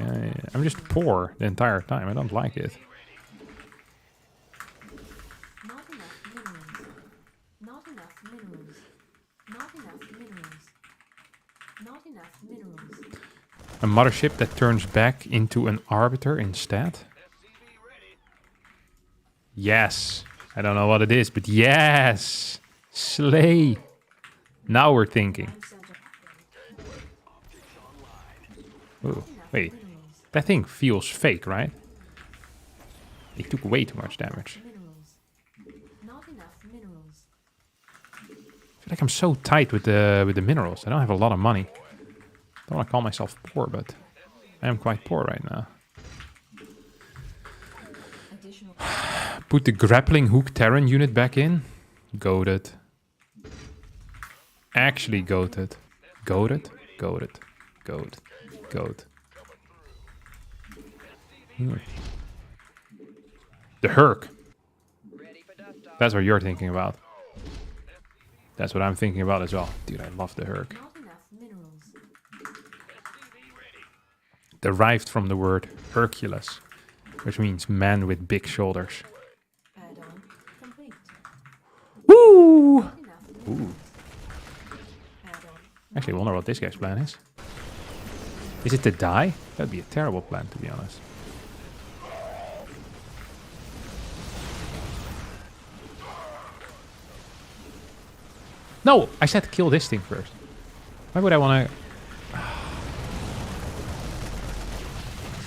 A: I'm just poor the entire time. I don't like it.
G: Not enough minerals. Not enough minerals. Not enough minerals. Not enough minerals.
A: A mothership that turns back into an arbiter instead? Yes. I don't know what it is, but yes! Slay! Now we're thinking.
G: Command center upgrade.
A: Ooh,
G: Enough
A: wait.
G: minerals.
A: That thing feels fake, right? It took way too much damage.
G: Minerals. Not enough minerals.
A: I feel like I'm so tight with the minerals. I don't have a lot of money. Don't want to call myself poor, but I am quite poor right now.
G: Additional
A: Put the grappling hook Terran unit back in. Goated. Actually goated. Goated? Goated. Goat. Goat. The Herc.
F: Ready for dust off.
A: That's what you're thinking about. That's what I'm thinking about as well. Dude, I love the Herc.
G: not enough minerals.
A: Derived from the word Hercules, which means man with big shoulders.
G: Add-on complete.
A: Woo!
G: Not enough minerals.
A: Ooh.
G: Add-on.
A: Actually, I wonder what this guy's plan is. Is it to die? That'd be a terrible plan, to be honest. No, I said kill this thing first. Why would I want to...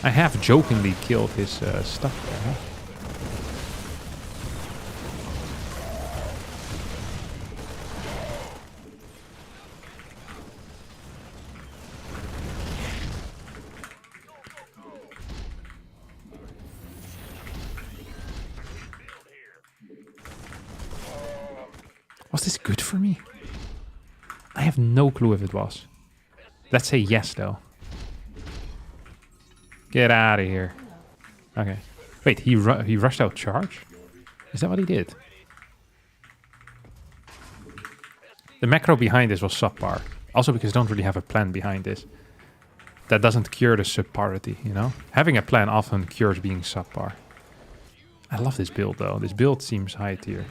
A: I half jokingly killed his stuff there, huh? Was this good for me? I have no clue if it was. Let's say yes, though. Get out of here. Okay. Wait, he rushed out charge? Is that what he did? The macro behind this was subpar. Also because I don't really have a plan behind this. That doesn't cure the subparity, you know? Having a plan often cures being subpar. I love this build, though. This build seems high tier.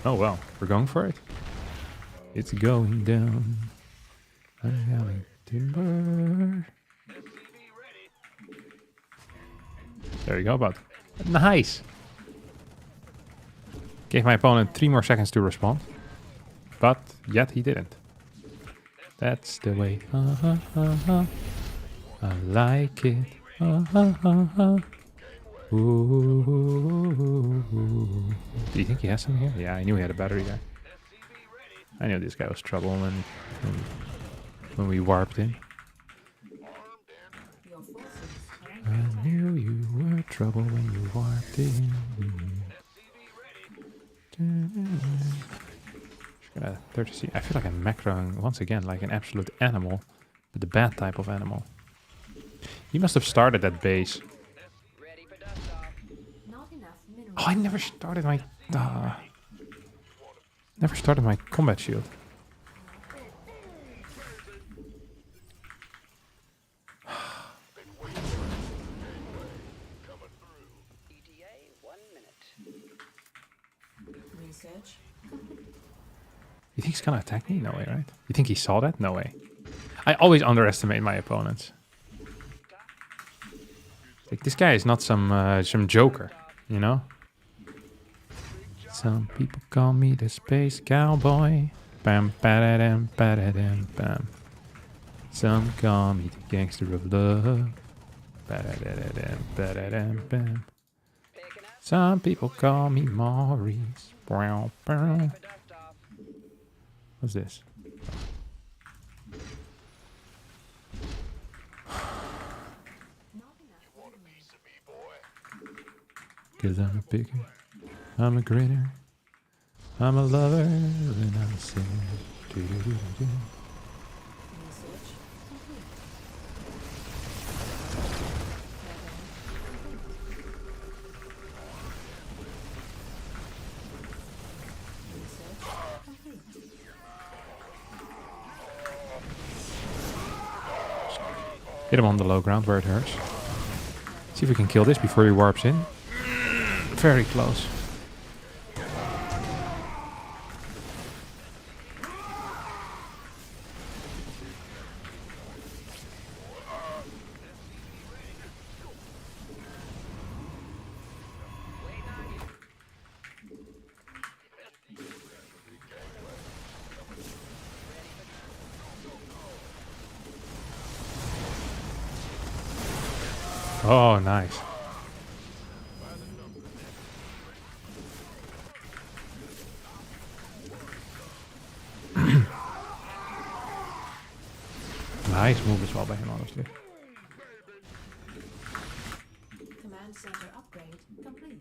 A: Oh, well. We're going for it. It's going down. I'm having timber. There you go, bud. Nice. Gave my opponent 3 more seconds to respond. But yet he didn't. That's the way. I like it. Ooh. Do you think he has some here? Yeah, I knew he had a battery there. I knew this guy was trouble when we warped in. I knew you were trouble when you warped in. I feel like I'm macroing once again like an absolute animal, but the bad type of animal. He must have started that base. Oh, I never started my combat shield.
G: Research.
A: You think he's gonna attack me? No way, right? You think he saw that? No way. I always underestimate my opponents. Like, this guy is not some joker, you know? Some people call me the space cowboy. Bam, ba-da-dam, ba-da-dam, bam. Some call me the gangster of love. Ba-da-da-da-dam, ba-da-dam, bam. Some people call me Maurice. Brow, brow. What's this? Cause I'm a picker, I'm a grinner, I'm a lover, and I'm a sinner. Do-do-do-do-do. Hit him on the low ground where it hurts. See if we can kill this before he warps in. Very close. Oh, nice. Nice move as well by him, honestly.
G: Command center upgrade complete.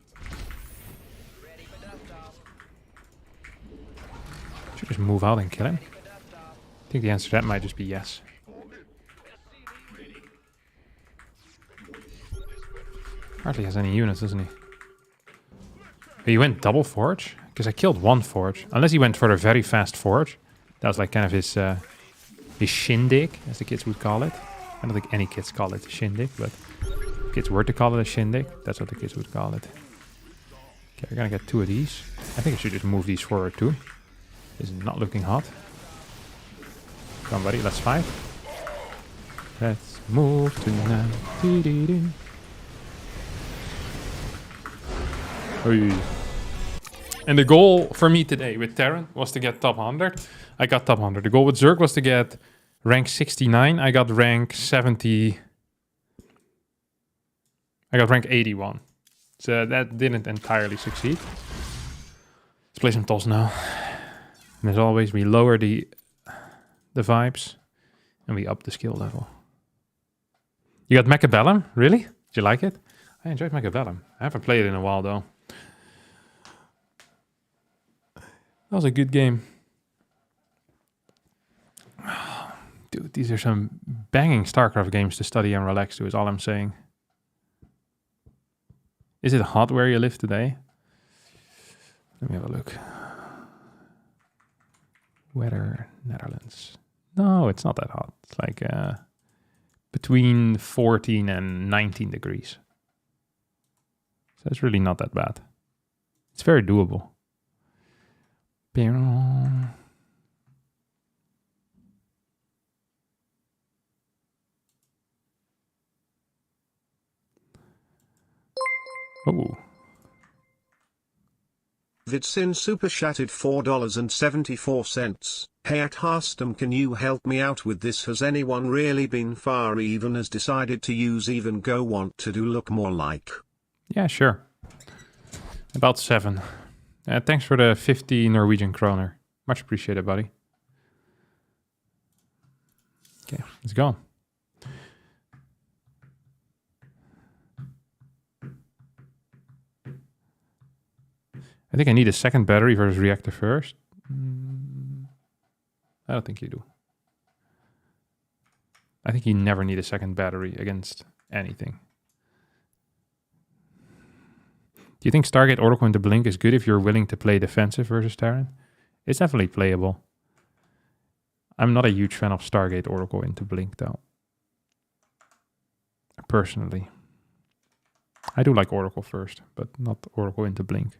A: Should just move out and kill him. I think the answer to that might just be yes. Hardly has any units, doesn't he? He went double forge? Because I killed one forge. Unless he went for a very fast forge. That was like kind of his shindig, as the kids would call it. I don't think any kids call it a shindig, but if kids were to call it a shindig, that's what the kids would call it. Okay, we're gonna get 2 of these. I think I should just move these forward too. This is not looking hot. Come on, buddy, let's fight. Let's move tonight. Doo-doo-doo. And the goal for me today with Terran was to get top 100. I got top 100. The goal with Zerg was to get rank 69. I got rank 70. I got rank 81. So that didn't entirely succeed. Let's play some TOS now. And as always, we lower the vibes and we up the skill level. You got Mechabellum? Really? Did you like it? I enjoyed Mechabellum. I haven't played it in a while though. That was a good game. Dude, these are some banging StarCraft games to study and relax to, is all I'm saying. Is it hot where you live today? Let me have a look. Weather, Netherlands. No, it's not that hot. It's like between 14 and 19 degrees. So it's really not that bad. It's very doable. Oh.
B: Vitsin super chatted $4.74. Hey at Harstam, can you help me out with this? Has anyone really been far even has decided to use even go want to do look more like?
A: Yeah, sure. About 7. Thanks for the 50 Norwegian kroner. Much appreciated, buddy. Okay, let's go. I think I need a second battery versus reactor first. I don't think you do. I think you never need a second battery against anything. Do you think Stargate Oracle into Blink is good if you're willing to play defensive versus Terran? It's definitely playable. I'm not a huge fan of Stargate Oracle into Blink though. Personally. I do like Oracle first, but not Oracle into Blink.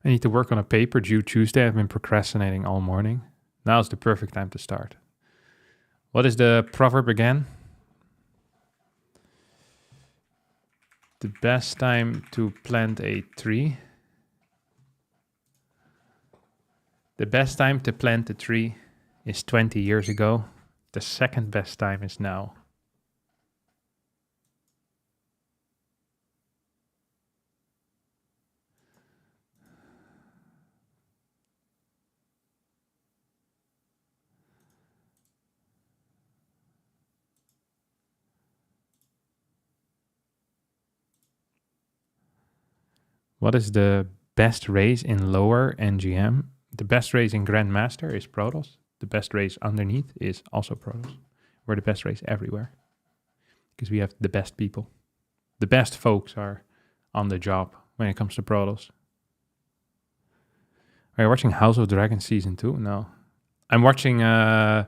A: I need to work on a paper due Tuesday. I've been procrastinating all morning. Now is the perfect time to start. What is the proverb again? The best time to plant a tree. The best time to plant a tree is 20 years ago. The second best time is now. What is the best race in lower NGM? The best race in Grandmaster is Protoss. The best race underneath is also Protoss. We're the best race everywhere. Because we have the best people. The best folks are on the job when it comes to Protoss. Are you watching House of Dragons Season 2? No. I'm watching Never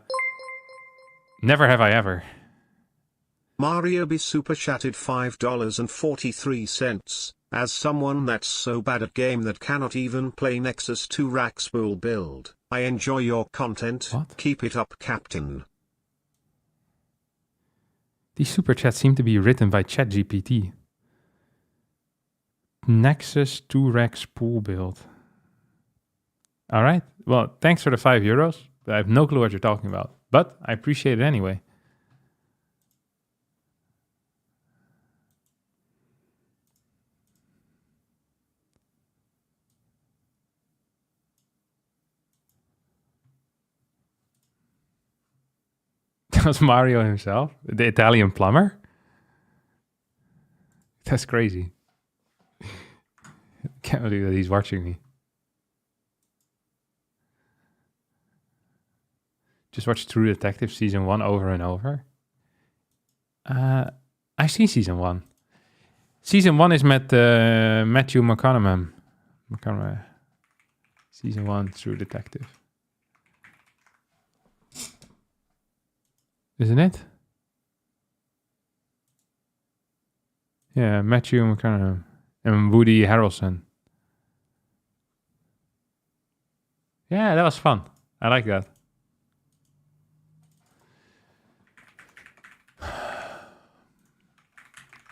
A: Have I Ever.
B: Mario B super chatted $5.43. As someone that's so bad at game that cannot even play Nexus 2 rack spool build, I enjoy your content.
A: What?
B: Keep it up, Captain.
A: These super chats seem to be written by ChatGPT. Nexus 2 rack spool build. All right. Well, thanks for the €5. I have no clue what you're talking about, but I appreciate it anyway. That was Mario himself, the Italian plumber. That's crazy. Can't believe that he's watching me. Just watch True Detective Season 1 over and over. I've seen Season 1. Season 1 is met Matthew McConaughey. Season 1, True Detective. Isn't it? Yeah, Matthew McConaughey and Woody Harrelson. Yeah, that was fun. I like that.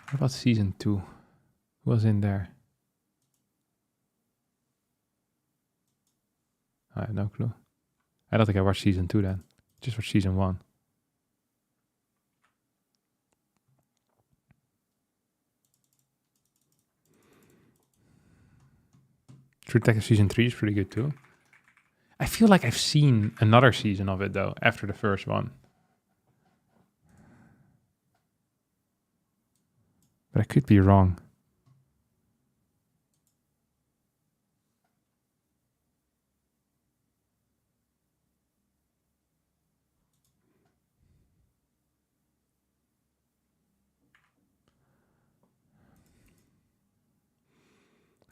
A: What about Season 2? Who was in there? I have no clue. I don't think I watched season 2 then. Just watched season 1. True Detective season 3 is pretty good too. I feel like I've seen another season of it though, after the first one. But I could be wrong.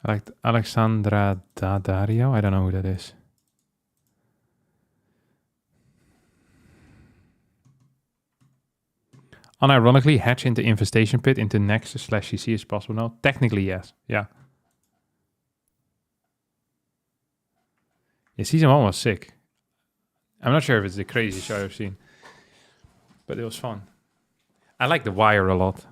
A: I liked Alexandra Daddario. I don't know who that is. Unironically, hatch into infestation pit into Nexus/CC is possible now. Technically, yes. Yeah. Yeah, season 1 was sick. I'm not sure if it's the craziest show I've seen, but it was fun. I like The Wire a lot.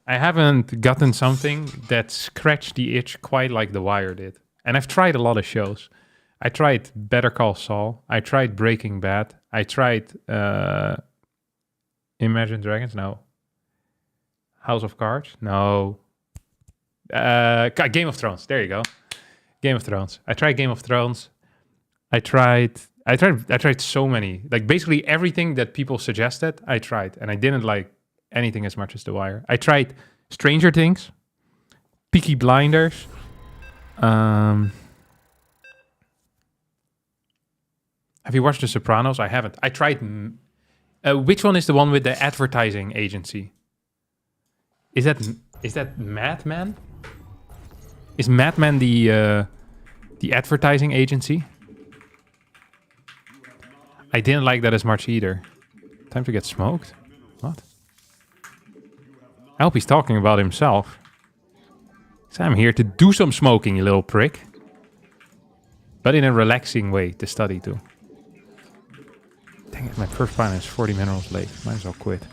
A: I haven't gotten something that scratched the itch quite like The Wire did. And I've tried a lot of shows. I tried Better Call Saul. I tried Breaking Bad. I tried Imagine Dragons. No. House of Cards. No. Game of Thrones. There you go. Game of Thrones. I tried Game of Thrones. I tried so many. Like basically everything that people suggested, I tried. And I didn't like anything as much as The Wire. I tried Stranger Things, Peaky Blinders. Have you watched The Sopranos? I haven't. I tried. Which one is the one with the advertising agency? Is that Mad Men? Is Mad Men the advertising agency? I didn't like that as much either. Time to get smoked? What? I hope he's talking about himself. So I'm here to do some smoking, you little prick. But in a relaxing way to study too. Dang it, my first final is 40 minerals late. Might as well quit.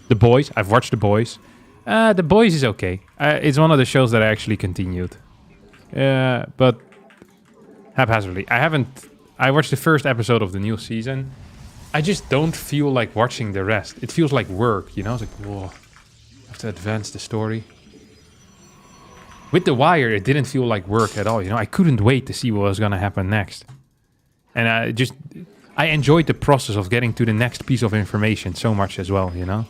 A: The Boys. I've watched The Boys. The Boys is okay. It's one of the shows that I actually continued. But haphazardly. I watched the first episode of the new season. I just don't feel like watching the rest. It feels like work, you know? It's like, whoa. I have to advance the story. With The Wire, it didn't feel like work at all, you know? I couldn't wait to see what was going to happen next. And I enjoyed the process of getting to the next piece of information so much as well, you know?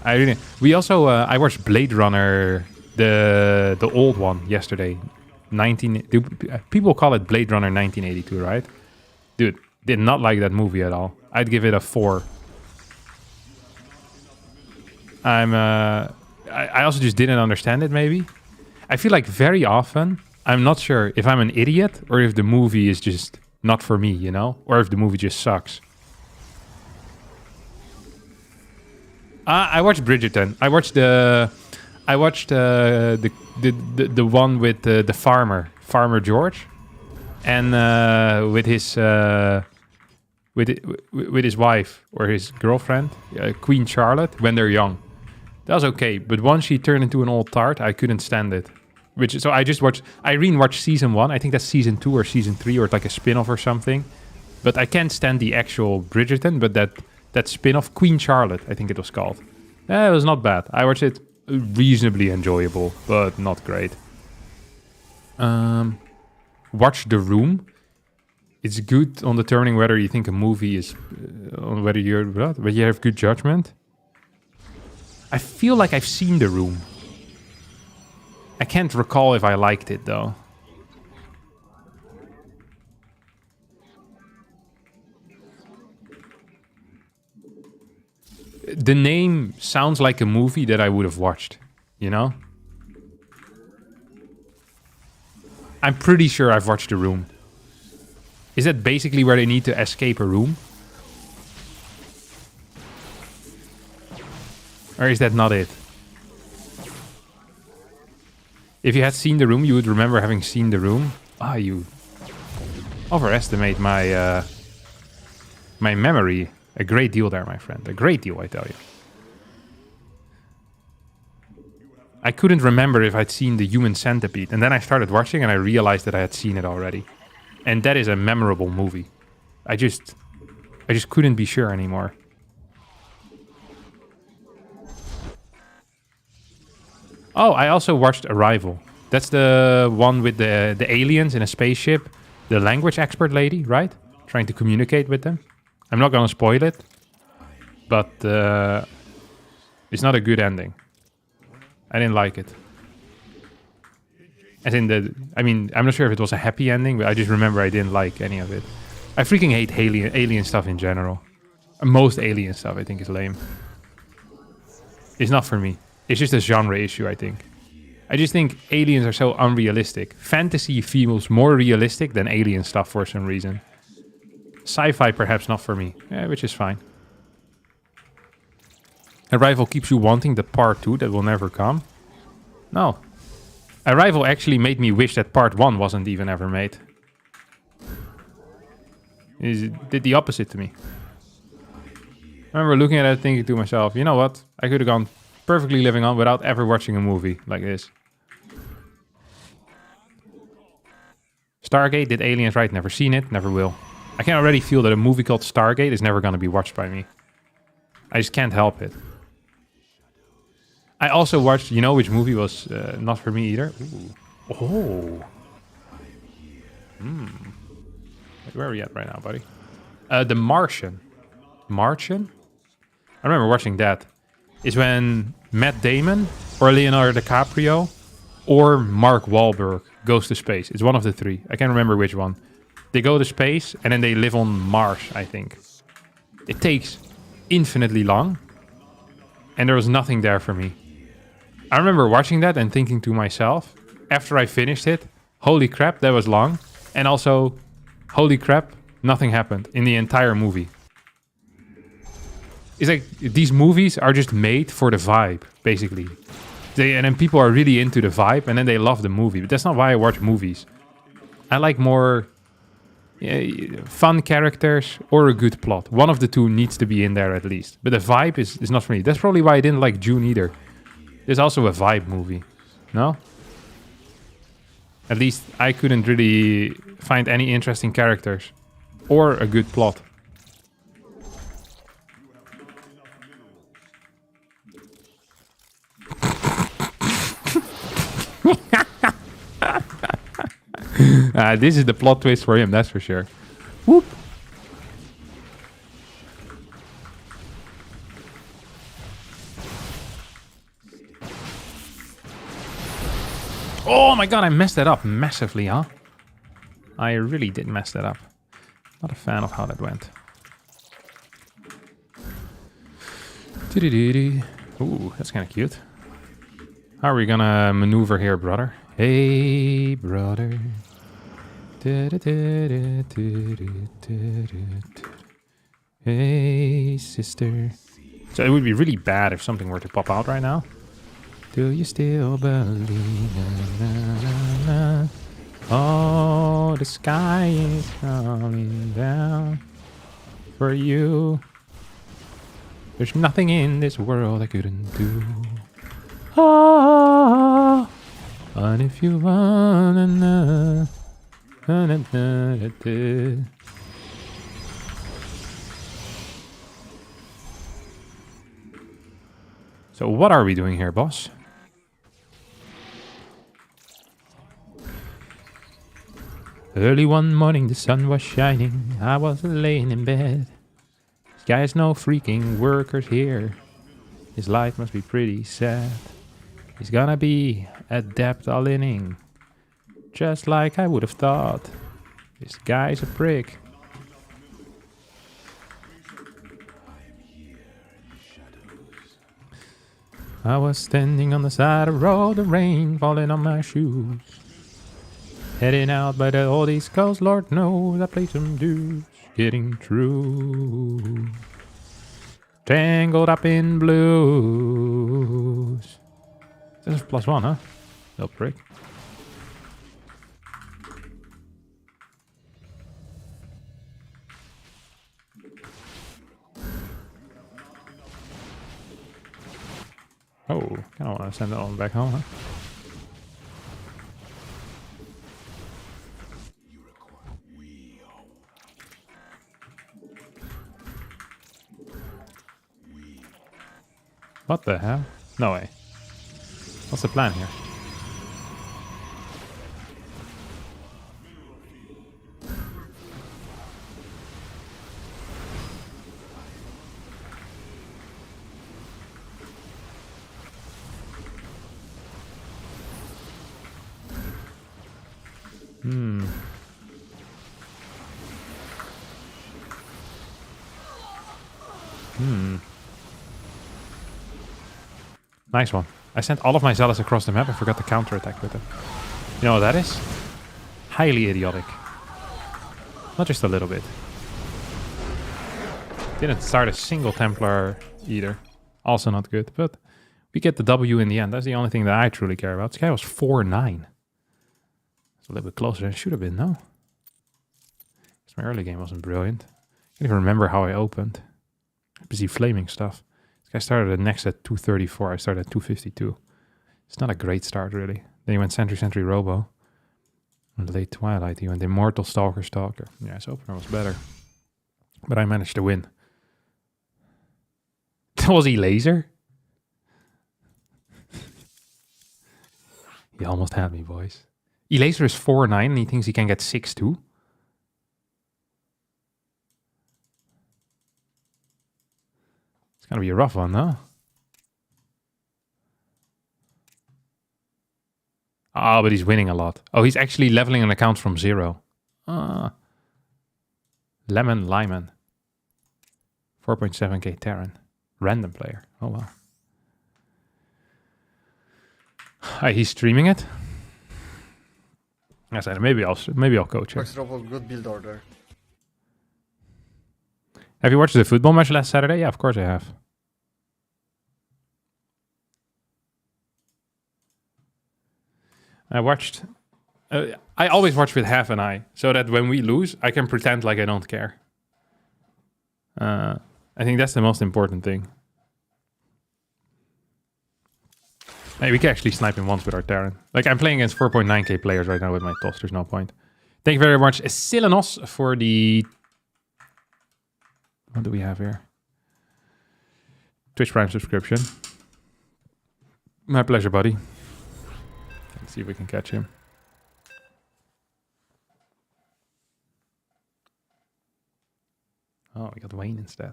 A: I watched Blade Runner, the old one, yesterday. People call it Blade Runner 1982, right? Dude, did not like that movie at all. I'd give it a 4. I also just didn't understand it, maybe. I feel like very often, I'm not sure if I'm an idiot or if the movie is just not for me, you know? Or if the movie just sucks. I watched Bridgerton. I watched the one with the Farmer George, and with his wife or his girlfriend, Queen Charlotte, when they're young. That was okay, but once she turned into an old tart, I couldn't stand it. So I rewatched season 1. I think that's season 2 or season 3 or like a spin-off or something. But I can't stand the actual Bridgerton, but that spin-off, Queen Charlotte, I think it was called. It was not bad. I watched it, reasonably enjoyable, but not great. Watch The Room. It's good on determining whether you think a movie is, whether you have good judgment. I feel like I've seen The Room. I can't recall if I liked it though. The name sounds like a movie that I would have watched, you know? I'm pretty sure I've watched The Room. Is that basically where they need to escape a room? Or is that not it? If you had seen The Room, you would remember having seen The Room. You overestimate my my memory a great deal there, my friend. A great deal, I tell you. I couldn't remember if I'd seen The Human Centipede, and then I started watching and I realized that I had seen it already. And that is a memorable movie. I just couldn't be sure anymore. Oh, I also watched Arrival. That's the one with the aliens in a spaceship. The language expert lady, right? Trying to communicate with them. I'm not gonna spoil it. But it's not a good ending. I didn't like it. As in I mean, I'm not sure if it was a happy ending, but I just remember I didn't like any of it. I freaking hate alien stuff in general. Most alien stuff I think is lame. It's not for me. It's just a genre issue, I think. I just think aliens are so unrealistic. Fantasy feels more realistic than alien stuff for some reason. Sci-fi perhaps not for me, which is fine. Arrival keeps you wanting the part 2 that will never come. No. Arrival actually made me wish that part 1 wasn't even ever made. It did the opposite to me. I remember looking at it thinking to myself, you know what? I could have gone perfectly living on without ever watching a movie like this. Stargate did aliens right, never seen it, never will. I can already feel that a movie called Stargate is never going to be watched by me. I just can't help it. I also watched, you know which movie was not for me either? Ooh. Oh. Where are we at right now, buddy? The Martian. Martian? I remember watching that. It's when Matt Damon or Leonardo DiCaprio or Mark Wahlberg goes to space. It's one of the three. I can't remember which one. They go to space and then they live on Mars, I think. It takes infinitely long. And there was nothing there for me. I remember watching that and thinking to myself, after I finished it, holy crap, that was long. And also, holy crap, nothing happened in the entire movie. It's like, these movies are just made for the vibe, basically. And then people are really into the vibe, and then they love the movie. But that's not why I watch movies. I like more fun characters or a good plot. One of the two needs to be in there at least. But the vibe is not for me. That's probably why I didn't like June either. There's also a vibe movie. No? At least I couldn't really find any interesting characters. Or a good plot. This is the plot twist for him, that's for sure. Whoop. Oh my god, I messed that up massively, huh? I really did mess that up. Not a fan of how that went. Ooh, that's kind of cute. How are we gonna maneuver here, brother? Hey, brother. Hey, sister. So it would be really bad if something were to pop out right now. Do you still believe? Na, na, na, na. Oh, the sky is falling down for you. There's nothing in this world I couldn't do. Oh, and if you wanna know. So what are we doing here, boss? Early one morning the sun was shining. I was laying in bed. This guy's no freaking workers here. His life must be pretty sad. He's gonna be adept all inning. Just like I would have thought. This guy's a prick. I was standing on the side of the road, the rain falling on my shoes. Heading out by the old East Coast, Lord knows I played some dues. Getting through. Tangled up in blues. This is +1, huh? Little prick. Oh, kind of want to send that one back home, huh? What the hell? No way. What's the plan here? Nice one. I sent all of my zealots across the map and forgot to counterattack with them. You know what that is? Highly idiotic. Not just a little bit. Didn't start a single Templar either. Also not good, but we get the W in the end. That's the only thing that I truly care about. This guy was 4-9. It's a little bit closer than it should have been, no? My early game wasn't brilliant. I can't even remember how I opened. Busy flaming stuff. This guy started at next at 234. I started at 252. It's not a great start, really. Then he went Sentry Robo. On the late Twilight, he went Immortal Stalker. Yeah, his opener was better. But I managed to win. Was he laser? He almost had me, boys. Laser is 4-9 and he thinks he can get 6-2. It's gonna be a rough one, no? Oh, but he's winning a lot. Oh, he's actually leveling an account from 0. Lyman. 4.7k Terran. Random player. Oh, wow. He's streaming it. I said maybe I'll coach him.
H: Good build order.
A: Have you watched the football match last Saturday? Yeah, of course I have. I watched. I always watch with half an eye, so that when we lose, I can pretend like I don't care. I think that's the most important thing. Hey, we can actually snipe him once with our Terran. Like, I'm playing against 4.9k players right now with my toss. There's no point. Thank you very much, Silenos, for the... What do we have here? Twitch Prime subscription. My pleasure, buddy. Let's see if we can catch him. Oh, we got Wayne instead.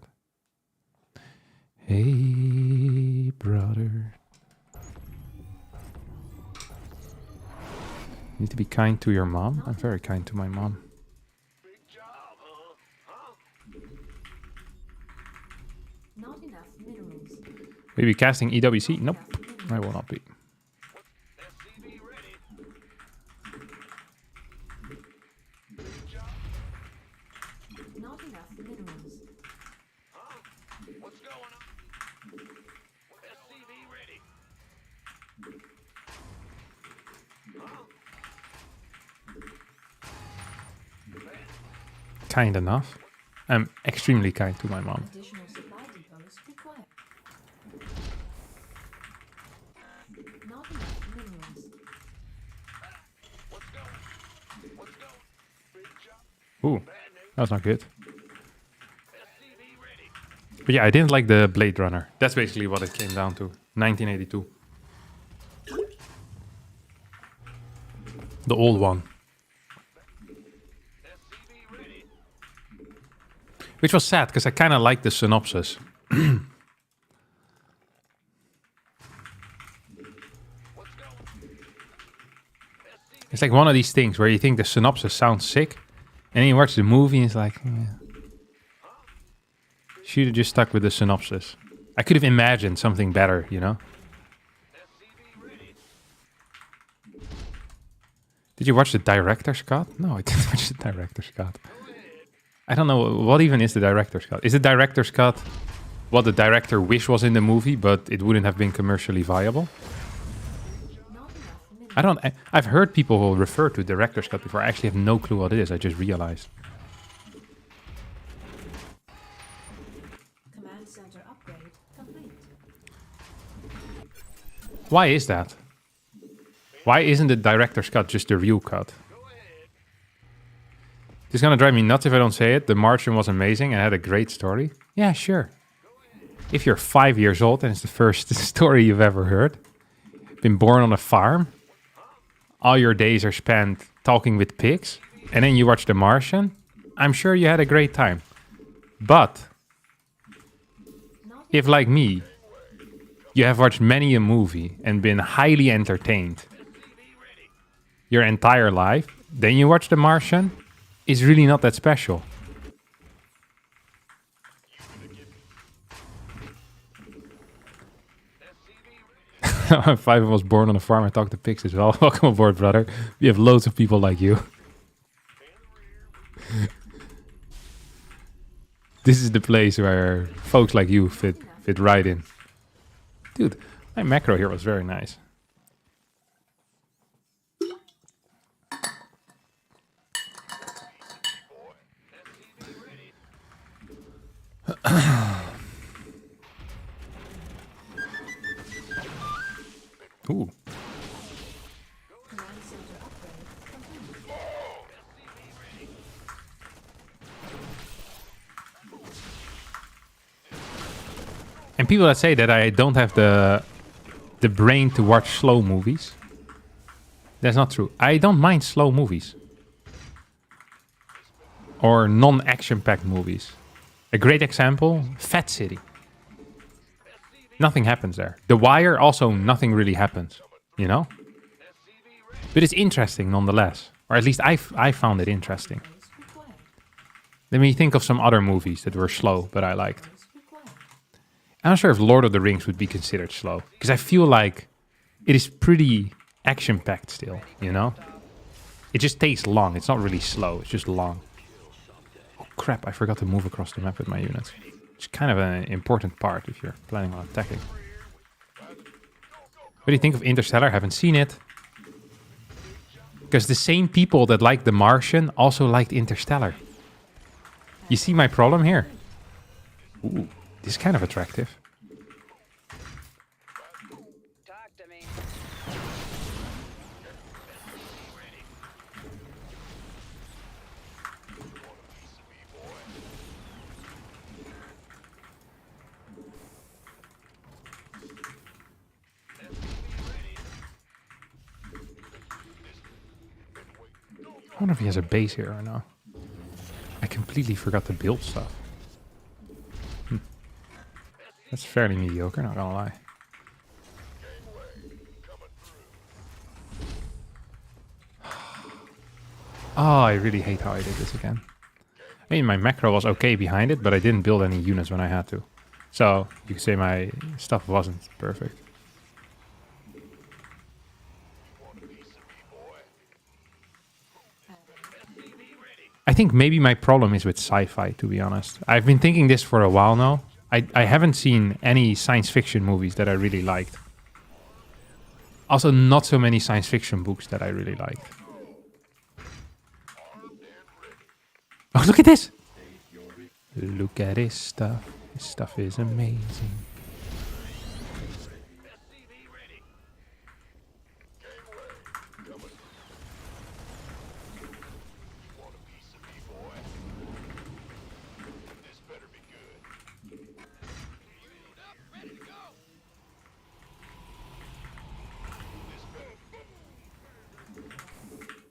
A: Hey, brother. You need to be kind to your mom? I'm very kind to my mom.
G: Not enough minerals.
A: Will you be casting EWC? Nope, I will not be.
G: Not enough minerals.
E: What's going on? SCV ready.
A: Kind enough. I'm extremely kind to my mom.
G: Additional supply depots required. Not enough minerals.
E: What's going? Big job.
A: Ooh, that was not good. But yeah, I didn't like the Blade Runner. That's basically what it came down to. 1982. The old one. Which was sad, because I kind of liked the synopsis. It's like one of these things where you think the synopsis sounds sick, and then you watch the movie and it's like, yeah. Should have just stuck with the synopsis. I could have imagined something better, you know? Did you watch the director's cut? No, I didn't watch the director's cut. I don't know, what even is the director's cut? Is the director's cut what the director wish was in the movie, but it wouldn't have been commercially viable? I've heard people refer to director's cut before. I actually have no clue what it is, I just realized.
G: Command center upgrade complete.
A: Why is that? Why isn't the director's cut just the real cut? It's gonna drive me nuts if I don't say it. The Martian was amazing and had a great story. Yeah, sure. If you're 5 years old and it's the first story you've ever heard, been born on a farm, all your days are spent talking with pigs, and then you watch The Martian, I'm sure you had a great time. But if, like me, you have watched many a movie and been highly entertained your entire life, then you watch The Martian, it's really not that special. I'm 5 and was born on a farm. I talk to pigs as well. Welcome aboard, brother. We have loads of people like you. This is the place where folks like you fit right in. Dude, my macro here was very nice. Ooh. And people that say that I don't have the brain to watch slow movies, that's not true. I don't mind slow movies. Or non-action packed movies. A great example, Fat City. Nothing happens there. The Wire, also nothing really happens, you know? But it's interesting nonetheless. Or at least I found it interesting. Let me think of some other movies that were slow, but I liked. I'm not sure if Lord of the Rings would be considered slow. Because I feel like it is pretty action-packed still, you know? It just takes long. It's not really slow. It's just long. Oh, crap. I forgot to move across the map with my units. It's kind of an important part if you're planning on attacking. What do you think of Interstellar? Haven't seen it. Because the same people that liked The Martian also liked Interstellar. You see my problem here? Ooh, this is kind of attractive.
F: Talk to me.
A: I wonder if he has a base here or no. I completely forgot to build stuff. That's fairly mediocre, not gonna lie. Oh, I really hate how I did this again. I mean, my macro was okay behind it, but I didn't build any units when I had to. So, you could say my stuff wasn't perfect. I think maybe my problem is with sci-fi, to be honest. I've been thinking this for a while now. I haven't seen any science fiction movies that I really liked. Also, not so many science fiction books that I really liked. Oh, look at this! Look at this stuff. This stuff is amazing.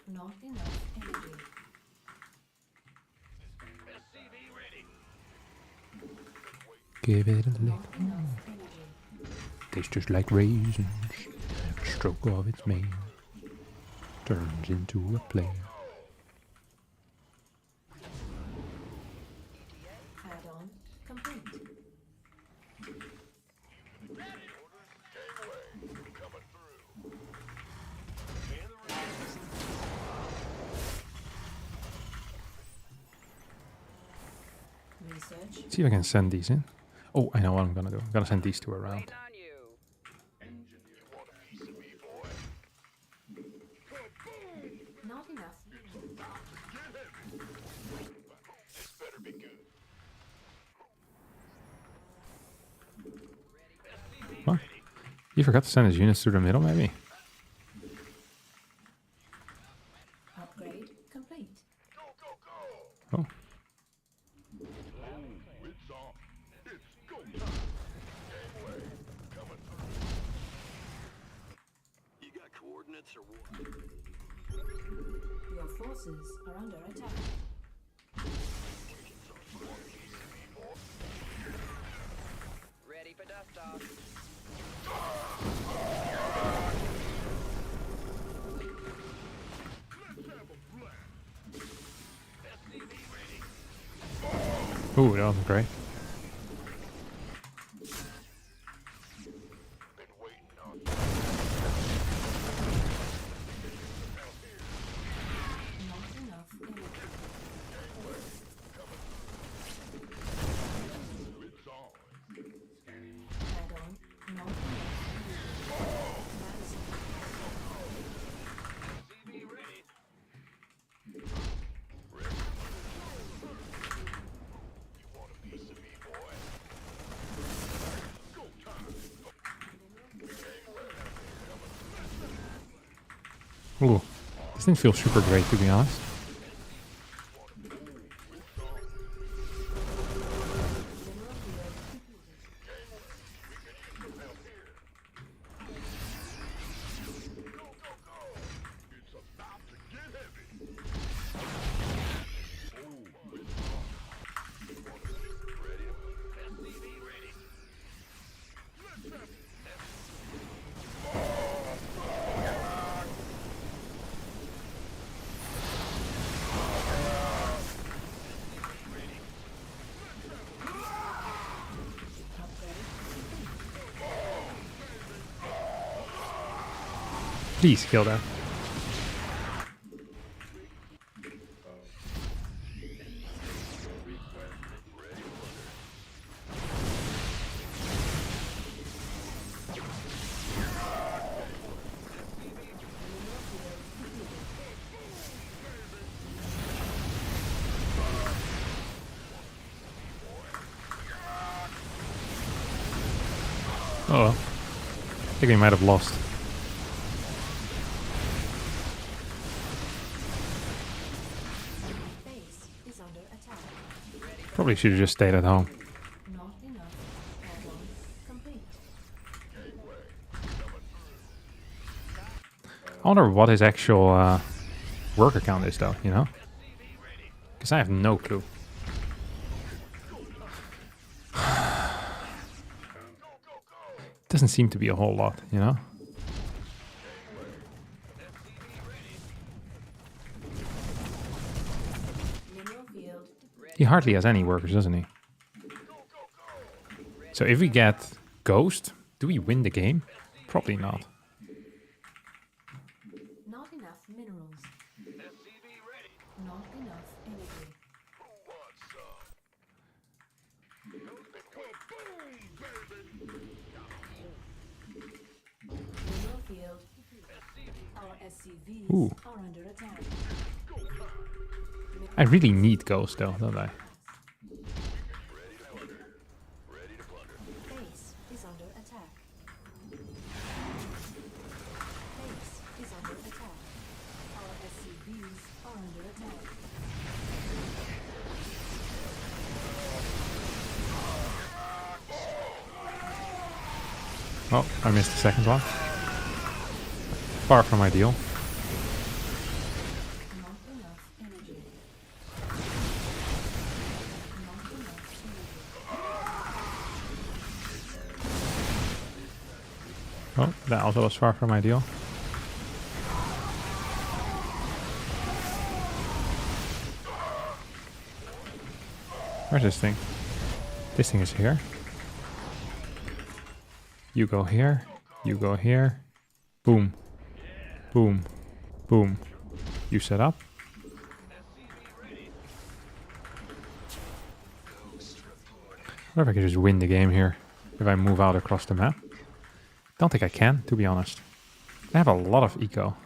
G: Not enough energy.
A: Give it a lick.
G: Not enough energy.
A: Tastes just like raisins. Stroke of its mane turns into a plane.
G: Add-on complete. Research.
A: See if I can send these in. Oh, I know what I'm gonna do. I'm gonna send these two around.
F: Waiting on you.
G: Not enough.
A: What? You forgot to send his units through the middle, maybe?
G: Upgrade complete.
A: Oh.
G: Your forces are under attack.
F: Ready for dust off.
A: Ooh, that was great.
E: Been waiting on
G: Not enough energy. Add-on. Not enough
A: Ooh, this didn't feel super great, to be honest. Please kill that. Oh, I think we might have lost.
G: base is under attack.
A: Probably should have just stayed at home.
G: Not enough. Add-on complete.
A: I wonder what his actual work account is, though, you know? Because I have no clue. Doesn't seem to be a whole lot, you know?
G: Mineral field.
A: He hardly has any workers, doesn't he? So if we get Ghost, do we win the game? Probably not.
G: Not enough minerals. Not enough energy. Mineral field. Our SCVs
A: Ooh.
G: are under attack.
A: I really need Ghost, though, don't I?
G: Base is under attack. Base is under attack. Our SCVs are under attack.
A: Oh, I missed the second one. Far from ideal.
G: Not enough energy. Not enough energy.
A: Oh, that also was far from ideal. Where's this thing? This thing is here. You go here. You go here. Boom. Boom. Boom. You set up. I wonder if I can just win the game here if I move out across the map. Don't think I can, to be honest. I have a lot of eco.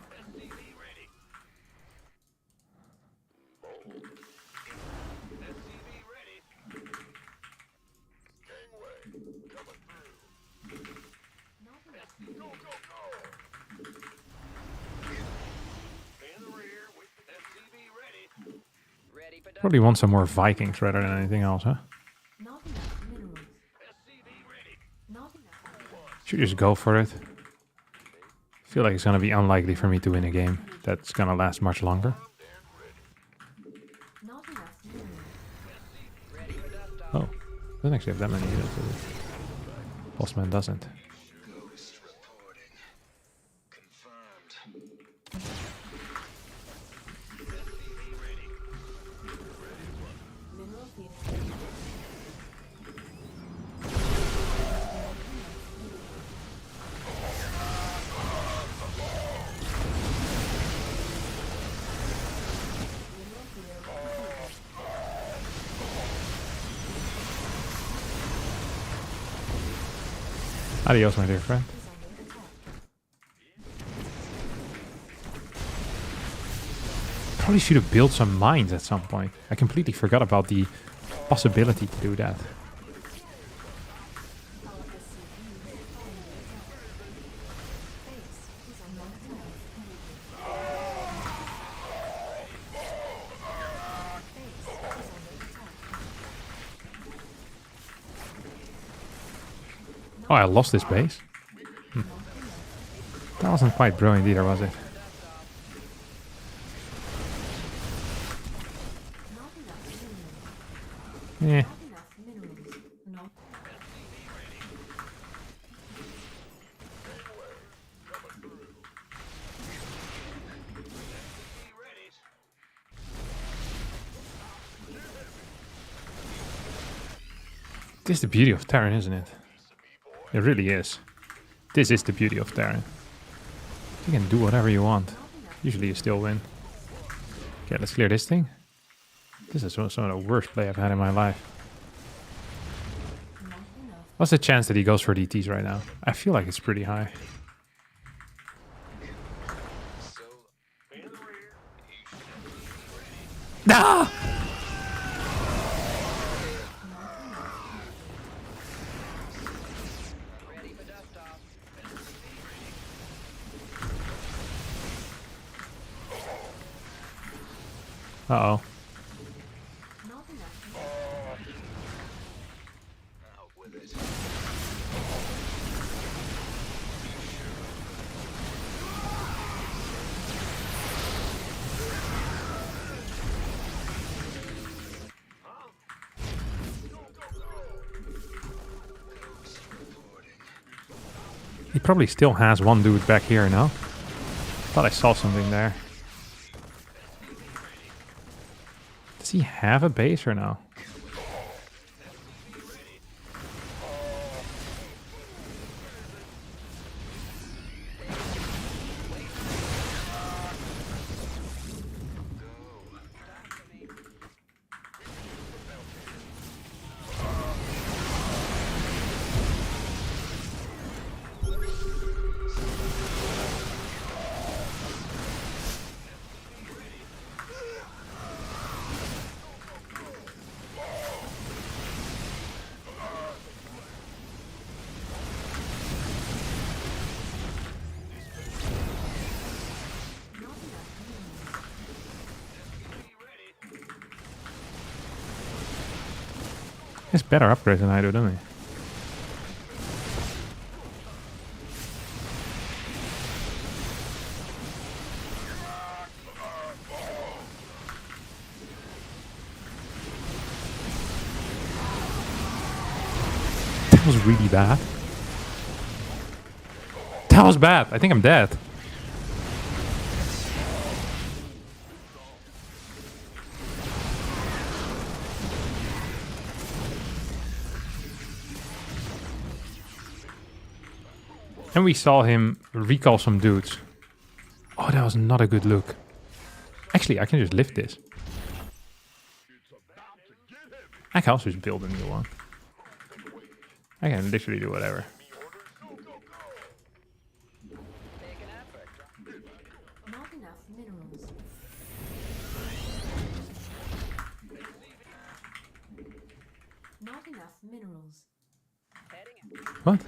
F: Ready for dust.
A: Probably want some more Vikings rather than anything else, huh?
G: Not enough minerals. Not enough.
A: Should just go for it. feel like it's gonna be unlikely for me to win a game that's gonna last much longer.
G: Not enough minerals.
A: Oh, doesn't actually have that many units, does it? Bossman doesn't.
G: Mineral field.
A: Adios, my dear friend. Probably should have built some mines at some point. I completely forgot about the possibility to do that. Oh, I lost this base? That wasn't quite brilliant either, was it? Yeah. This is the beauty of Terran, isn't it? It really is. This is the beauty of Terran. You can do whatever you want. Usually you still win. Okay, let's clear this thing. This is some of the worst play I've had in my life. What's the chance that he goes for DTs right now? I feel like it's pretty high. Ah! Uh-oh. He probably still has one dude back here now. Thought I saw something there. Does he have a base or no? He has better upgrades than I do, doesn't he? That was really bad. That was bad. I think I'm dead. And we saw him recall some dudes. Oh, that was not a good look. Actually, I can just lift this. I can also just build a new one. I can literally do whatever.
G: Not enough minerals. Not enough minerals.
A: What?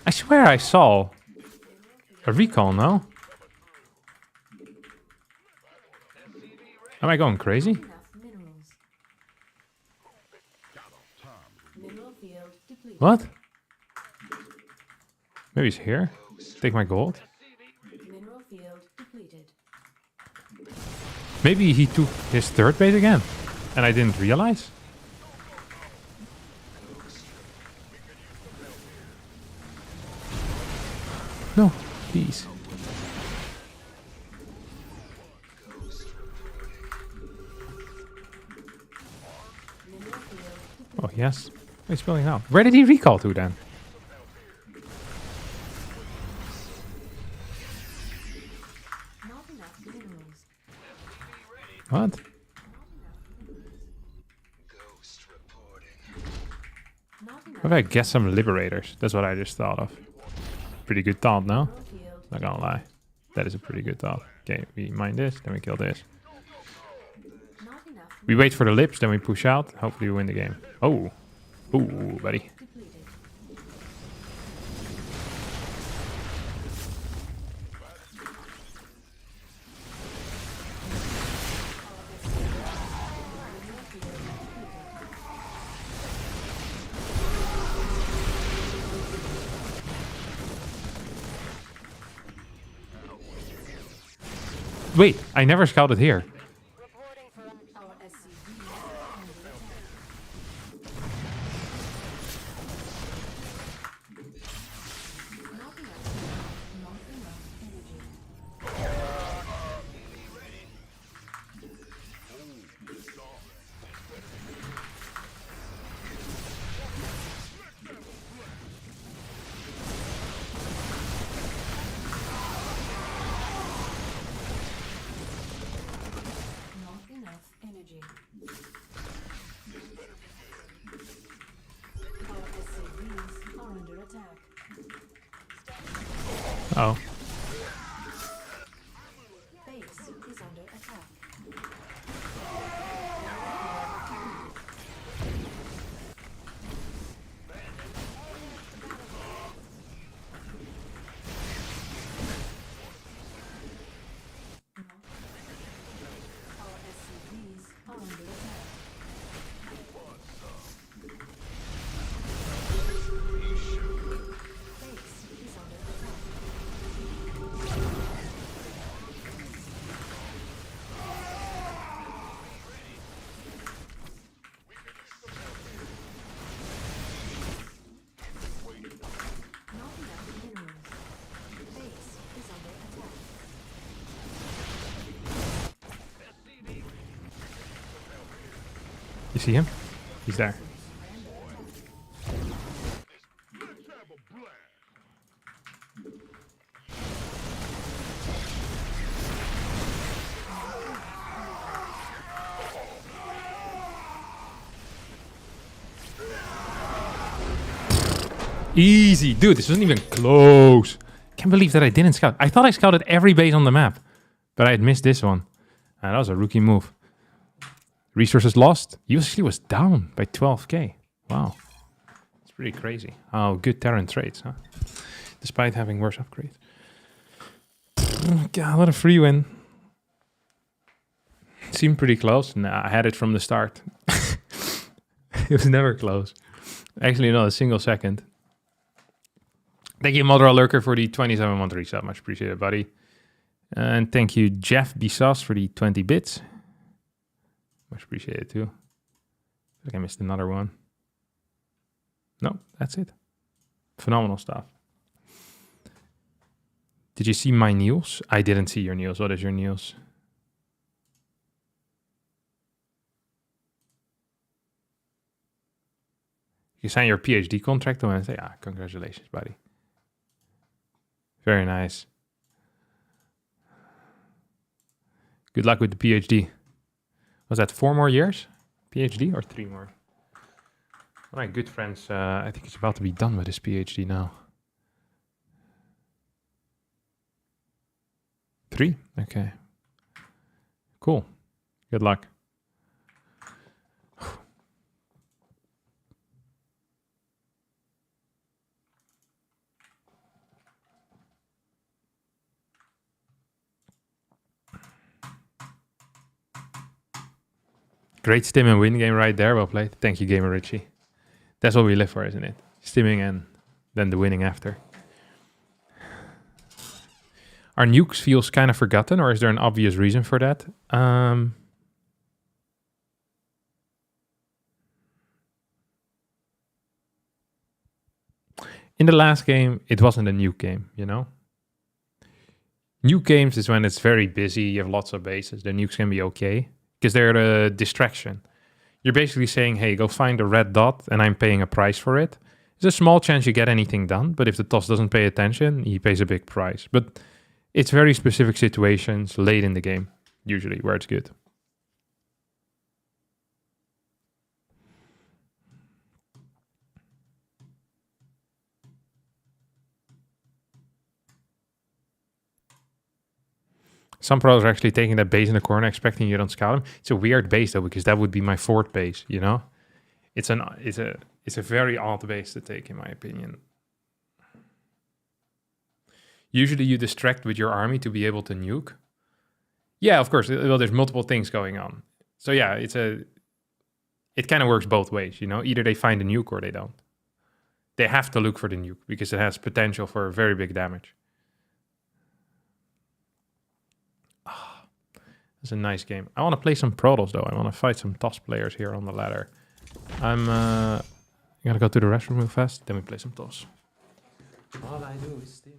A: I swear I saw a recall, no? Am I going crazy?
G: Enough minerals. Mineral field depleted.
A: What? Maybe he's here? Take my gold.
G: Mineral field depleted.
A: Maybe he took his third base again, and I didn't realize. No, please. Oh, yes. He's building out. Where did he recall to then?
G: Not enough minerals.
A: What?
G: Not enough
A: What if I get some liberators? That's what I just thought of. Pretty good thought, no?
G: mineral field.
A: Not gonna lie. That is a pretty good thought. Okay, we mine this, then we kill this.
G: Not enough
A: We wait for the lips, then we push out. Hopefully we win the game. Oh. Ooh, buddy.
G: depleted.
A: Wait, I never scouted here.
G: Our SCVs are under attack. Not enough energy. Not enough energy. Our SCVs are under attack.
A: Oh.
G: Base is under attack. Our SCVs are under attack. Base is under attack. Not enough minerals. Base is under attack.
A: You see him? He's there. Easy. Dude, this wasn't even close. Can't believe that I didn't scout. I thought I scouted every base on the map, but I had missed this one. That was a rookie move. Resources lost. USC was down by 12k. Wow. It's pretty crazy. Oh, good Terran trades, huh? Despite having worse upgrades. God, what a free win. Seemed pretty close. Nah, I had it from the start. It was never close. Actually, not a single second. Thank you, Mother Lurker, for the 27-month resub. Much appreciated, buddy. And thank you, Jeff Bisas, for the 20 bits. Much appreciated, too. I think I missed another one. No, that's it. Phenomenal stuff. Did you see my news? I didn't see your news. What is your news? You sign your PhD contract on Wednesday? Ah, congratulations, buddy. Very nice. Good luck with the PhD. Was that 4 more years? PhD or 3 more? One of my good friends, I think he's about to be done with his PhD now. 3? Okay. Cool. Good luck. Great stim and win game right there. Well played. Thank you, Gamer Richie. That's what we live for, isn't it? Stimming and then the winning after. Our nukes feels kind of forgotten, or is there an obvious reason for that? In the last game, it wasn't a nuke game, you know? Nuke games is when it's very busy, you have lots of bases. The nukes can be okay, because they're a distraction. You're basically saying, hey, go find a red dot, and I'm paying a price for it. There's a small chance you get anything done, but if the TOS doesn't pay attention, he pays a big price. But it's very specific situations late in the game, usually, where it's good. Some pros are actually taking that base in the corner, expecting you don't scout them. It's a weird base though, because that would be my fourth base, you know? It's a very odd base to take, in my opinion. Usually you distract with your army to be able to nuke. Yeah, of course. Well, there's multiple things going on. So yeah, it kind of works both ways, you know? Either they find a nuke or they don't. They have to look for the nuke because it has potential for very big damage. It's a nice game. I want to play some Protoss though. I want to fight some TOS players here on the ladder. I'm gonna go to the restroom real fast, then we play some TOS. All I do is steam.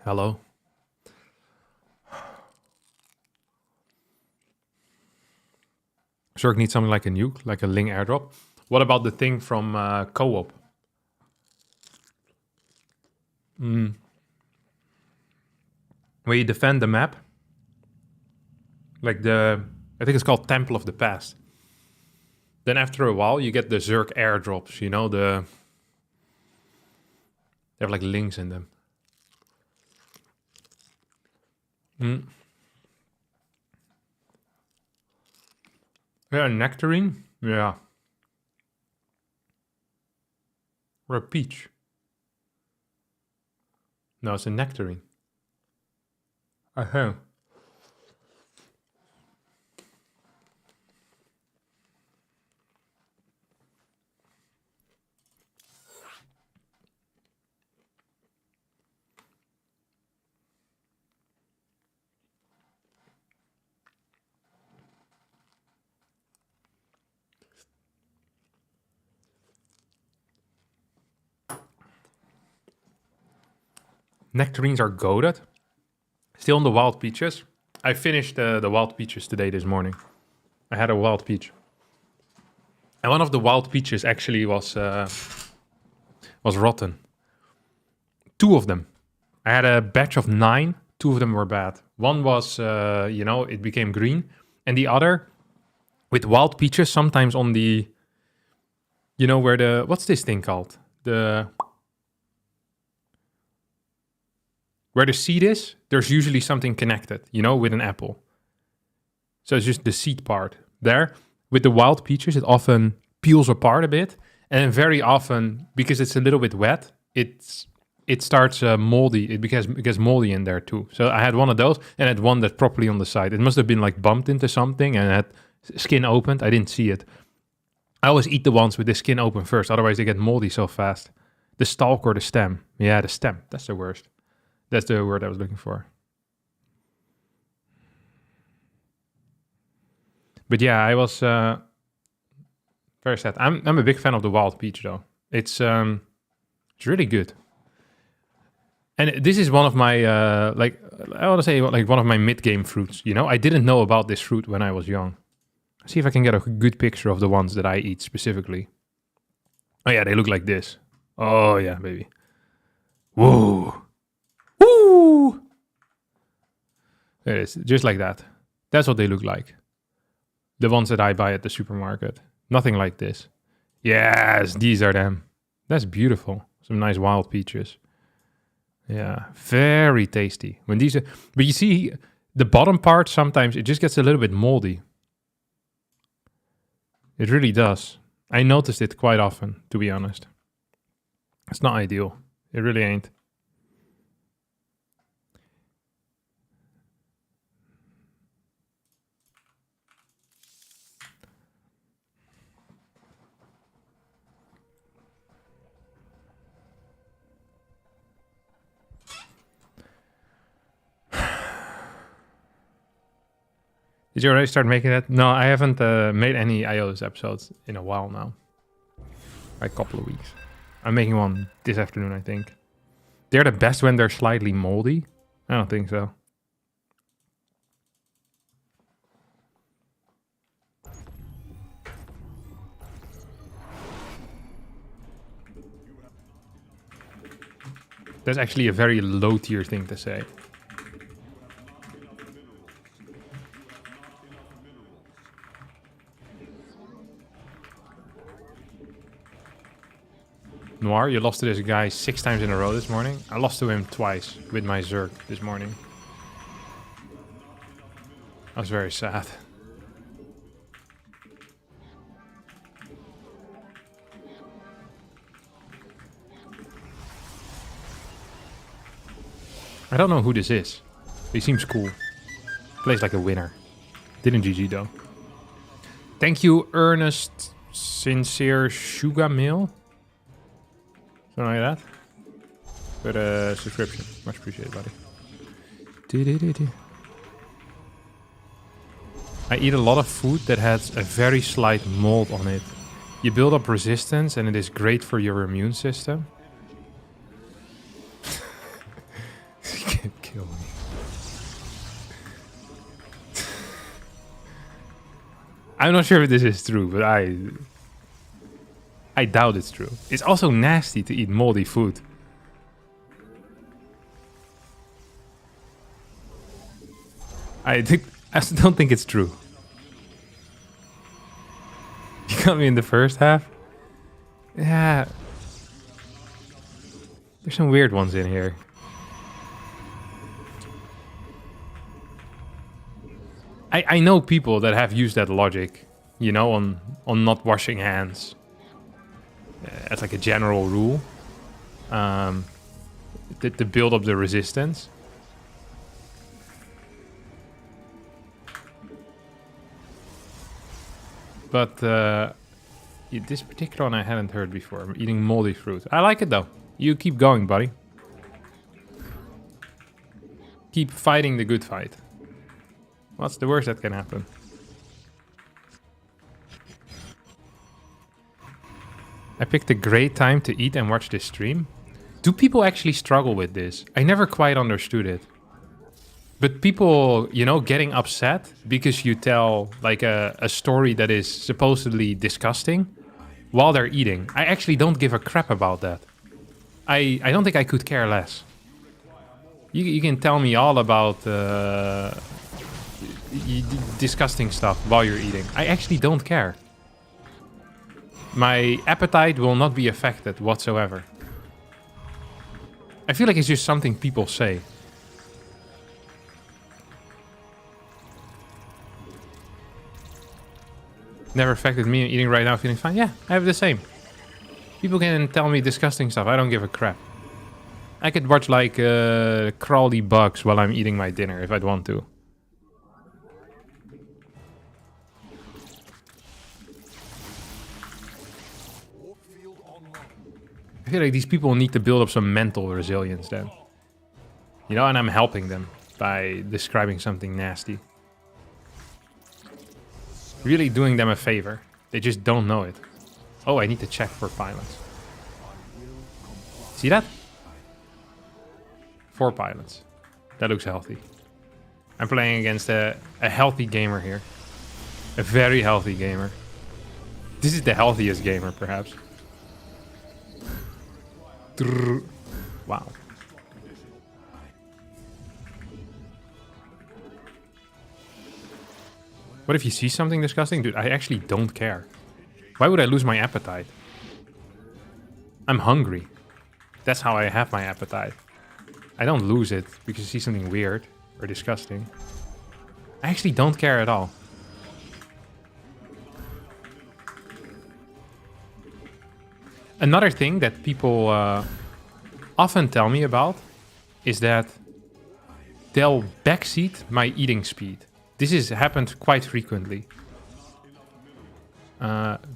A: Hello. Zerg needs something like a nuke, like a Ling airdrop. What about the thing from co-op? Where you defend the map. Like I think it's called Temple of the Past. Then after a while, you get the Zerg airdrops, you know, they have like links in them. Yeah, nectarine? Yeah. Or a peach? No, it's a nectarine. Uh-huh. Nectarines are goated. Still on the wild peaches. I finished the wild peaches today, this morning. I had a wild peach. And one of the wild peaches actually was rotten. 2 of them. I had a batch of 9. 2 of them were bad. One was, you know, it became green. And the other, with wild peaches, sometimes on the, you know, where the, what's this thing called? Where the seed is, there's usually something connected, you know, with an apple. So it's just the seed part. There, with the wild peaches, it often peels apart a bit. And very often, because it's a little bit wet, it starts moldy. It gets moldy in there too. So I had one of those, and I had one that's properly on the side. It must have been like bumped into something and had skin opened. I didn't see it. I always eat the ones with the skin open first, otherwise they get moldy so fast. The stalk or the stem. Yeah, the stem. That's the worst. That's the word I was looking for. But yeah, I was very sad. I'm a big fan of the wild peach though. It's really good. And this is one of my like I want to say like one of my mid-game fruits. You know, I didn't know about this fruit when I was young. See if I can get a good picture of the ones that I eat specifically. Oh yeah, they look like this. Oh yeah, baby. Whoa. Woo! There it is, just like that. That's what they look like. The ones that I buy at the supermarket. Nothing like this. Yes, these are them. That's beautiful. Some nice wild peaches. Yeah, very tasty. When these are, but you see, the bottom part, sometimes it just gets a little bit moldy. It really does. I noticed it quite often, to be honest. It's not ideal. It really ain't. Did you already start making that? No, I haven't made any iOS episodes in a while now. Like a couple of weeks. I'm making one this afternoon, I think. They're the best when they're slightly moldy? I don't think so. That's actually a very low tier thing to say. Noir, you lost to this guy 6 times in a row this morning. I lost to him twice with my Zerg this morning. I was very sad. I don't know who this is. He seems cool. Plays like a winner. Didn't GG though. Thank you, Ernest Sincere Sugar Mail. Something like that. For the subscription. Much appreciated, buddy. I eat a lot of food that has a very slight mold on it. You build up resistance and it is great for your immune system. You can't kill me. I'm not sure if this is true, but I doubt it's true. It's also nasty to eat moldy food. I don't think it's true. You got me in the first half? Yeah. There's some weird ones in here. I know people that have used that logic, you know, on not washing hands. As like a general rule. To build up the resistance. But this particular one I hadn't heard before. I'm eating moldy fruit. I like it though. You keep going, buddy. Keep fighting the good fight. What's the worst that can happen? I picked a great time to eat and watch this stream. Do people actually struggle with this? I never quite understood it. But people, you know, getting upset because you tell like a story that is supposedly disgusting while they're eating. I actually don't give a crap about that. I don't think I could care less. You can tell me all about disgusting stuff while you're eating. I actually don't care. My appetite will not be affected whatsoever. I feel like it's just something people say. Never affected me. Eating right now, feeling fine. Yeah, I have the same. People can tell me disgusting stuff. I don't give a crap. I could watch like crawly bugs while I'm eating my dinner if I'd want to. I feel like these people need to build up some mental resilience then. You know, and I'm helping them by describing something nasty. Really doing them a favor. They just don't know it. Oh, I need to check for pilots. See that? 4 pilots. That looks healthy. I'm playing against a healthy gamer here. A very healthy gamer. This is the healthiest gamer, perhaps. Wow. What if you see something disgusting? Dude, I actually don't care. Why would I lose my appetite? I'm hungry. That's how I have my appetite. I don't lose it because you see something weird or disgusting. I actually don't care at all. Another thing that people often tell me about is that they'll backseat my eating speed. This has happened quite frequently.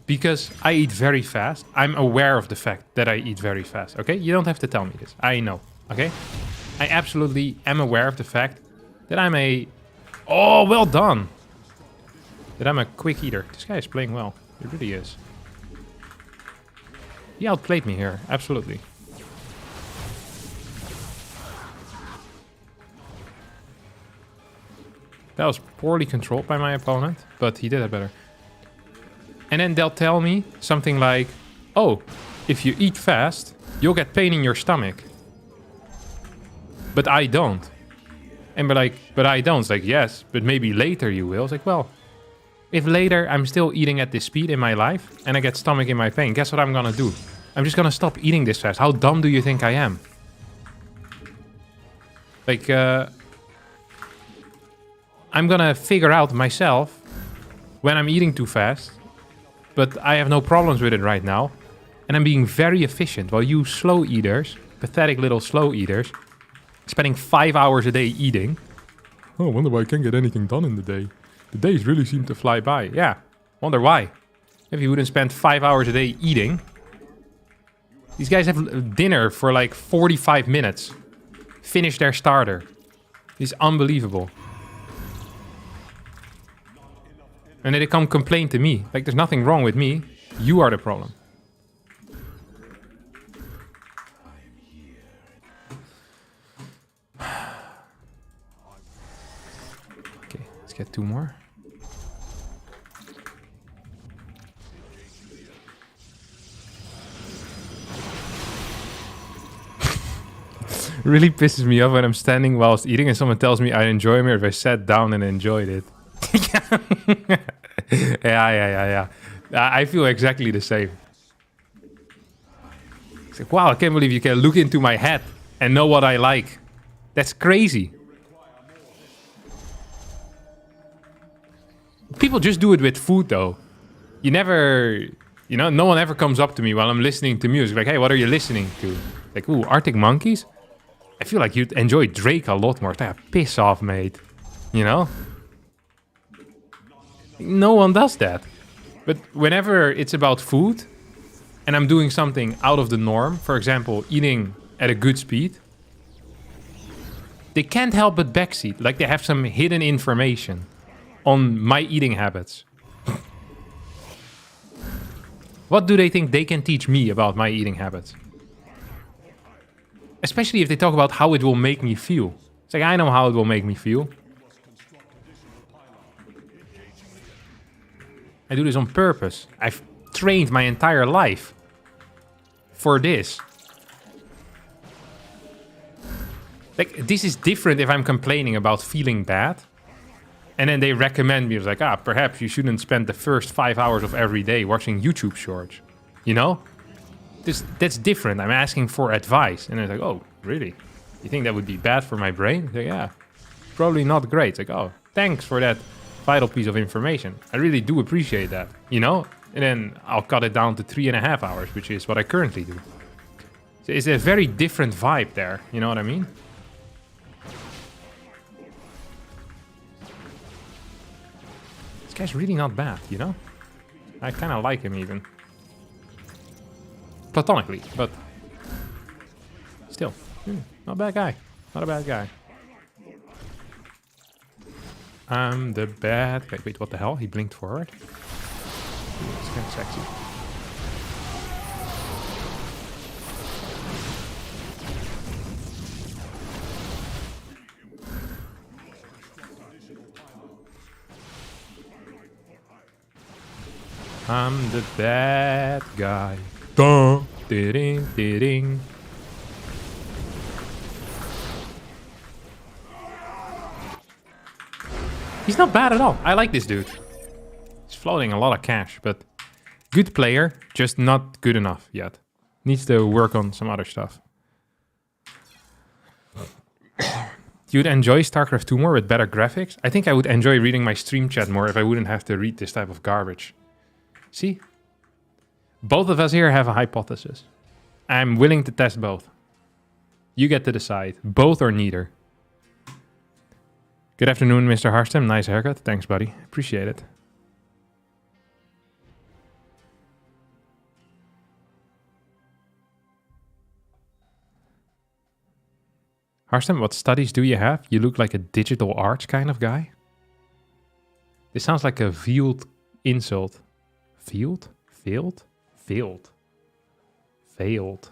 A: Because I eat very fast. I'm aware of the fact that I eat very fast, okay? You don't have to tell me this. I know, okay? I absolutely am aware of the fact that I'm a... Oh, well done! That I'm a quick eater. This guy is playing well. He really is. He outplayed me here, absolutely. That was poorly controlled by my opponent, but he did it better. And then they'll tell me something like, oh, if you eat fast, you'll get pain in your stomach. But I don't. And be like, but I don't. It's like, yes, but maybe later you will. It's like, well, if later I'm still eating at this speed in my life and I get stomach in my pain, guess what I'm gonna do? I'm just gonna stop eating this fast. How dumb do you think I am? Like, I'm gonna figure out myself when I'm eating too fast, but I have no problems with it right now. And I'm being very efficient, while you slow eaters, pathetic little slow eaters, spending 5 hours a day eating. Oh, I wonder why I can't get anything done in the day. The days really seem to fly by. Yeah, wonder why. If you wouldn't spend 5 hours a day eating. These guys have dinner for like 45 minutes. Finish their starter. It's unbelievable. And then they come complain to me. Like, there's nothing wrong with me. You are the problem. Okay, let's get 2 more. Really pisses me off when I'm standing whilst eating and someone tells me I enjoy it, or if I sat down and enjoyed it. Yeah. I feel exactly the same. It's like, wow, I can't believe you can look into my head and know what I like. That's crazy. People just do it with food, though. You never, you know, no one ever comes up to me while I'm listening to music. Like, hey, what are you listening to? Like, ooh, Arctic Monkeys? I feel like you'd enjoy Drake a lot more. Piss off, mate. You know? No one does that. But whenever it's about food, and I'm doing something out of the norm, for example, eating at a good speed, they can't help but backseat. Like they have some hidden information on my eating habits. What do they think they can teach me about my eating habits? Especially if they talk about how it will make me feel. It's like, I know how it will make me feel. I do this on purpose. I've trained my entire life for this. Like, this is different if I'm complaining about feeling bad. And then they recommend me, it's like, perhaps you shouldn't spend the first 5 hours of every day watching YouTube shorts. You know? That's different. I'm asking for advice. And they're like, oh, really? You think that would be bad for my brain? Like, yeah, probably not great. It's like, oh, thanks for that vital piece of information. I really do appreciate that, you know? And then I'll cut it down to 3.5 hours, which is what I currently do. So it's a very different vibe there, you know what I mean? This guy's really not bad, you know? I kind of like him even. Platonically, but still, not a bad guy. Not a bad guy. I'm the bad guy. Wait, what the hell? He blinked forward. Ooh, it's kind of sexy. I'm the bad guy. Dun, ding, ding. He's not bad at all. I like this dude. He's floating a lot of cash, but good player, just not good enough yet. Needs to work on some other stuff. You'd enjoy StarCraft 2 more with better graphics? I think I would enjoy reading my stream chat more if I wouldn't have to read this type of garbage. See? Both of us here have a hypothesis. I'm willing to test both. You get to decide. Both or neither. Good afternoon, Mr. Harstem. Nice haircut. Thanks, buddy. Appreciate it. Harstem, what studies do you have? You look like a digital arts kind of guy. This sounds like a veiled insult. Veiled? Veiled? Veiled. Veiled.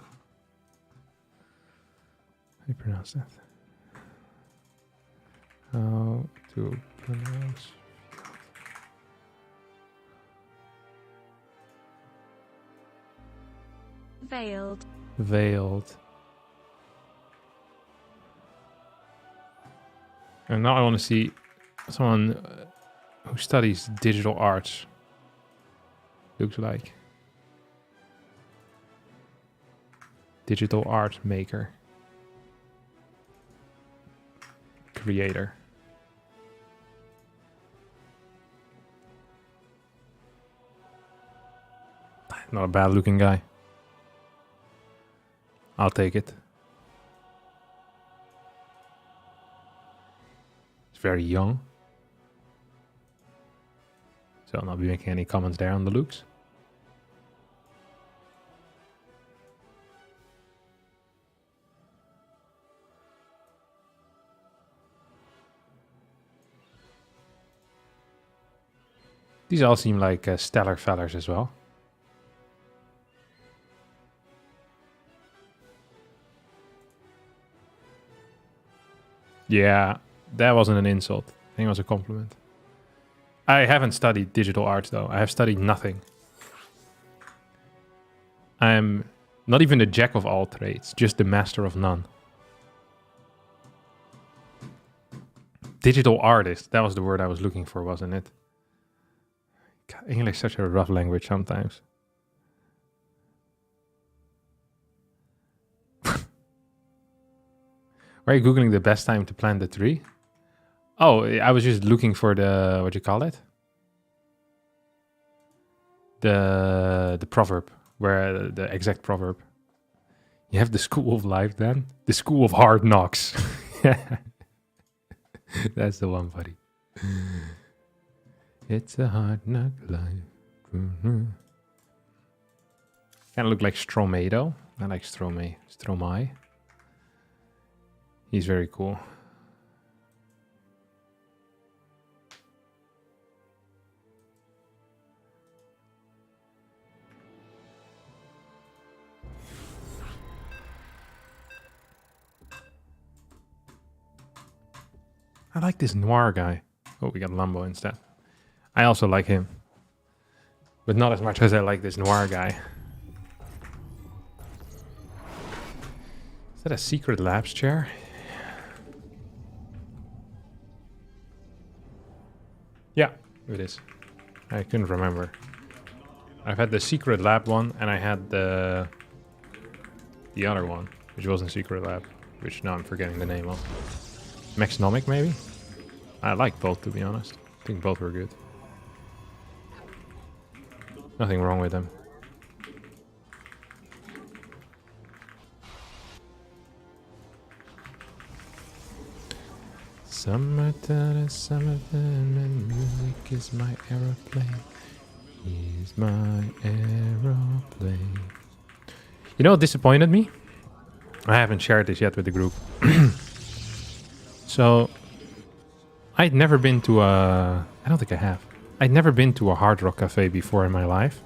A: How do you pronounce that? How to pronounce
H: veiled.
A: Veiled. And now I want to see someone who studies digital arts. Looks like. Digital art maker. Creator. Not a bad looking guy. I'll take it. He's very young. So I'll not be making any comments there on the looks. These all seem like stellar fellers as well. Yeah, that wasn't an insult. I think it was a compliment. I haven't studied digital arts though. I have studied nothing. I'm not even the jack of all trades, just the master of none. Digital artist, that was the word I was looking for, wasn't it? God, English is such a rough language sometimes. Why are you Googling the best time to plant the tree? Oh, I was just looking for the, what you call it? The proverb, where the exact proverb. You have the school of life then? The school of hard knocks. That's the one, buddy. It's a hard knock life. Kind of look like Stromae though. I like Stromae. Stromae. He's very cool. I like this noir guy. Oh, we got Lambo instead. I also like him. But not as much as I like this noir guy. Is that a secret labs chair? It is. I couldn't remember. I've had the secret lab one, and I had the other one, which wasn't secret lab, which now I'm forgetting the name of. Maxnomic, maybe? I like both, to be honest. I think both were good. Nothing wrong with them. Summertime, and music is my aeroplane. Is my aeroplane. You know what disappointed me? I haven't shared this yet with the group. So, I'd never been to a... I don't think I have. I'd never been to a Hard Rock Cafe before in my life.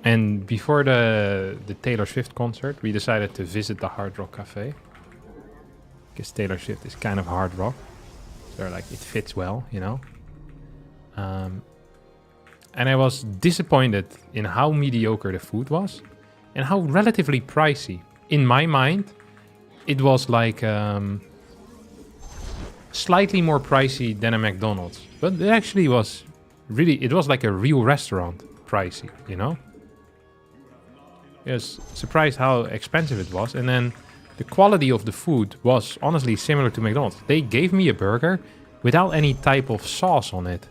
A: And before the Taylor Swift concert, we decided to visit the Hard Rock Cafe. Because Taylor Swift is kind of hard rock. So like, it fits well, you know. And I was disappointed in how mediocre the food was. And how relatively pricey. In my mind, it was like slightly more pricey than a McDonald's. But it actually was really, it was like a real restaurant pricey, you know. I was surprised how expensive it was. And then the quality of the food was honestly similar to McDonald's. They gave me a burger without any type of sauce on it.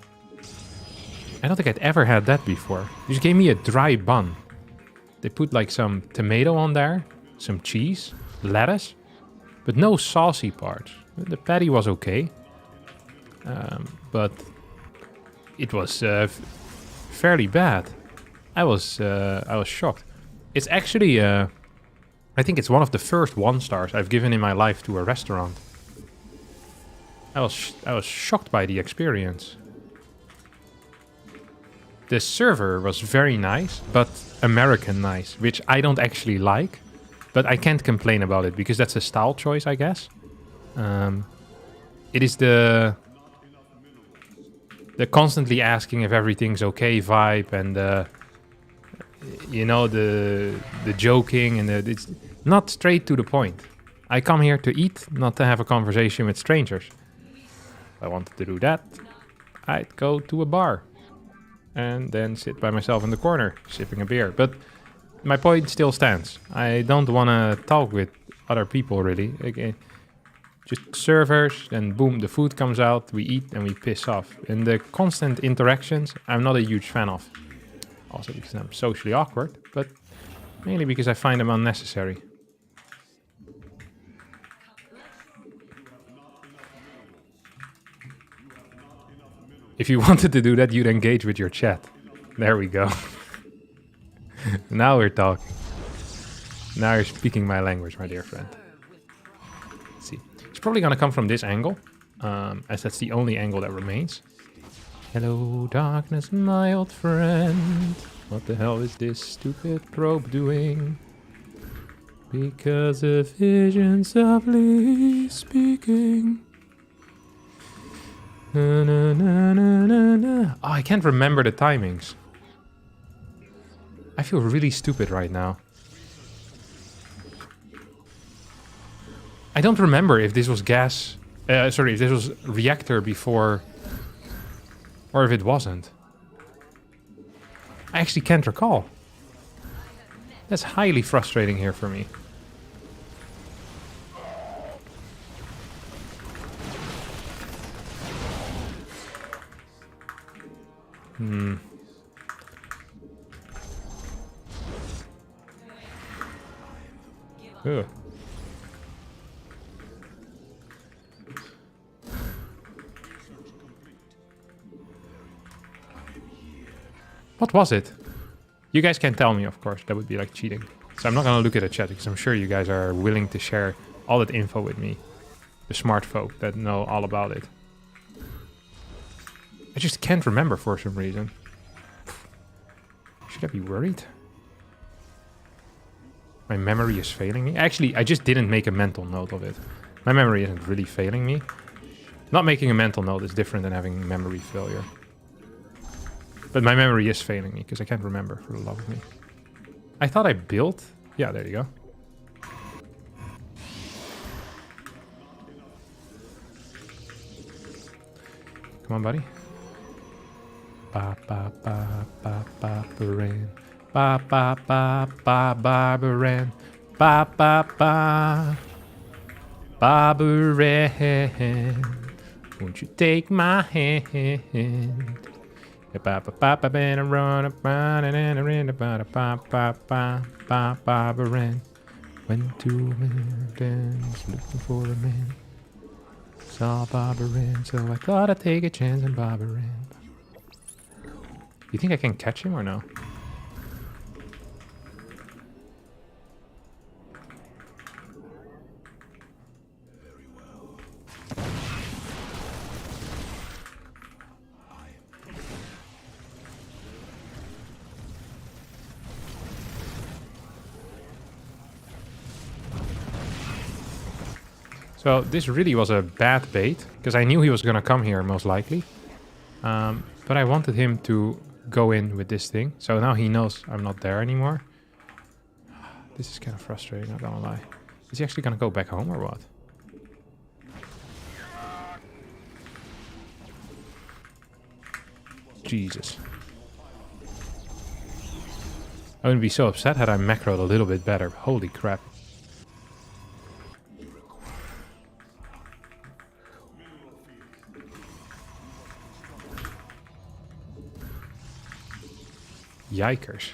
A: I don't think I'd ever had that before. They just gave me a dry bun. They put like some tomato on there, some cheese, lettuce, but no saucy parts. The patty was okay, but it was fairly bad. I was shocked. It's actually, I think it's one of the first 1 stars I've given in my life to a restaurant. I was shocked by the experience. The server was very nice, but American nice, which I don't actually like. But I can't complain about it, because that's a style choice, I guess. It is the constantly asking if everything's okay vibe, and you know, the joking, and it's not straight to the point. I come here to eat, not to have a conversation with strangers. If I wanted to do that, I'd go to a bar. And then sit by myself in the corner, sipping a beer. But my point still stands. I don't want to talk with other people, really. Again, just servers, and boom, the food comes out, we eat, and we piss off. And the constant interactions, I'm not a huge fan of. Also because I'm socially awkward, but mainly because I find them unnecessary. If you wanted to do that, you'd engage with your chat. There we go. Now we're talking. Now you're speaking my language, my dear friend. Let's see. It's probably going to come from this angle, as that's the only angle that remains. Hello, darkness, my old friend. What the hell is this stupid probe doing? Because of vision softly speaking. Na, na, na, na, na, na. Oh, I can't remember the timings. I feel really stupid right now. I don't remember if this was gas... sorry, if this was reactor before... Or if it wasn't. I actually can't recall. That's highly frustrating here for me. Ugh. What was it? You guys can tell me, of course. That would be like cheating. So I'm not gonna look at the chat, because I'm sure you guys are willing to share all that info with me. The smart folk that know all about it. I just can't remember for some reason. Should I be worried? My memory is failing me. Actually, I just didn't make a mental note of it. My memory isn't really failing me. Not making a mental note is different than having memory failure. But my memory is failing me, because I can't remember for the love of me. I thought I built... Yeah, there you go. Come on, buddy. Ba ba ba ba Barbaran. Ba ba ba ba Barbaran. Ba ba ba Barbaran. Won't you take my hand? Ba ba ba ba ba run about and around about a ba ba ba ba Barbaran. Went to dance looking for a man. Saw Barbaran, so I thought I'd take a chance on Barbaran. You think I can catch him or no? So this really was a bad bait, because I knew he was gonna come here most likely. But I wanted him to go in with this thing, so now he knows I'm not there anymore. This is kind of frustrating, not gonna lie. Is he actually gonna go back home or what? Jesus. I wouldn't be so upset had I macroed a little bit better. Holy crap. Yikers.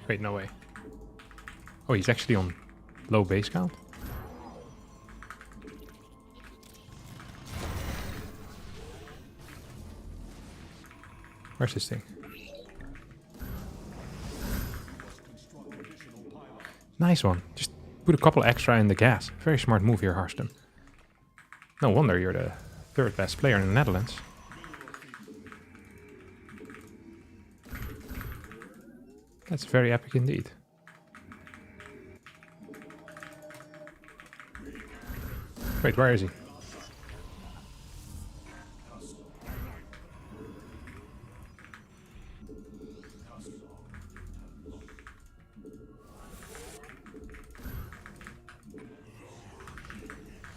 A: Wait, no way. Oh, he's actually on low base count? Where's this thing? Nice one. Just put a couple extra in the gas. Very smart move here, Harston. No wonder you're the third best player in the Netherlands. That's very epic indeed. Wait, where is he?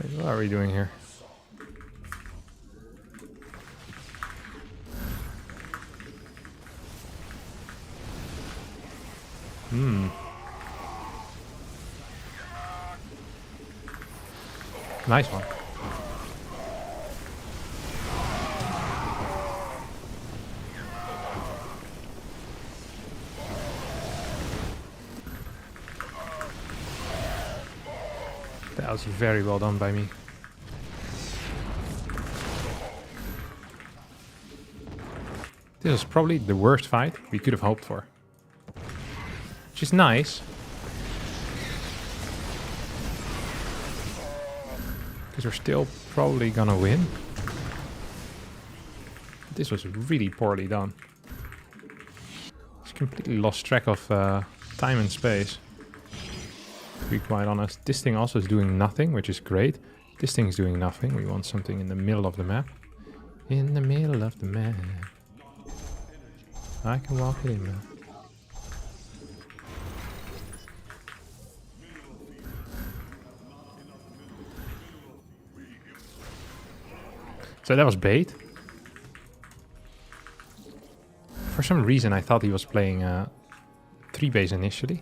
A: Wait, what are we doing here? Nice one. That was very well done by me. This was probably the worst fight we could have hoped for. Which is nice. Because we're still probably gonna win. This was really poorly done. Just completely lost track of time and space. To be quite honest. This thing also is doing nothing, which is great. This thing is doing nothing. We want something in the middle of the map. In the middle of the map. I can walk it in, man. So that was bait. For some reason I thought he was playing 3 base initially.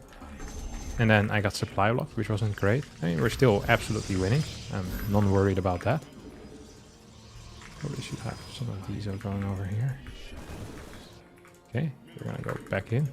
A: And then I got supply locked, which wasn't great. I mean, we're still absolutely winning. I'm not worried about that. Probably should have some of these are going over here. Okay, we're gonna go back in.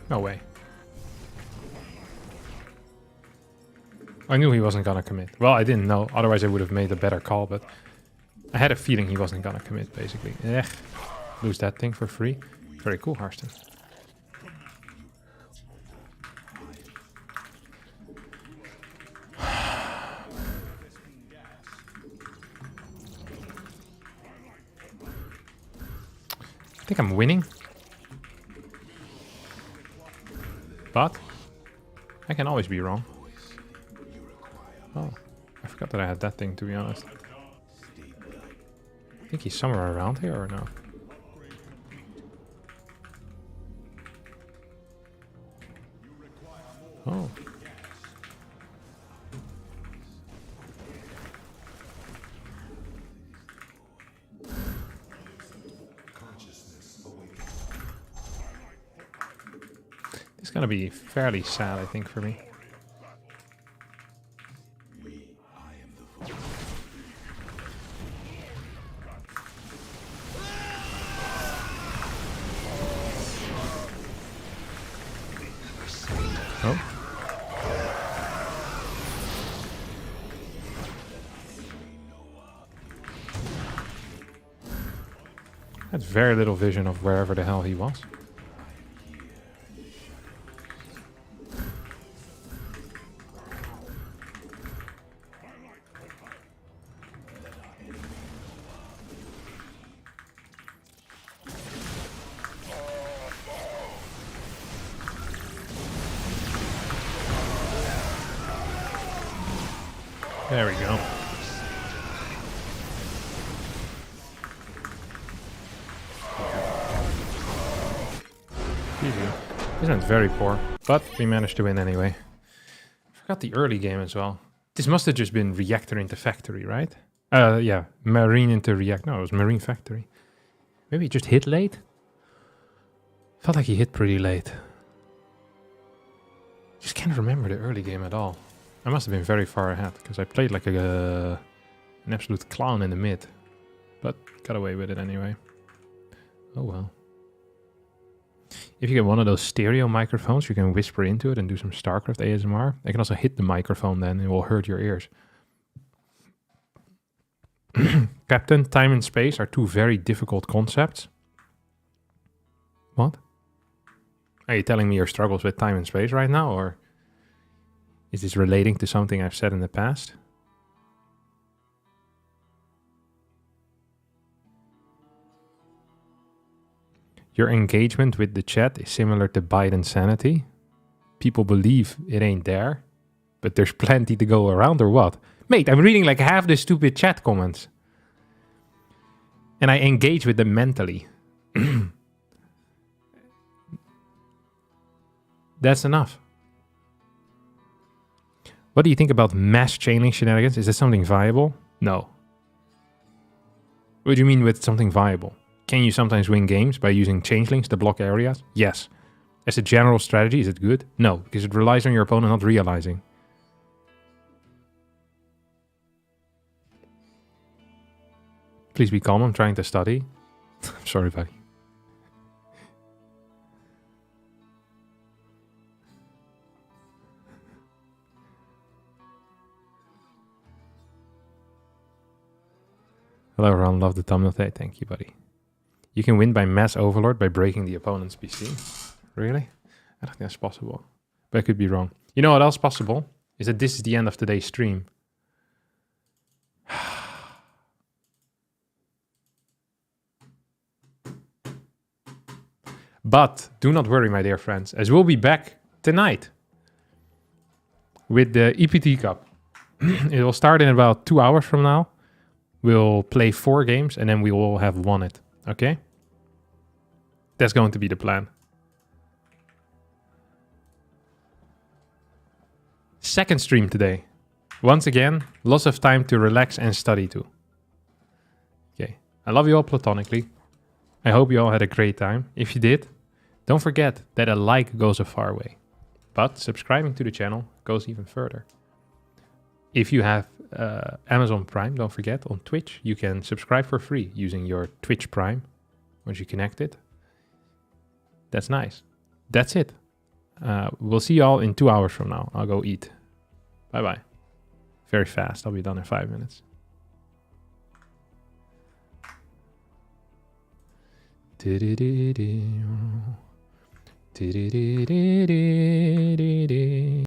A: No way. I knew he wasn't gonna commit. Well, I didn't know, otherwise I would have made a better call, but I had a feeling he wasn't gonna commit, basically. Ugh. Lose that thing for free. Very cool, Harston. I think I'm winning. But I can always be wrong. Oh, I forgot that I had that thing, to be honest. I think he's somewhere around here or no? Oh. It's gonna be fairly sad, I think, for me. Oh. I had very little vision of wherever the hell he was. There we go. This went very poor, but we managed to win anyway. Forgot the early game as well. This must have just been reactor into factory, right? Yeah, marine into react. No, it was marine factory. Maybe he just hit late? Felt like he hit pretty late. Just can't remember the early game at all. I must have been very far ahead, because I played like an absolute clown in the mid. But got away with it anyway. Oh well. If you get one of those stereo microphones, you can whisper into it and do some StarCraft ASMR. I can also hit the microphone then, and it will hurt your ears. Captain, time and space are two very difficult concepts. What? Are you telling me your struggles with time and space right now, or is this relating to something I've said in the past? Your engagement with the chat is similar to Biden's sanity. People believe it ain't there, but there's plenty to go around, or what? Mate, I'm reading like half the stupid chat comments. And I engage with them mentally. That's enough. What do you think about mass chaining shenanigans? Is this something viable? No. What do you mean with something viable? Can you sometimes win games by using changelings to block areas? Yes. As a general strategy, is it good? No, because it relies on your opponent not realizing. Please be calm, I'm trying to study. I'm sorry, buddy. Hello, Ron. Love the thumbnail. Thank you, buddy. You can win by mass overlord by breaking the opponent's PC. Really? I don't think that's possible. But I could be wrong. You know what else possible? Is that this is the end of today's stream. But do not worry, my dear friends, as we'll be back tonight with the EPT Cup. It will start in about 2 hours from now. We'll play 4 games and then we will have won it. Okay? That's going to be the plan. Second stream today. Once again, lots of time to relax and study too. Okay. I love you all platonically. I hope you all had a great time. If you did, don't forget that a like goes a far way. But subscribing to the channel goes even further. If you have Amazon Prime, don't forget, on Twitch, you can subscribe for free using your Twitch Prime once you connect it. That's nice. That's it. We'll see you all in 2 hours from now. I'll go eat. Bye-bye. Very fast. I'll be done in 5 minutes. Do-do-do-do. Do-do-do-do-do-do-do.